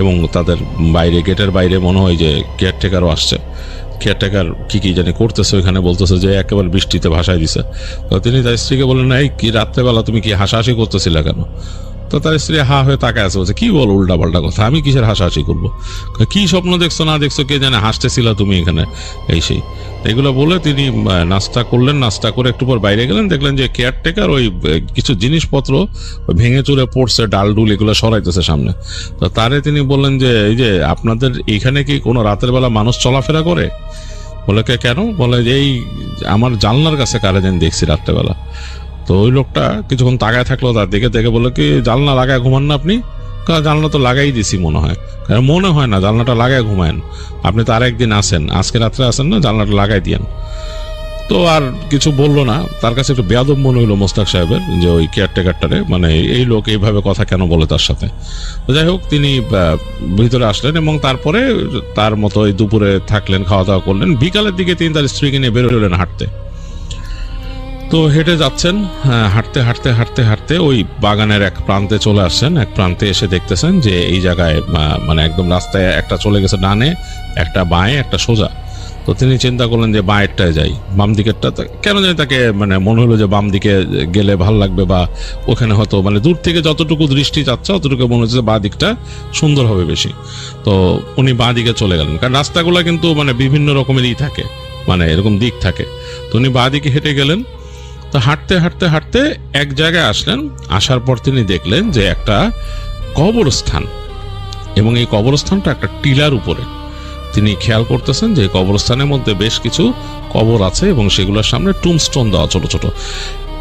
এবং তাদের বাইরে গেটের বাইরে মনে হয় যে কেয়ারটেকারও আসছে। কেয়ারটেকার কি জানি করতেছে ওইখানে, বলতেছে যে একেবারে বৃষ্টিতে ভাসায় দিছে। তো তিনি তার স্ত্রীকে বললেন, এই কি রাত্রেবেলা তুমি কি হাসাহাসি করতেছিলে কেন? তো তার স্ত্রী হা হয়ে তাকায় আছে, বলছে কি বলো উল্টা পাল্টা কথা, আমি কিসের হাসাহাসি করবো, কি স্বপ্ন দেখছো না দেখছো কে জানে, হাসতেছিল তুমি এখানে, এই সেই এগুলো বলে তিনি নাস্তা করলেন। নাস্তা করে একটু পর বাইরে গেলেন, দেখলেন যে কেয়ারটেকার ওই কিছু জিনিসপত্র ভেঙে চুরে পড়ছে, ডাল ডুল এগুলো সরাইতেছে সামনে। তো তারে তিনি বললেন যে এই যে আপনাদের এখানে কি কোনো রাতের বেলা মানুষ চলাফেরা করে? বলে কেন? বলে যে এই আমার জানলার কাছে কারে যেন দেখছি রাত্রেবেলা। তো ওই লোকটা কিছুক্ষণ তাকায় থাকলো তার দিকে, দেখে বললো কি জানলা লাগায় ঘুমান না আপনি? জানলা তো লাগাই দিছি মনে হয়। মনে হয় না, জানলাটা লাগায় ঘুমায়েন, আপনি তো আর একদিন আসেন, আজকে রাত্রে আসেন না, জানলাটা লাগাই দিয়েন। তো আর কিছু বললো না। তার কাছে একটু বেয়াদব মনে হইলো মোশতাক সাহেবের, যে ওই কেয়ারটেকারটারে, মানে এই লোক এইভাবে কথা কেন বলে তার সাথে। যাই হোক, তিনি ভিতরে আসলেন এবং তারপরে তার মতো ওই দুপুরে থাকলেন, খাওয়া দাওয়া করলেন। বিকালের দিকে তিনি তার স্ত্রীকে নিয়ে বেরোলেন হাঁটতে। তো হেঁটে যাচ্ছেন, হাঁটতে হাঁটতে হাঁটতে হাঁটতে ওই বাগানের এক প্রান্তে চলে আসছেন। এক প্রান্তে এসে দেখতেছেন যে এই জায়গায় মানে একদম রাস্তায় একটা চলে গেছে ডানে, একটা বাঁয়ে, একটা সোজা। তো তিনি চিন্তা করলেন যে বাঁয়েরটায় যাই, বাম দিকেরটা কেন জানি তাকে মানে মনে হলো যে বাম দিকে গেলে ভাল লাগবে, বা ওখানে হয়তো মানে দূর থেকে যতটুকু দৃষ্টি যাচ্ছে অতটুকু মনে হচ্ছে বাঁ দিকটা সুন্দর হবে বেশি। তো উনি বাঁ দিকে চলে গেলেন, কারণ রাস্তাগুলো কিন্তু মানে বিভিন্ন রকমেরই থাকে, মানে এরকম দিক থাকে। তো উনি বাঁ দিকে হেঁটে গেলেন। তো হাঁটতে হাঁটতে হাঁটতে এক জায়গায় আসলেন। আসার পর তিনি দেখলেন যে একটা কবরস্থান, এবং এই কবরস্থানটা একটা টিলার উপরে। তিনি খেয়াল করতেছেন যে কবরস্থানের মধ্যে বেশ কিছু কবর আছে এবং সেগুলোর সামনে টুমস্টোন দেওয়া ছোট ছোট।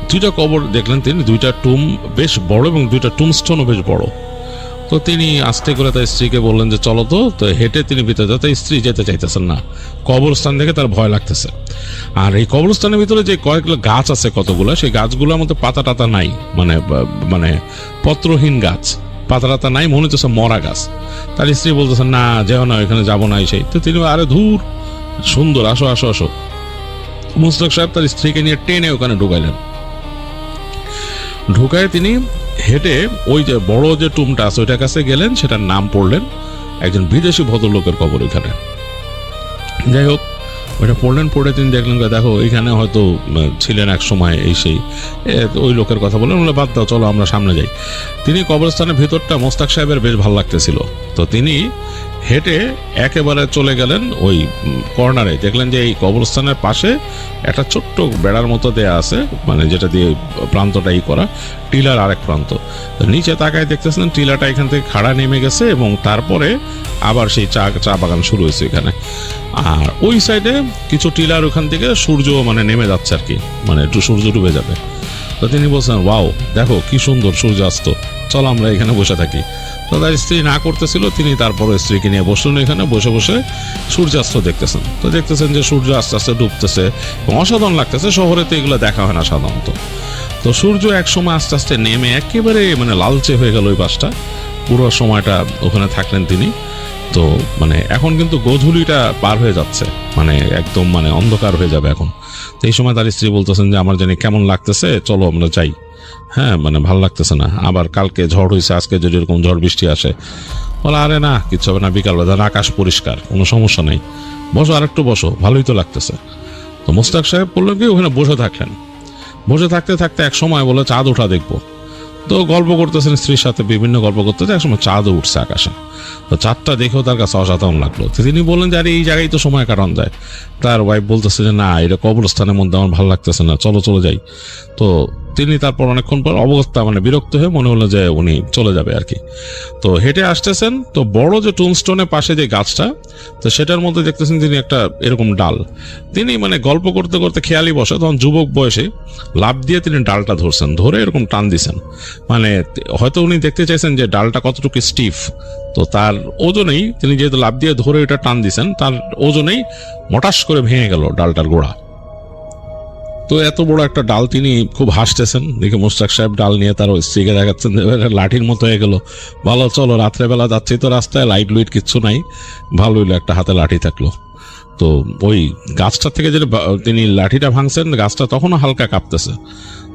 দুইটা কবর দেখলেন তিনি, দুইটা টুম বেশ বড় এবং দুইটা টুমস্টোনও বেশ বড়। তো তিনি আস্তে করে তার স্ত্রীকে বললেন যে চলো তো হেঁটে তিনি ভিতরে যেতে, স্ত্রী যেতে চাইতেছেন না, কবরস্থান দেখে তার ভয় লাগতেছে। আর এই কবরস্থানের ভিতরে যে কয়েকগুলো গাছ আছে কতগুলো, সেই গাছগুলোর মধ্যে পাতা টাতা নাই, মানে পত্রহীন গাছ, পাতা টাতা নাই, মনে হচ্ছে মরা গাছ। তার স্ত্রী বলতেছেন না যেও না, এখানে যাবো না। সেই তো তিনি আরে ধুর সুন্দর, আসো আসো আসো। মুস্তাক সাহেব তার স্ত্রীকে নিয়ে টেনে ওখানে ঢুকাইলেন। ঢুকায় তিনি হেঁটে ওই যে বড় যে টুমটা আছে ওইটার কাছে গেলেন, সেটার নাম পড়লেন, একজন বিদেশি ভদ্রলোকের কবর ওইখানে। যাই হোক, ওইটা পড়লেন, পড়ে তিনি দেখলেন দেখো এখানে হয়তো ছিলেন এক সময় এই সেই, ওই লোকের কথা বললেন, বলে বাদ দাও চলো আমরা সামনে যাই। তিনি কবরস্থানের ভিতরটা মোস্তাক সাহেবের বেশ ভালো লাগতেছিল, তো তিনি হেঁটে একেবারে চলে গেলেন ওই কর্নারে। দেখলেন যে এই কবরস্থানের পাশে একটা ছোট্ট বেড়ার মতো দেয়া আছে, মানে যেটা দিয়ে প্রান্তটা করা, টিলার আরেক প্রান্ত। নিচে তাকায় দেখতেছেন টিলাটা এখান থেকে খাড়া নেমে গেছে এবং তারপরে আবার সেই চা বাগান শুরু হয়েছে এখানে। আর ওই সাইডে কিছু টিলার ওখান থেকে সূর্য মানে নেমে যাচ্ছে আর কি, মানে একটু সূর্য ডুবে যাবে। তো তিনি বলছেন ওয়াও দেখো কি সুন্দর সূর্যাস্ত, চলো আমরা এখানে বসে থাকি। তো তার স্ত্রী না করতেছিল, তিনি তারপরে স্ত্রীকে নিয়ে বসলেন এখানে, বসে বসে সূর্যাস্ত দেখতেছেন। তো দেখতেছেন যে সূর্য আস্তে আস্তে ডুবতেছে এবং অসাধারণ লাগতেছে, শহরে তো এগুলো দেখা হয় না সাধারণত। তো সূর্য এক সময় আস্তে আস্তে নেমে একেবারে মানে লালচে হয়ে গেল ওই পাশটা, পুরো সময়টা ওখানে থাকলেন তিনি। তো মানে এখন কিন্তু গোধূলিটা পার হয়ে যাচ্ছে, মানে একদম মানে অন্ধকার হয়ে যাবে এখন। তো এই সময় তার স্ত্রী বলতেছেন যে আমার জানি কেমন লাগতেছে, চলো আমরা যাই। হ্যাঁ মানে ভালো লাগতেছে না, আবার কালকে ঝড় হয়েছে, আজকে যদি এরকম ঝড় বৃষ্টি আসে। বলে আরে না কিচ্ছু হবে না, বিকালবেলা আকাশ পরিষ্কার, কোনো সমস্যা নেই, বসো আরেকটু বসো, ভালোই তো লাগতেছে। তো মোস্তাক সাহেব বললেন কি ওখানে বসে থাকলেন। বসে থাকতে থাকতে এক সময় বলে চাঁদ ওঠা দেখবো। তো গল্প করতেছেন স্ত্রীর সাথে, বিভিন্ন গল্প করতেছে, এক সময় চাঁদও উঠছে আকাশে। তো চাঁদটা দেখেও তার কাছে অসাধারণ লাগলো। তো তিনি বললেন যে আরে এই জায়গায় তো সময় কাটানো যায়। তার ওয়াইফ বলতেছে যে না এটা কবরস্থানের মধ্যে আমার ভালো লাগতেছে না, চলো চলে যাই। তো তিনি তারপর অনেকক্ষণ পর অবস্থা মানে বিরক্ত হয়ে মনে হলো যে উনি চলে যাবে আর কি। তো হেঁটে আসতেছেন, তো বড় যে টুমস্টোনের পাশে যে গাছটা, তো সেটার মধ্যে দেখতেছেন তিনি একটা এরকম ডাল। তিনি মানে গল্প করতে করতে খেয়ালি বসে, তখন যুবক বয়সে লাফ দিয়ে তিনি ডালটা ধরছেন, ধরে এরকম টান দিছেন। মানে হয়তো উনি দেখতে চাইছেন যে ডালটা কতটুকু স্টিফ। তো তার ওজনেই তিনি যেহেতু লাফ দিয়ে ধরে এটা টান দিছেন, তার ওজনেই মটাস করে ভেঙে গেল ডালটার গোড়া। তো এত বড় একটা ডাল, তিনি খুব হাসতেছেন দেখে মোস্তাক সাহেব ডাল নিয়ে তার স্ত্রীকে দেখাচ্ছেন লাঠির মতো হয়ে গেল। ভালো চলো রাত্রেবেলা যাচ্ছি তো রাস্তায়, লাইট লুইট কিচ্ছু নাই, ভালো হইলো একটা হাতে লাঠি থাকলো। তো ওই গাছটা থেকে যেটা তিনি লাঠিটা ভাঙছেন, গাছটা তখনও হালকা কাঁপতেছে।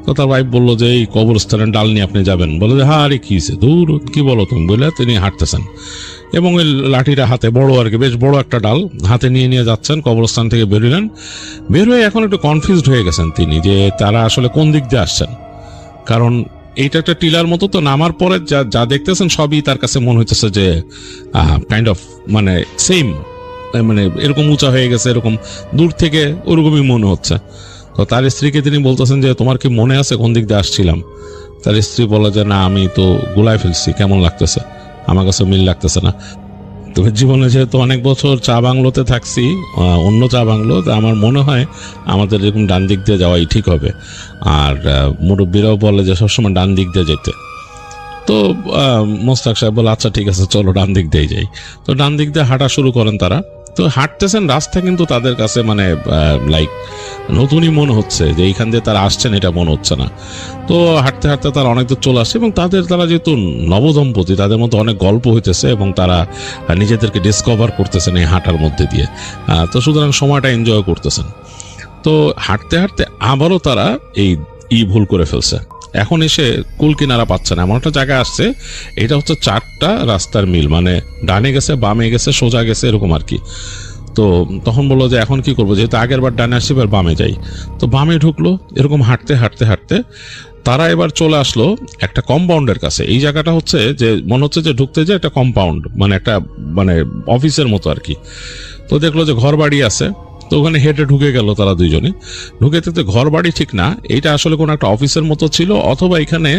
তো তার ওয়াইফ বললো যে এই কবরস্থানের ডাল নিয়ে আপনি যাবেন? বলে যে হ্যাঁ আরে কি দূর কি বলো তুমি, বলে তিনি হাঁটতেছেন এবং ওই লাঠিটা হাতে, বড় আর কি বেশ বড় একটা ডাল হাতে নিয়ে যাচ্ছেন। কবরস্থান থেকে বেরোলেন, বের হয়ে এখন একটু কনফিউজড হয়ে গেছেন তিনি যে তারা আসলে কোন দিক দিয়ে আসছেন। কারণ এইটা একটা টিলার মতো, তো নামার পরে যা দেখতেছেন সবই তার কাছে মনে হইতেছে যে কাইন্ড অফ মানে সেম, মানে এরকম উঁচা হয়ে গেছে, এরকম দূর থেকে ওরকমই মনে হচ্ছে। তো তার স্ত্রীকে তিনি বলতেছেন যে তোমার কি মনে আছে কোন দিক দিয়ে আসছিলাম? তার স্ত্রী বলে যে না আমি তো গুলায় ফেলছি, কেমন লাগতেছে, আমার কাছে মিল লাগতেছে না। তবে জীবনে যেহেতু অনেক বছর চা বাংলোতে থাকছি, অন্য চা বাংলো, আমার মনে হয় আমাদের এরকম ডান দিক দিয়ে যাওয়াই ঠিক হবে। আর মুরব্বীরাও বলে যে সবসময় ডান দিক দিয়ে যেতে। তো মোস্তাক সাহেব বলে আচ্ছা ঠিক আছে চলো ডান দিক দিয়ে যাই। তো ডান দিক দিয়ে হাঁটা শুরু করেন তারা। তো হাঁটতেছেন, রাস্তা কিন্তু তাদের কাছে মানে লাইক নতুনই মনে হচ্ছে, যে এইখান দিয়ে তারা আসছেন এটা মনে হচ্ছে না। তো হাঁটতে হাঁটতে তারা অনেক দূর চলে আসছে এবং তারা যেহেতু নবদম্পতি, তাদের মধ্যে অনেক গল্প হইতেছে এবং তারা নিজেদেরকে ডিসকভার করতেছেন এই হাঁটার মধ্যে দিয়ে। তো সুতরাং সময়টা এনজয় করতেছেন। তো হাঁটতে হাঁটতে আবারও তারা এই ভুল করে ফেলছে। এখন এসে কুল কিনারা পাচ্ছে না, এমন একটা জায়গায় আসছে, এটা হচ্ছে 4টা রাস্তার মিল, মানে ডানে গেছে, বামে গেছে, সোজা গেছে, এরকম আর কি। তো তখন বললো যে এখন কি করবো, যেহেতু আগের বার ডানে আসছি এবার বামে যাই। তো বামে ঢুকলো, এরকম হাঁটতে হাঁটতে হাঁটতে তারা এবার চলে আসলো একটা কম্পাউন্ডের কাছে। এই জায়গাটা হচ্ছে যে মনে হচ্ছে যে ঢুকতে যে একটা কম্পাউন্ড, মানে একটা মানে অফিসের মতো আর কি। তো দেখলো যে ঘর বাড়ি আছে। তো ওখানে হেঁটে ঢুকে গেল তারা দুইজনে। ঢুকে তো ঘর বাড়ি ঠিক না, এটা আসলে কোনো একটা অফিসের মতো ছিল, অথবা এখানে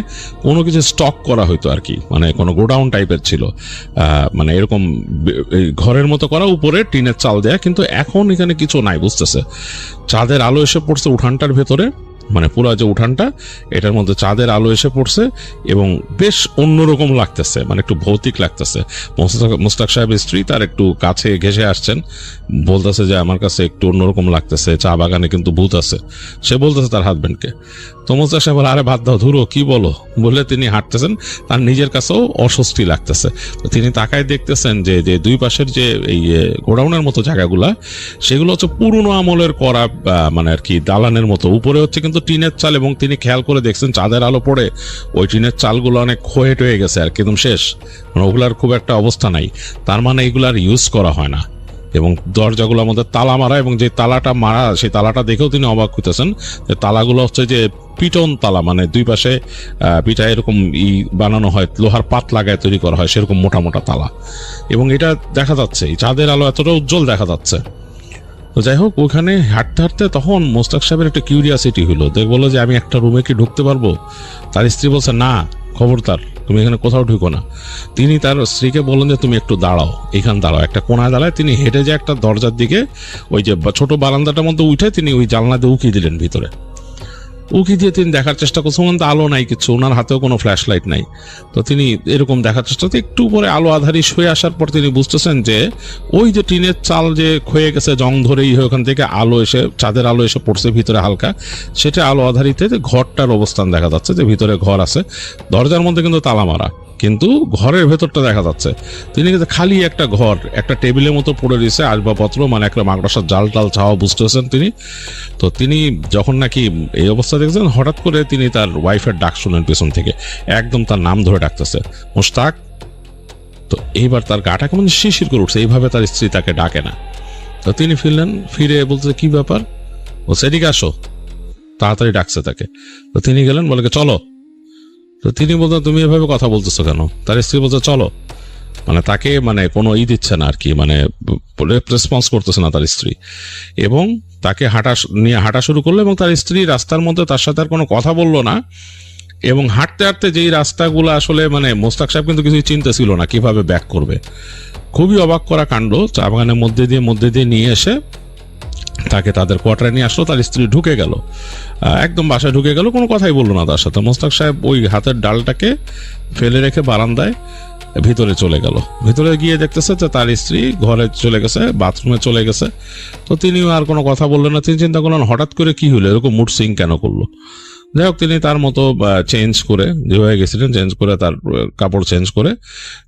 কোনো কিছু স্টক করা হইতো আর কি, মানে কোনো গোডাউন টাইপের ছিল, মানে এরকম ঘরের মতো করা, উপরে টিনের চাল দেয়া, কিন্তু এখন এখানে কিছু নাই বুঝতেছে। চাঁদের আলো এসে পড়ছে উঠানটার ভেতরে মানে পুরো যে উঠানটা এটার মধ্যে চাঁদের আলো এসে পড়ছে এবং বেশ অন্যরকম লাগতেছে, মানে একটু ভৌতিক লাগতেছে। মোস্তাক সাহেবের স্ত্রী তার একটু কাছে ঘেসে আসছেন, বলতেছে যে আমার কাছে একটু অন্যরকম লাগতেছে, চা বাগানে কিন্তু ভূত আছে, সে বলতেছে তার হাজবেন্ডকে। তো মোস্তাক সাহেব বলে, আরে ভাত দাও, ধুরো, কি বলো, বলে তিনি হাঁটতেছেন, তার নিজের কাছেও অস্বস্তি লাগতেছে। তো তিনি তাকায় দেখতেছেন যে যে দুই পাশের যে এই গোডাউনের মতো জায়গাগুলা, সেগুলো হচ্ছে পুরনো আমলের করা মানে আর কি দালানের মতো, উপরে হচ্ছে কিন্তু টিনের চাল, এবং তিনি খেয়াল করে দেখছেন চাঁদের আলো পড়ে ওই টিনের চালগুলো অনেক ক্ষয়ে টয়ে গেছে আর কি, একদম শেষ, মানে ওগুলার খুব একটা অবস্থা নাই। তার মানে এগুলার ইউজ করা হয় না। এবং দরজাগুলোর মধ্যে তালা মারা, এবং যে তালাটা মারা সেই তালাটা দেখেও তিনি অবাক হইতেছেন যে তালাগুলো হচ্ছে যে পিটন তালা, মানে দুই পাশে পিঠা এরকম বানানো হয়, লোহার পাত লাগায় তৈরি করা হয়, সেরকম মোটা মোটা তালা। এবং এটা দেখা যাচ্ছে, এই চাঁদের আলো এতটা উজ্জ্বল দেখা যাচ্ছে। তো যাই হোক, ওখানে হাঁটতে হাঁটতে তখন মোস্তাক সাহেবের একটা কিউরিয়াসিটি হলো, দেখ বলো যে আমি একটা রুমে কি ঢুকতে পারবো? তার স্ত্রী বলছে, না, খবরদার, তুমি এখানে কোথাও ঢুকো না। তিনি তার স্ত্রীকে বললেন যে তুমি একটু দাঁড়াও, এখানে দাঁড়াও, একটা কোণায় দাঁড়ায় তিনি হেঁটে যে একটা দরজার দিকে, ওই যে ছোট বারান্দাটার মধ্যে উঠে তিনি ওই জানলা দিয়ে উকি দিলেন ভিতরে। উকি দিয়ে তিনি দেখার চেষ্টা করছেন, কিন্তু আলো নাই কিছু, ওনার হাতেও কোনো ফ্ল্যাশ লাইট নাই। তো তিনি এরকম দেখার চেষ্টা করতে একটু পরে আলো আধারি শুয়ে আসার পর তিনি বুঝতেছেন যে ওই যে টিনের চাল যে ক্ষয়ে গেছে জং ধরেই, ওখান থেকে আলো এসে, চাঁদের আলো এসে পড়ছে ভিতরে হালকা, সেটা আলো আধারিতে যে ঘরটার অবস্থান দেখা যাচ্ছে, যে ভিতরে ঘর আছে, দরজার মধ্যে কিন্তু তালা মারা, কিন্তু ঘরের ভেতরটা দেখা যাচ্ছে। তিনি কিন্তু খালি একটা ঘর, একটা টেবিলের মতো পড়ে রয়েছে, আসবাবপত্র, মানে একটা মাকড়সার জাল টাল ছাওয়া বুঝতেছেন তিনি। তো তিনি যখন নাকি এই অবস্থা দেখছেন, হঠাৎ করে তিনি তার ওয়াইফের ডাক শুনেন পেছন থেকে, একদম তার নাম ধরে ডাকতেছে, মোস্তাক। তো এইবার তার গাটা কেমন শিরশির করে উঠছে, এইভাবে তার স্ত্রী তাকে ডাকে না। তো তিনি ফিরলেন, ফিরে বলতে, কি ব্যাপার? বলছে, এদিকে আসো, তাড়াতাড়ি ডাকছে তাকে। তো তিনি গেলেন, বলে চলো। তো তিনি বলতেন, তুমি এভাবে কথা বলতেছো কেন? তার স্ত্রী বলছে, চলো, মানে তাকে মানে কোনো দিচ্ছে না আর কি, মানে রেসপন্স করতেছে না তার স্ত্রী, এবং তাকে হাঁটা শুরু করলো। এবং তার স্ত্রী রাস্তার মধ্যে তার সাথে আর কোনো কথা বললো না। এবং হাঁটতে হাঁটতে যেই রাস্তাগুলো আসলে, মানে মোস্তাক সাহেব কিন্তু কিছুই চিন্তা ছিল না কিভাবে ব্যাক করবে। খুবই অবাক করা কাণ্ড, চা বাগানের মধ্যে দিয়ে নিয়ে এসে তাকে তাদের কোয়ার্টারে নিয়ে আসলো। তার স্ত্রী ঢুকে গেল, একদম বাসায় ঢুকে গেল, কোনো কথাই বললো না তার সাথে। মোস্তাক সাহেব ওই হাতের ডালটাকে ফেলে রেখে বারান্দায় ভিতরে চলে গেল। ভিতরে গিয়ে দেখতেছে যে তার স্ত্রী ঘরে চলে গেছে, বাথরুমে চলে গেছে। তো তিনিও আর কোনো কথা বললেন না। তিনি চিন্তা করলেন, হঠাৎ করে কি হলো, এরকম মুড সুইং কেন করলো? যাই হোক, তিনি তার মতো চেঞ্জ করে, যেভাবে গেছিলেন চেঞ্জ করে, তার কাপড় চেঞ্জ করে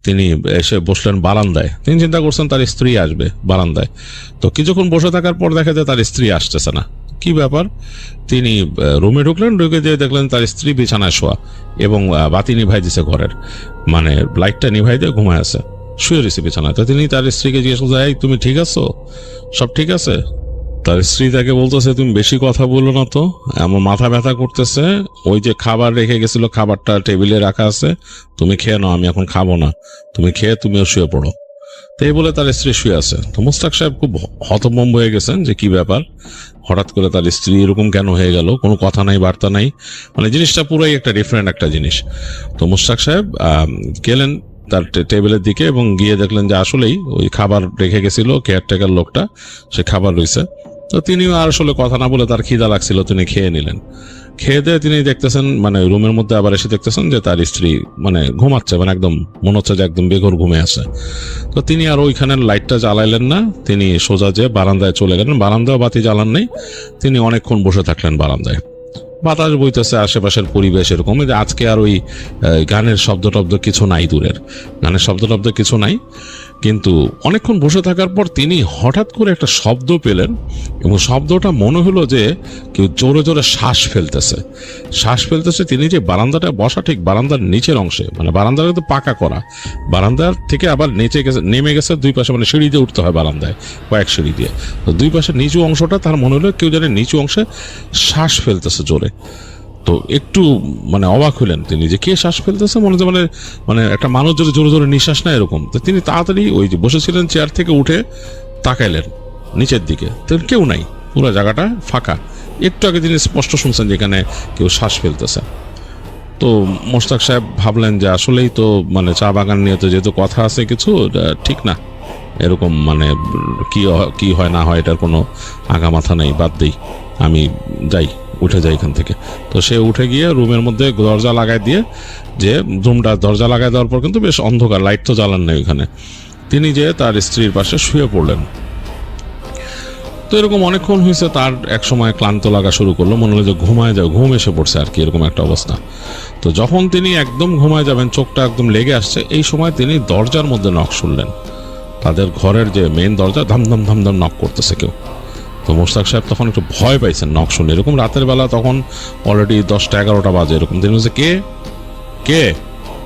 তিনি এসে বসলেন বারান্দায়। তিনি চিন্তা করছেন তার স্ত্রী আসবে বারান্দায়। তো কিছুক্ষণ বসে থাকার পর দেখা যায় তার স্ত্রী আসতেছে না। কি ব্যাপার? তিনি রুমে ঢুকলেন, ঢুকে দিয়ে দেখলেন তার স্ত্রী বিছানায় শোয়া, এবং বাতি নিভাই দিছে ঘরের, মানে লাইটটা নিভাই দিয়ে ঘুমায় আছে, শুয়ে রয়েছে বিছানায়। তো তিনি তার স্ত্রীকে জিজ্ঞেস করছে, এই তুমি ঠিক আছো? সব ঠিক আছে? তার স্ত্রী তাকে বলতেছে, তুমি বেশি কথা বলো না তো, আমার মাথা ব্যথা করতেছে, ওই যে খাবার রেখে গেছিল, খাবারটা টেবিলে রাখা আছে, তুমি খেয়ে নাও, আমি এখন খাবো না, তুমি খেয়ে তুমিও শুয়ে পড়ো। তো এই বলে তার স্ত্রী শুয়ে আছে। তো মোস্তাক সাহেব খুব হতভম্ব হয়ে গেছেন যে কি ব্যাপার, হঠাৎ করে তার স্ত্রী এরকম কেন হয়ে গেল, কোনো কথা নাই, বার্তা নাই, মানে জিনিসটা পুরোই একটা ডিফারেন্ট একটা জিনিস। তো মোস্তাক সাহেব গেলেন তার টেবিলের দিকে, এবং গিয়ে দেখলেন যে আসলেই ওই খাবার রেখে গেছিল কেয়ারটেকার লোকটা, সে খাবার রয়েছে। তো তিনিও আর আসলে কথা না বলে, তার খিদা লাগছিল, তিনি খেয়ে নিলেন। খেয়ে দিয়ে তিনি দেখতেছেন, মানে রুমের মধ্যে আবার এসে দেখতেছেন যে তার স্ত্রী মানে ঘুমাচ্ছে, মানে একদম মনে হচ্ছে যে একদম বেঘর ঘুমে আছে। তো তিনি আর ওইখানের লাইটটা জ্বালাইলেন না, তিনি সোজা যে বারান্দায় চলে গেলেন। বারান্দায় বাতি জ্বালান নেই, তিনি অনেকক্ষণ বসে থাকলেন বারান্দায়। বাতাস বইতেছে, আশেপাশের পরিবেশ এরকম। আজকে আর ওই গানের শব্দ টব্দ কিছু নাই, দূরের গানের শব্দ টব্দ কিছু নাই। কিন্তু অনেকক্ষণ বসে থাকার পর তিনি হঠাৎ করে একটা শব্দ পেলেন, এবং শব্দটা মনে হলো যে কেউ জোরে জোরে শ্বাস ফেলতেছে। তিনি যে বারান্দাটা বসা, ঠিক বারান্দার নিচের অংশে, মানে বারান্দাটা কিন্তু পাকা করা, বারান্দার থেকে আবার নিচে নেমে গেছে দুই পাশে, মানে সিঁড়ি দিয়ে উঠতে হয় বারান্দায়, কয়েক সিঁড়ি দিয়ে। তো দুই পাশে নিচু অংশটা, তার মনে হলো কেউ জানে নিচু অংশে শ্বাস ফেলতেছে জোরে। তো একটু মানে অবাক হলেন তিনি যে কে শ্বাস ফেলতেছে, মনে হচ্ছে মানে একটা মানুষ যদি জোরে জোরে নিঃশ্বাস নেয় এরকম। তো তিনি তাড়াতাড়ি ওই যে বসেছিলেন চেয়ার থেকে উঠে তাকাইলেন নিচের দিকে, তো কেউ নাই, পুরো জায়গাটা ফাঁকা। একটু আগে তিনি স্পষ্ট শুনছেন যেখানে কেউ শ্বাস ফেলতেছে। তো মোস্তাক সাহেব ভাবলেন যে আসলেই তো মানে চা বাগান নিয়ে তো যেহেতু কথা আছে কিছু, ঠিক না, এরকম মানে কি হয় না হয় এটার কোনো আগা মাথা নেই, বাদ দেই, আমি যাই, উঠে যায় এখান থেকে। তো সে উঠে গিয়ে রুমের মধ্যে দরজা লাগাই দিয়ে, যে রুমটা দরজা লাগাই দেওয়ার পর কিন্তু বেশ অন্ধকার, লাইট তো জ্বালান নেই ওখানে, তিনি যে তার স্ত্রীর পাশে শুয়ে পড়লেন। তো এরকম অনেকক্ষণ হয়েছে, তার এক সময় ক্লান্ত লাগা শুরু করলো, মনে হলো যে ঘুমায় যাও, ঘুম এসে পড়ছে আর কি, এরকম একটা অবস্থা। তো যখন তিনি একদম ঘুমায় যাবেন, চোখটা একদম লেগে আসছে, এই সময় তিনি দরজার মধ্যে নক শুনলেন। তাদের ঘরের যে মেইন দরজা ধামধাম ধামধাম নক করতেছে কেউ। তো মোশতাক সাহেব তখন একটু ভয় পাইছেন নক শুনে, এরকম রাতের বেলা, তখন অলরেডি 10টা-11টা বাজে এরকম। তিনি বলছে কে কে?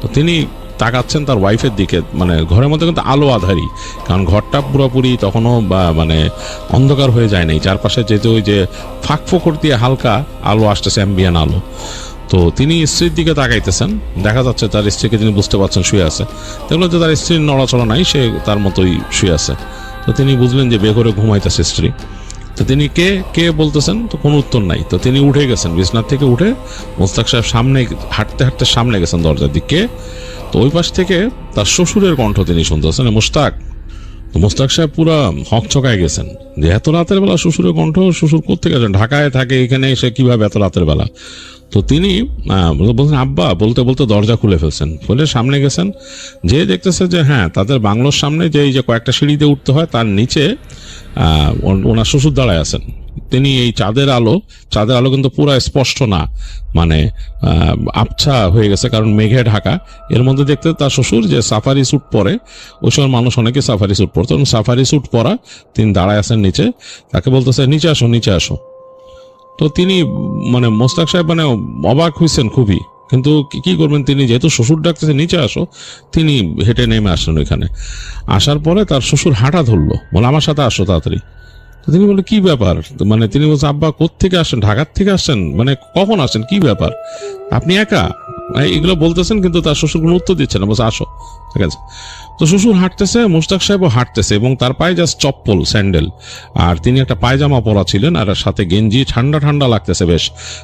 তো তিনি তাকাচ্ছেন তার ওয়াইফের দিকে, মানে ঘরের মধ্যে কিন্তু আলো আধারি, কারণ ঘরটা পুরোপুরি তখনও মানে অন্ধকার হয়ে যায় নাই, চারপাশে যেতে ওই যে ফাঁক ফোকর দিয়ে হালকা আলো আসতেছে, অ্যাম্বিয়ান আলো। তো তিনি স্ত্রীর দিকে তাকাইতেছেন, দেখা যাচ্ছে তার স্ত্রীকে তিনি বুঝতে পারছেন শুয়ে আছে। দেখলো যে তার স্ত্রীর নড়াচড়া নাই, সে তার মতোই শুয়ে আছে। তো তিনি বুঝলেন যে বেঘরে ঘুমাইতেছে স্ত্রী। তো তিনি কে কে বলতেছেন, তো কোনো উত্তর নাই। তো তিনি উঠে গেছেন, বিছনার থেকে উঠে মোশতাক সাহেব সামনে হাঁটতে হাঁটতে সামনে গেছেন দরজার দিকে। তো ওই পাশ থেকে তার শ্বশুরের কণ্ঠ তিনি শুনতেছেন, মোশতাক। তো মোশতাক সাহেব পুরো হকচকায় গেছেন যে এত রাতের বেলা শ্বশুরের কণ্ঠ, শ্বশুর কোত্থেকে গেছেন, ঢাকায় থাকে, এখানে এসে কিভাবে এত রাতের বেলা? তো তিনি বলছেন আব্বা, বলতে বলতে দরজা খুলে ফেলছেন, ফলে সামনে গেছেন, যে দেখতেছে যে হ্যাঁ, তাদের বাংলোর সামনে যে এই যে কয়েকটা সিঁড়িতে উঠতে হয়, তার নিচে ওনার শ্বশুর দাঁড়ায় আছেন। তিনি এই চাঁদের আলো কিন্তু পুরো স্পষ্ট না, মানে আবছা হয়ে গেছে, কারণ মেঘে ঢাকা। এর মধ্যে দেখতে তার শ্বশুর যে সাফারি স্যুট পরে, ওই সময় মানুষ অনেকে সাফারি স্যুট পরতো, সাফারি স্যুট পরা তিনি দাঁড়ায় আছেন নিচে, তাকে বলতেছে নিচে আসো, নিচে আসো। তো তিনি মানে মোশতাক সাহেব মানে অবাক হয়েছেন খুবই, কিন্তু কি করবেন, তিনি যেহেতু শ্বশুর ডাকতেছে নিচে আসো, তিনি হেঁটে নেমে আসলেন ওইখানে। আসার পরে তার শ্বশুর হাঁটা ধরলো, বলে আমার সাথে আসো তাড়াতাড়ি। তো তিনি বলে কি ব্যাপার, মানে তিনি বলছেন আব্বা কোত্থেকে আসছেন, ঢাকার থেকে আসছেন, মানে কখন আসছেন, কি ব্যাপার, আপনি একা, এগুলো বলতেছেন, কিন্তু তার শ্বশুর কোনো উত্তর দিচ্ছে না, বলছে আসো, ঠিক আছে। তো শ্বশুর হাঁটতেছে, মোশতাক সাহেবও হাঁটতেছে, এবং তার পায়ে জাস্ট চপ্পল, স্যান্ডেল, আর তিনি একটা পায়জামা পরা ছিলেন, আর সাথে গেঞ্জি, ঠান্ডা ঠান্ডা লাগতেছে বেশ,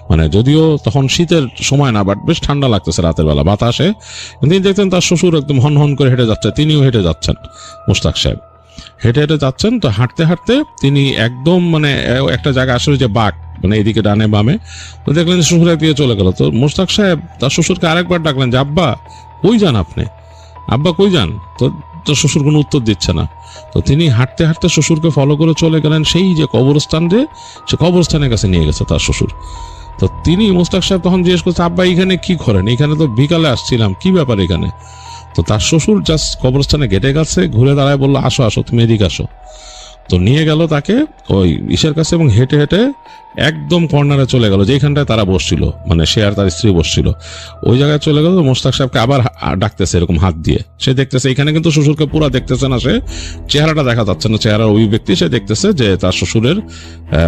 মানে যদিও তখন শীতের সময় না, বাট বেশ ঠান্ডা লাগতেছে রাতের বেলা বাতাসে। তিনি দেখতেন তার শ্বশুর একদম হন হন করে হেঁটে যাচ্ছে, তিনিও হেঁটে যাচ্ছেন, মোশতাক সাহেব হেঁটে হেঁটে যাচ্ছেন। তো হাঁটতে হাঁটতে তিনি একদম মানে একটা জায়গা আসলে যে বাঁক, মানে এদিকে ডানে বামে, তো দেখলেন শ্বশুর একদিকে চলে গেল। তো মোশতাক সাহেব তার শ্বশুরকে আরেকবার ডাকলেন যে আব্বা কই যান আপনি, আব্বা কই যান? তো শ্বশুর কোনো উত্তর দিচ্ছে না। তো তিনি হাঁটতে হাঁটতে শ্বশুরকে ফলো করে চলে গেলেন সেই যে কবরস্থান, যে সে কবরস্থানের কাছে নিয়ে গেছে তার শ্বশুর। তো তিনি মোশতাক সাহেব তখন জিজ্ঞেস করছে আব্বা এখানে কি করেন, এখানে তো বিকালে আসছিলাম, কি ব্যাপার এখানে? তো তার শ্বশুর জাস্ট কবরস্থানে গেটে গেছে, ঘুরে দাঁড়ায় বললো আসো আসো, তুমি এদিকে আসো। তো নিয়ে গেল তাকে ওই ইসের কাছে, এবং হেঁটে হেঁটে একদম কর্নারে চলে গেল, যেখানটায় তারা বসছিল, মানে সে আর তার স্ত্রী বসছিল, ওই জায়গায় চলে গেল। মোশতাক সাহেবকে আবার ডাকতেছে এরকম হাত দিয়ে, সে দেখতেছে এখানে কিন্তু শ্বশুরকে পুরো দেখতেছে না, সে চেহারাটা দেখা যাচ্ছে না, চেহারার অভিব্যক্তি, সে দেখতেছে যে তার শ্বশুরের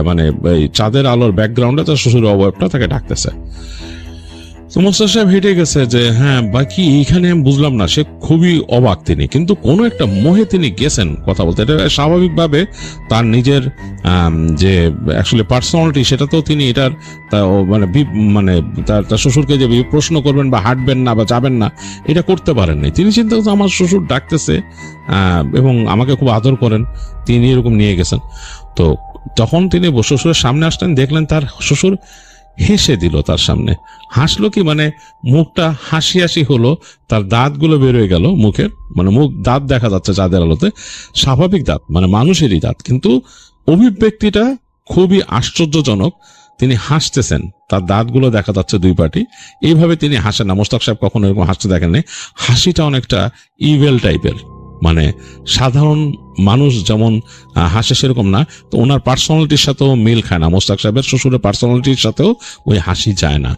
মানে এই চাঁদের আলোর ব্যাকগ্রাউন্ডে তার শ্বশুরের অবয়বটা তাকে ডাকতেছে। তো মোশতাক সাহেব হেঁটে গেছে যে হ্যাঁ বাকি এইখানে বুঝলাম না, সে খুবই অবাক তিনি, কিন্তু কোনো একটা মোহে তিনি গেছেন কথা বলতে। এটা স্বাভাবিকভাবে তার নিজের যে অ্যাকচুয়ালি পার্সোনালিটি, সেটা তো তিনি এটার মানে তার শ্বশুরকে যে প্রশ্ন করবেন বা হাঁটবেন না বা যাবেন না, এটা করতে পারেন নাই। তিনি চিন্তা করছেন আমার শ্বশুর ডাকতেছে এবং আমাকে খুব আদর করেন, তিনি এরকম নিয়ে গেছেন। তো তখন তিনি শ্বশুরের সামনে আসলেন, দেখলেন তার শ্বশুর হেসে দিল তার সামনে। হাসলো কি, মানে মুখটা হাসি হাসি হলো, তার দাঁতগুলো বেরোয় গেল মুখের, মানে মুখ দাঁত দেখা যাচ্ছে চাঁদের আলোতে, স্বাভাবিক দাঁত, মানে মানুষেরই দাঁত, কিন্তু অভিব্যক্তিটা খুবই আশ্চর্যজনক। তিনি হাসতেছেন, তার দাঁতগুলো দেখা যাচ্ছে দুই পাটি, এইভাবে তিনি হাসেন না। মোশতাক সাহেব কখনো এরকম হাসতে দেখেননি। হাসিটা অনেকটা ইভেল টাইপের, মানে সাধারণ মানুষ যেমন হাসে সেরকম না। তো ওনার পার্সোনালিটির সাথেও মিল খায় না, মোশতাক সাহেবের শ্বশুরের পার্সোনালিটির সাথেও ওই হাসি যায় না।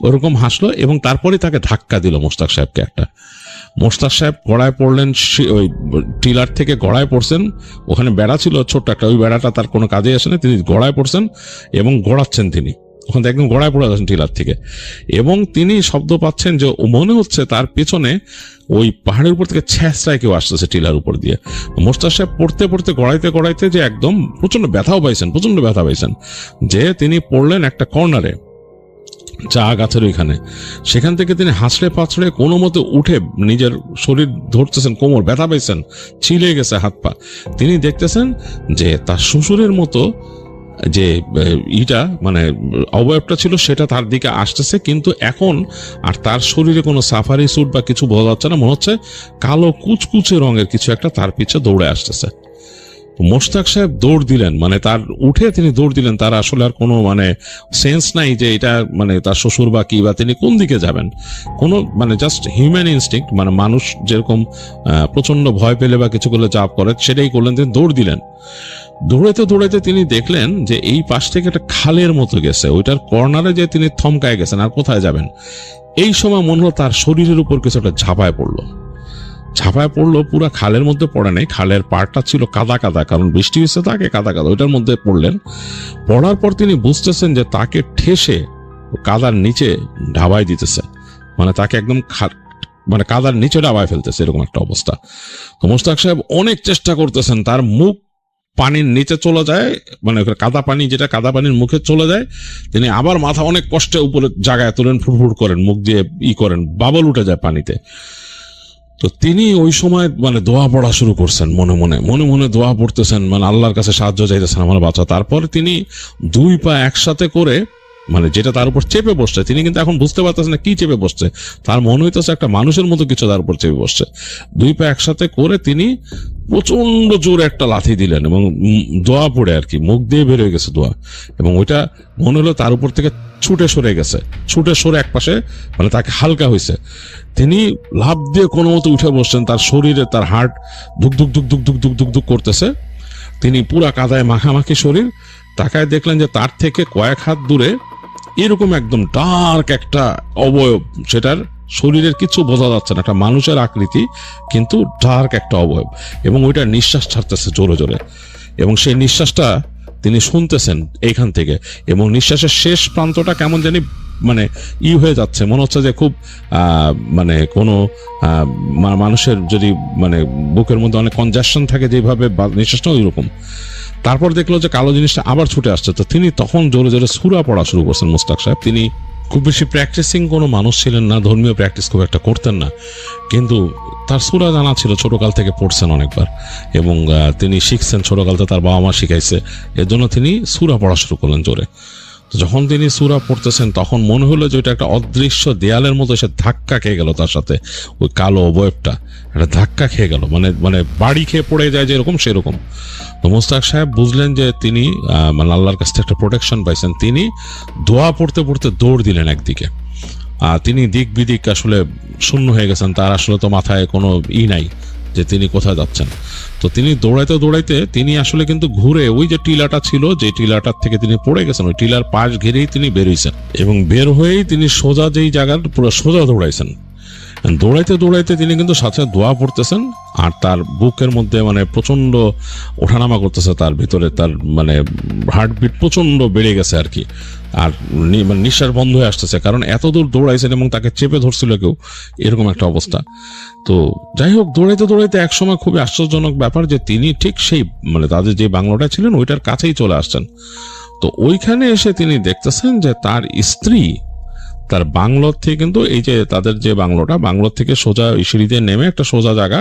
ওরকম হাসলো এবং তারপরে তাকে ধাক্কা দিল মোশতাক সাহেবকে একটা। মোশতাক সাহেব গড়ায় পড়লেন, ওই টিলার থেকে গড়ায় পড়ছেন, ওখানে বেড়া ছিল ছোট্ট একটা, ওই বেড়াটা তার কোনো কাজে আসে না, তিনি গড়ায় পড়ছেন এবং গড়াচ্ছেন তিনি, ওখান থেকে একদম গড়ায় পড়ে যাচ্ছেন টিলার থেকে, এবং তিনি শব্দ পাচ্ছেন যে মনে হচ্ছে তার পেছনে ওই পাহাড়ের উপর থেকে ছ্যাঁচড়ায় কেউ আসতেছে টিলার উপর দিয়ে। মোশতাক সাহেব পড়তে পড়তে গড়াইতে গড়াইতে যে একদম প্রচন্ড ব্যথা পাইছেন, যে তিনি পড়লেন একটা কর্নারে চা গাছের ওইখানে। সেখান থেকে তিনি হাসড়ে পাছড়ে কোনো মতে উঠে নিজের শরীর ধরতেছেন, কোমর ব্যথা পাইছেন, ছিলে গেছে হাত পা। তিনি দেখতেছেন যে তার শ্বশুরের মতো যে ইটা মানে অবয়বটা ছিল সেটা তার দিকে আসতেছে, কিন্তু এখন আর তার শরীরে কোনো সাফারি স্যুট বা কিছু বোঝা যাচ্ছে না, মনে হচ্ছে কালো কুচকুচে রঙের কিছু একটা তার পিছে দৌড়ে আসতেছে। মোশতাক সাহেব দৌড় দিলেন, মানে তার উঠে তিনি দৌড় দিলেন, তার আসলে আর কোনো মানে সেন্স নাই যে এটা মানে তার শ্বশুর বা কি বা তিনি কোন দিকে যাবেন, কোনো মানে জাস্ট হিউম্যান ইনস্টিংক্ট, মানে মানুষ যেরকম প্রচন্ড ভয় পেলে বা কিছু করলে চাপ করে সেটাই করলেন, তিনি দৌড় দিলেন। দৌড়াইতে দৌড়াইতে তিনি দেখলেন যে এই পাশ থেকে একটা খালের মতো গেছে, ওইটার কর্নারে যে তিনি থমকায় গেছেন, আর কোথায় যাবেন। এই সময় মনে হলো তার শরীরের উপর কিছু একটা ঝাঁপায় পড়লো, পুরো খালের মধ্যে পড়ে নাই, খালের পাড়টা ছিল কাদা কাদা, কারণ বৃষ্টি হয়েছে, তাকে কাদা কাদা ওইটার মধ্যে পড়লেন। পড়ার পর তিনি বুঝতেছেন যে তাকে ঠেসে কাদার নিচে ঢাবাই দিতেছে, মানে তাকে একদম মানে কাদার নিচে ডাবায় ফেলতেছে, এরকম একটা অবস্থা। তো মোশতাক সাহেব অনেক চেষ্টা করতেছেন, তার মুখ পানির নিচে চলে যায়, মানে কাদা পানি যেটা কাদা পানির মুখে চলে যায়, তিনি আবার মাথা অনেক কষ্টে উপরে জায়গায় তোলেন, ফুটফুট করেন, মুখ দিয়ে করেন, বাবল উঠে যায় পানিতে। তো তিনি ওই সময় মানে দোয়া পড়া শুরু করছেন, মনে মনে দোয়া পড়তেছেন, মানে আল্লাহর কাছে সাহায্য চাইতেছেন আমার বাচ্চা। তারপরে তিনি 2 পা একসাথে করে, মানে যেটা তার উপর চেপে বসছে, তিনি কিন্তু এখন বুঝতে পারতেছেন না কি চেপে বসছে, তার মনে হইতেছে একটা মানুষের মতো কিছু তার উপর চেপে বসছে। 2 পা একসাথে করে তিনি প্রচন্ড জোরে একটা লাথি দিলেন, এবং দোয়া পড়ে আর কি মুখ দিয়ে বের হয়ে গেছে দোয়া, এবং ওইটা মনে হলো তার উপর থেকে ছুটে সরে এক পাশে, মানে তাকে হালকা হয়েছে। তিনি লাফ দিয়ে কোনো মতো উঠে বসছেন, তার শরীরে তার হার্ট ধুক ধুক ধুক ধুক ধুক ধুক ধুক ধুক করতেছে, তিনি পুরা কাদায় মাখামাখি শরীর। তাকায় দেখলেন যে তার থেকে কয়েক হাত দূরে এরকম একদম ডার্ক একটা অবয়ব, সেটার শরীরের কিছু বোঝা যাচ্ছে না, একটা মানুষের আকৃতি কিন্তু ডার্ক একটা অবয়ব, এবং ওইটা নিঃশ্বাস ছাড়তেছে জোরে জোরে, এবং সেই নিঃশ্বাসটা তিনি শুনতেছেন এইখান থেকে, এবং নিঃশ্বাসের শেষ প্রান্তটা কেমন জানি মানে হয়ে যাচ্ছে, মনে হচ্ছে যে খুব মানে কোনো মানুষের যদি মানে বুকের মধ্যে অনেক কনজাকশন থাকে যেভাবে নিঃশ্বাসটা ওই রকম। তারপর দেখলো যে কালো জিনিসটা আবার ছুটে আসছে, তো তিনি তখন জোরে জোরে সূরা পড়া শুরু করছেন মোশতাক সাহেব। তিনি খুব বেশি প্র্যাকটিসিং কোনো মানুষ ছিলেন না, ধর্মীয় প্র্যাকটিস খুব একটা করতেন না, কিন্তু তার সূরা জানা ছিল, ছোটকাল থেকে পড়ছেন অনেকবার, এবং তিনি শিখছেন ছোটকাল থেকে, তার বাবা মা শিখাইছে, এর জন্য তিনি সূরা পড়া শুরু করলেন জোরে। তো যখন তিনি সূরা পড়তেছেন তখন মনে হলো যে ওইটা একটা অদৃশ্য দেয়ালের মতো এসে ধাক্কা খেয়ে গেল, তার সাথে ওই কালো অবয়বটা একটা ধাক্কা খেয়ে গেল, মানে বাড়ি খেয়ে পড়ে যায় যেরকম সেরকম। তো মোশতাক সাহেব বুঝলেন যে তিনি মানে আল্লাহর কাছ থেকে একটা প্রোটেকশন পাইছেন। তিনি দোয়া পড়তে পড়তে দৌড় দিলেন একদিকে, তিনি দিক বিদিক আসলে শূন্য হয়ে গেছেন, তার আসলে তো মাথায় কোনো নাই যে তিনি কোথায় যাচ্ছেন। তো তিনি দৌড়াইতে দৌড়াইতে তিনি আসলে কিন্তু ঘুরে ওই যে টিলাটা ছিল, যে টিলাটার থেকে তিনি পড়ে গেছেন, ওই টিলার পাশ ঘিরেই তিনি বেরোইছেন, এবং বের হয়েই তিনি সোজা যেই জায়গার পুরো সোজা দৌড়াইছেন। দৌড়াইতে দৌড়াইতে তিনি কিন্তু সাথে দোয়া পড়তেছেন, আর তার বুকের মধ্যে মানে প্রচন্ড ওঠানামা করতেছে, তার ভিতরে তার মানে হার্টবিট প্রচন্ড বেড়ে গেছে আর কি, আর মানে নিঃশ্বাস বন্ধ হয়ে আসতেছে, কারণ এত দূর দৌড়াইছেন এবং তাকে চেপে ধরছিল কেউ, এরকম একটা অবস্থা। তো যাই হোক, দৌড়াইতে দৌড়াইতে একসময় খুবই আশ্চর্যজনক ব্যাপার যে তিনি ঠিক সেই মানে তাদের যে বাংলোটা ছিলেন ওইটার কাছেই চলে আসছেন। তো ওইখানে এসে তিনি দেখতেছেন যে তার স্ত্রী তার বাংলোর থেকে, কিন্তু এই যে তাদের যে বাংলোর থেকে সোজা সিঁড়িতে নেমে একটা সোজা জায়গা,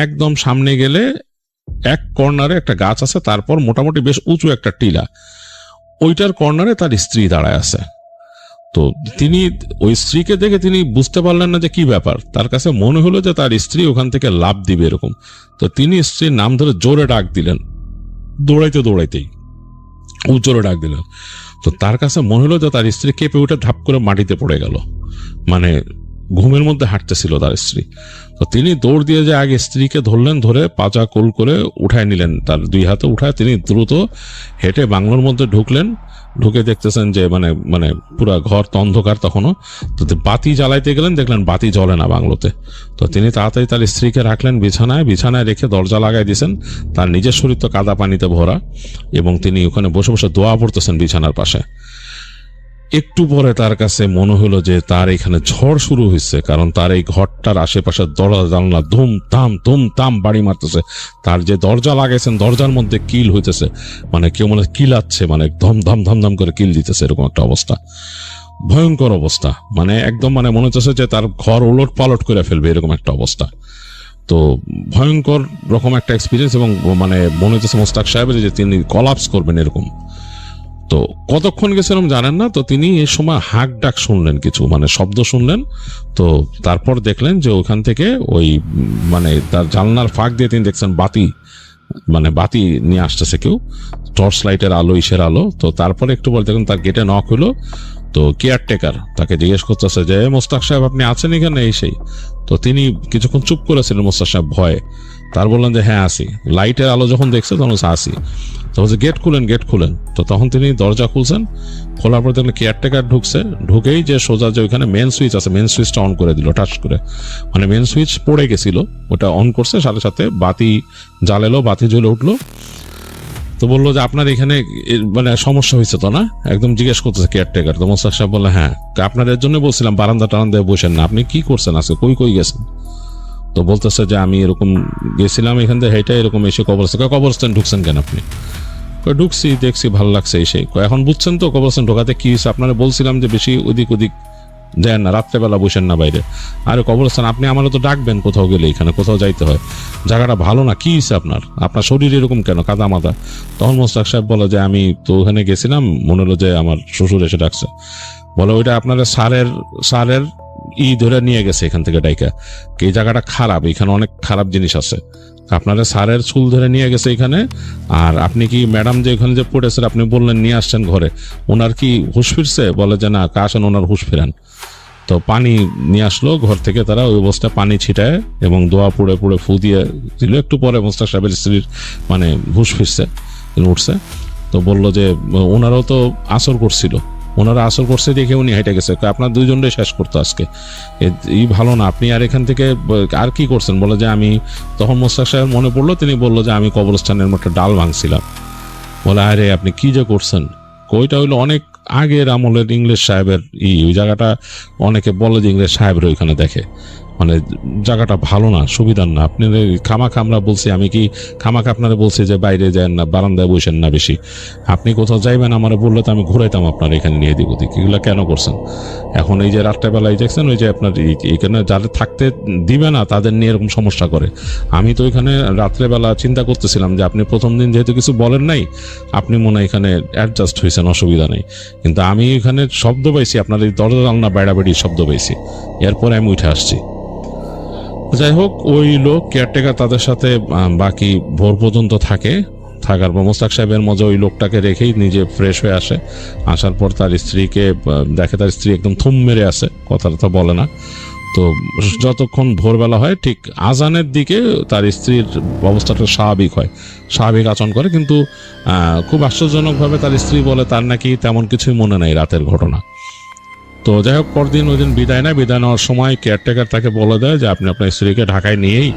একদম সামনে গেলে এক কর্নারে একটা গাছ আছে, তারপর মোটামুটি বেশ উঁচু একটা টিলা, ওইটার কর্নারে তার স্ত্রী দাঁড়ায় আছে। তো তিনি ওই স্ত্রীকে দেখে তিনি বুঝতে পারলেন না যে কি ব্যাপার, তার কাছে মনে হলো যে তার স্ত্রী ওখান থেকে লাফ দিবে এরকম। তো তিনি স্ত্রীর নাম ধরে জোরে ডাক দিলেন, দৌড়াইতেই জোরে ডাক দিলেন। তো তার কাছে মনে হলো যে তার স্ত্রী কেঁপে উঠে ধাপ করে মাটিতে পড়ে গেল, মানে ঘুমের মধ্যে হাঁটতেছিল তার স্ত্রী। তো তিনি দৌড় দিয়ে যে আগে স্ত্রীকে ধরলেন, ধরে পাজা কোল করে উঠায় নিলেন, তার 2 হাতে উঠায় তিনি দ্রুত হেঁটে বাংলোর মধ্যে ঢুকলেন। ঢুকে দেখতেছেন যে মানে মানে পুরা ঘর তো অন্ধকার তখনও। তো বাতি জ্বালাইতে গেলেন, দেখলেন বাতি জ্বলে না বাংলোতে। তো তিনি তাড়াতাড়ি তার স্ত্রীকে রাখলেন বিছানায় রেখে দরজা লাগাই দিয়েছেন। তার নিজের শরীর তো কাদা পানিতে ভরা, এবং তিনি ওখানে বসে বসে দোয়া পড়তেছেন বিছানার পাশে। একটু পরে তার কাছে মনে হলো যে তার এখানে ঝড় শুরু হয়েছে, কারণ তার এই ঘরটার আশেপাশে দরজা জানলা ধুম তাম বাড়ি মারতেছে। তার যে দরজা লাগাইছেন দরজার মধ্যে কিল হইতেছে, মানে কেউ মনে কিলাচ্ছে, মানে ধম করে কিল দিতেছে, এরকম একটা অবস্থা, ভয়ঙ্কর অবস্থা, মানে একদম মানে মনে হচ্ছে যে তার ঘর ওলট পালট করে ফেলবে, এরকম একটা অবস্থা। তো ভয়ঙ্কর রকম একটা এক্সপিরিয়েন্স, এবং মানে মনে হচ্ছে মোশতাক সাহেবের যে তিনি কলাপস করবেন এরকম। তো কতক্ষণ গেছিলাম জানেন না, তো তিনি এই সময় হাঁক ডাক শুনলেন, কিছু মানে শব্দ শুনলেন। তো তারপর দেখলেন যে ওখান থেকে ওই মানে তার জানলার ফাঁক দিয়ে তিনি দেখছেন বাতি নিয়ে আসতেছে কেউ, টর্চ লাইটের আলো, ইসের আলো। তো তারপরে একটু পর দেখুন তার গেটে নক হলো। তো কেয়ারটেকার তাকে জিজ্ঞেস করতেছে যে মোস্তাক সাহেব আপনি আছেন এখানে? এই সেই। তো তিনি কিছুক্ষণ চুপ করেছিলেন মোস্তাক সাহেব ভয়ে। তার বললেন যে হ্যাঁ আসি। লাইটের আলো যখন দেখছে তখন আসি। তো বলছে গেট খুলেন। তো তখন তিনি দরজা খুলছেন, খোলার পর দেখলেন কেয়ারটেকার ঢুকছে। ঢুকেই যে সোজা যে ওইখানে মেন সুইচ আছে, মেন সুইচটা অন করে দিল টাচ করে। মানে মেন সুইচ পড়ে গেছিল, ওটা অন করছে, সাথে সাথে বাতি জ্বালালো, বাতি জ্বলে উঠলো। তো বললো যে আপনার এখানে মানে সমস্যা হয়েছে তো না, একদম জিজ্ঞেস করতেছে কেয়ারটেকার। তো মোস্তাক সাহেব বললো হ্যাঁ, আপনাদের জন্য বলছিলাম টারান্দায় বসেন না, আপনি কি করছেন আজকে, কই গেছেন? তো বলতেছে যে আমি এরকম গেছিলাম এখান থেকে হেঁটে এরকম এসে কবরস্থান ঢুকছেন কেন আপনি? ঢুকছি, দেখছি ভালো লাগছে এসে। এখন বুঝছেন তো কবরস্থান ঢোকাতে কি হয়েছে? আপনারা বলছিলাম যে বেশি ওদিক দেন না, রাত্রেবেলা বসেন না বাইরে। আরে কবরস্থান আপনি আমারও তো ডাকবেন কোথাও গেলে, এখানে কোথাও যাইতে হয়, জায়গাটা ভালো না, কি হয়েছে আপনার শরীর এরকম কেন কাদা মাদা? তখন মোস্তাক সাহেব বলে যে আমি তো ওখানে গেছিলাম, মনে হলো যে আমার শ্বশুর এসে ডাকছে। বলে ওইটা আপনার সারের ধরে নিয়ে গেছে এখান থেকে ডাইকা, এই জায়গাটা খারাপ, এখানে অনেক খারাপ জিনিস আছে, আপনারা সারের চুল ধরে নিয়ে গেছে এখানে। আর আপনি কি ম্যাডাম যে এখানে যে পড়েছেন আপনি বললেন নিয়ে আসছেন ঘরে, ওনার কি হুঁশ ফিরছে? বলে যে না, আসেন ওনার হুঁশ ফেরান। তো পানি নিয়ে আসলো ঘর থেকে, তারা ওই অবস্থায় পানি ছিটায় এবং দোয়া পুড়ে ফু দিয়ে দিল। একটু পরে মোস্তাক সাহেবের স্ত্রীর মানে হুঁশ ফিরছে, উঠছে। তো বললো যে ওনারাও তো আসর করছে দেখে উনি হেঁটে গেছে, আপনার দুইজনটাই শেষ করতো আজকে, এই ভালো না। আপনি আর এখান থেকে আর কি করছেন? বলে যে আমি, তখন মোস্তাক সাহেব মনে পড়লো, তিনি বললো যে আমি কবরস্থানের মধ্যে ডাল ভাঙছিলাম। বলে আরে আপনি কি যে করছেন? কইটা হইলো অনেক আগের আমলের ইংলিশ সাহেবের ওই জায়গাটা, অনেকে বলে যে ইংলিশ সাহেবের ওইখানে দেখে, মানে জায়গাটা ভালো না, সুবিধার না। আপনি খামাখা আমরা বলছি, আমি কি খামাখা আপনারা বলছি যে বাইরে যান না, বারান্দায় বসেন না বেশি, আপনি কোথাও যাইবেন আমার বললে তো আমি ঘুরাইতাম আপনার এখানে নিয়ে দিব দিক, এগুলো কেন করছেন? এখন এই যে রাত্রেবেলায় দেখছেন ওই যে আপনার এখানে যারা থাকতে দিবে না তাদের নিয়ে এরকম সমস্যা করে। আমি তো এখানে রাত্রেবেলা চিন্তা করতেছিলাম যে আপনি প্রথম দিন যেহেতু কিছু বলেন নাই, আপনি মনে হয় এখানে অ্যাডজাস্ট হয়েছেন, অসুবিধা নেই, কিন্তু আমি এখানে শব্দ পাইছি, আপনার এই দরজা জানলা বেড়াবেড়ির শব্দ পাইছি, এরপরে আমি উঠে আসছি। যাই হোক, ওই লোক কেয়ারটেকার তাদের সাথে বাকি ভোর পর্যন্ত থাকার পর মোস্তাক সাহেবের মজা ওই লোকটাকে রেখেই নিজে ফ্রেশ হয়ে আসার পর তার স্ত্রীকে দেখে, তার স্ত্রী একদম থুম মেরে আছে, কথা বলে না। তো যতক্ষণ ভোরবেলা হয় ঠিক আজানের দিকে তার স্ত্রীর অবস্থাটা স্বাভাবিক আচরণ করে, কিন্তু খুব আশ্চর্যজনকভাবে তার স্ত্রী বলে তার নাকি তেমন কিছুই মনে নাই রাতের ঘটনা। তো যাই হোক, পরদিন ওই দিন বিদায় নেওয়ার সময় কেয়ারটেকার তাকে বলে দেয় যে আপনি আপনার স্ত্রীকে ঢাকায় নিয়েই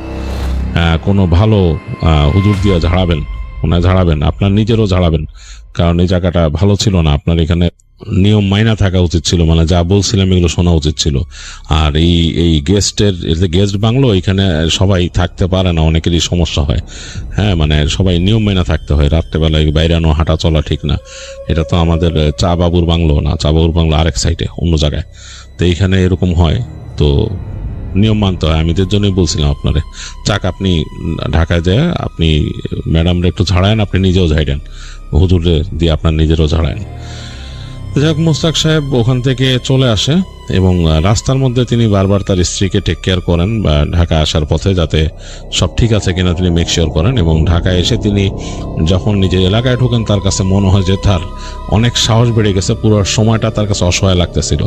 কোনো ভালো হুজুর দিয়ে ঝাড়াবেন, আপনার নিজেরও ঝাড়াবেন, কারণ এই জায়গাটা ভালো ছিল না, আপনার এখানে নিয়ম মাইনা থাকা উচিত ছিল, মানে যা বলছিলাম এগুলো শোনা উচিত ছিল। আর এই গেস্ট বাংলো, এখানে সবাই থাকতে পারে না, অনেকেরই সমস্যা হয়। হ্যাঁ, মানে সবাই নিয়ম মাইনা থাকতে হয়, রাত্রেবেলায় বাইরানো হাঁটা চলা ঠিক না। এটা তো আমাদের চা বাবুর বাংলো না, চা বাবুর বাংলো আরেক সাইডে অন্য জায়গায়, তো এইখানে এরকম হয়, তো নিয়ম মানতে হয়। আমি এর জন্যই বলছিলাম আপনারে, আপনি ঢাকায় যায় আপনি ম্যাডামরা একটু ঝাড়ায়েন, আপনি নিজেও ঝাড়েন, হুজুরে দিয়ে আপনার নিজেরও ঝাড়ায়েন। যাক, মোস্তাক সাহেব ওখান থেকে চলে আসে এবং রাস্তার মধ্যে তিনি বারবার তার স্ত্রীকে টেক কেয়ার করেন, বা ঢাকা আসার পথে যাতে সব ঠিক আছে কিনা তিনি মেক শিওর করেন। এবং ঢাকায় এসে তিনি যখন নিজের এলাকায় ঢোকেন তার কাছে মনে হয় যে তার অনেক সাহস বেড়ে গেছে, পুরো সময়টা তার কাছে অসহায় লাগতেছিল।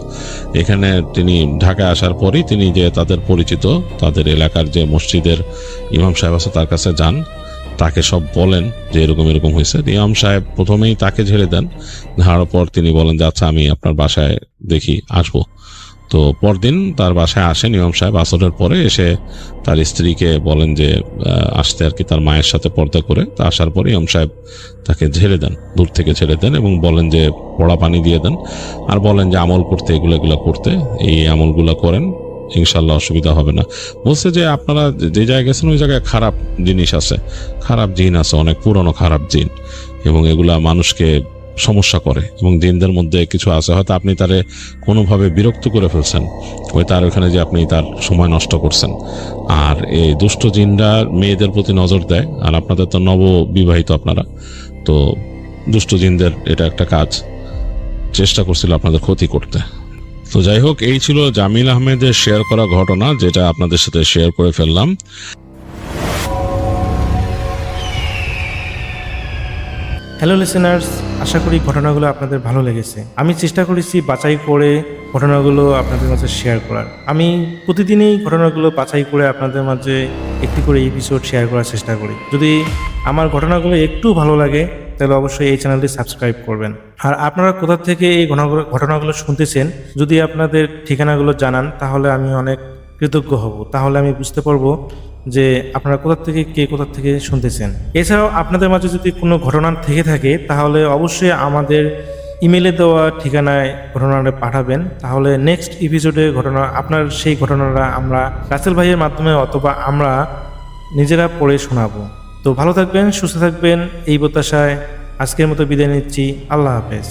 এখানে তিনি ঢাকায় আসার পরই তিনি যে তাদের পরিচিত, তাদের এলাকার যে মসজিদের ইমাম সাহেব আছে তার কাছে যান, তাকে সব বলেন যে এরকম হয়েছে। ইমাম সাহেব প্রথমেই তাকে ঝেড়ে দেন, ঝাড়ার পর তিনি বলেন যে আচ্ছা আমি আপনার বাসায় দেখি আসবো। তো পরদিন তার বাসায় আসেন ইমাম সাহেব আসরের পরে, এসে তার স্ত্রীকে বলেন যে আসতে আর কি, তার মায়ের সাথে পর্দা করে। তা আসার পরে ইমাম সাহেব তাকে ঝেড়ে দেন, দূর থেকে ঝেড়ে দেন এবং বলেন যে পড়া পানি দিয়ে দেন, আর বলেন যে আমল করতে, এগুলো করতে, এই আমলগুলো করেন, ইনশাল্লাহ অসুবিধা হবে না। বলছে যে আপনারা যে জায়গায় গেছেন ওই জায়গায় খারাপ জিনিস আছে, খারাপ জিন আছে, অনেক পুরনো খারাপ জিন, এবং এগুলা মানুষকে সমস্যা করে, এবং জিনদের মধ্যে কিছু আছে হয়তো আপনি তারে কোনোভাবে বিরক্ত করে ফেলছেন, ওই তার ওখানে যে আপনি তার সময় নষ্ট করছেন। আর এই দুষ্ট জিনরা মেয়েদের প্রতি নজর দেয়, আর আপনাদের তো নববিবাহিত আপনারা, তো দুষ্ট জিনদের এটা একটা কাজ, চেষ্টা করছিল আপনাদের ক্ষতি করতে। তো যাই হোক, এই ছিল জামিল আহমেদের শেয়ার করা ঘটনা, যেটা আপনাদের সাথে শেয়ার করে ফেললাম। হ্যালো লিসেনার্স, আশা করি ঘটনাগুলো আপনাদের ভালো লেগেছে। আমি চেষ্টা করেছি বাছাই করে ঘটনাগুলো আপনাদের মাঝে শেয়ার করার। আমি প্রতিদিনই ঘটনাগুলো বাছাই করে আপনাদের মাঝে একটি করে এপিসোড শেয়ার করার চেষ্টা করি। যদি আমার ঘটনাগুলো একটু ভালো লাগে তাহলে অবশ্যই এই চ্যানেলটি সাবস্ক্রাইব করবেন। আর আপনারা কোথা থেকে এই ঘটনাগুলো শুনতেছেন, যদি আপনাদের ঠিকানাগুলো জানান তাহলে আমি অনেক কৃতজ্ঞ হব। তাহলে আমি বুঝতে পারবো যে আপনারা কোথা থেকে কোথা থেকে শুনতেছেন। এছাড়াও আপনাদের মাঝে যদি কোনো ঘটনা থেকে থাকে তাহলে অবশ্যই আমাদের ইমেলে দেওয়া ঠিকানায় ঘটনাটা পাঠাবেন। তাহলে নেক্সট এপিসোডে আপনার সেই ঘটনাটা আমরা রাসেল ভাইয়ের মাধ্যমে অথবা আমরা নিজেরা পড়ে শোনাবো। তো ভালো থাকবেন, সুস্থ থাকবেন, এই প্রত্যাশায় আজকের মতো বিদায় নিচ্ছি। আল্লাহ হাফেজ।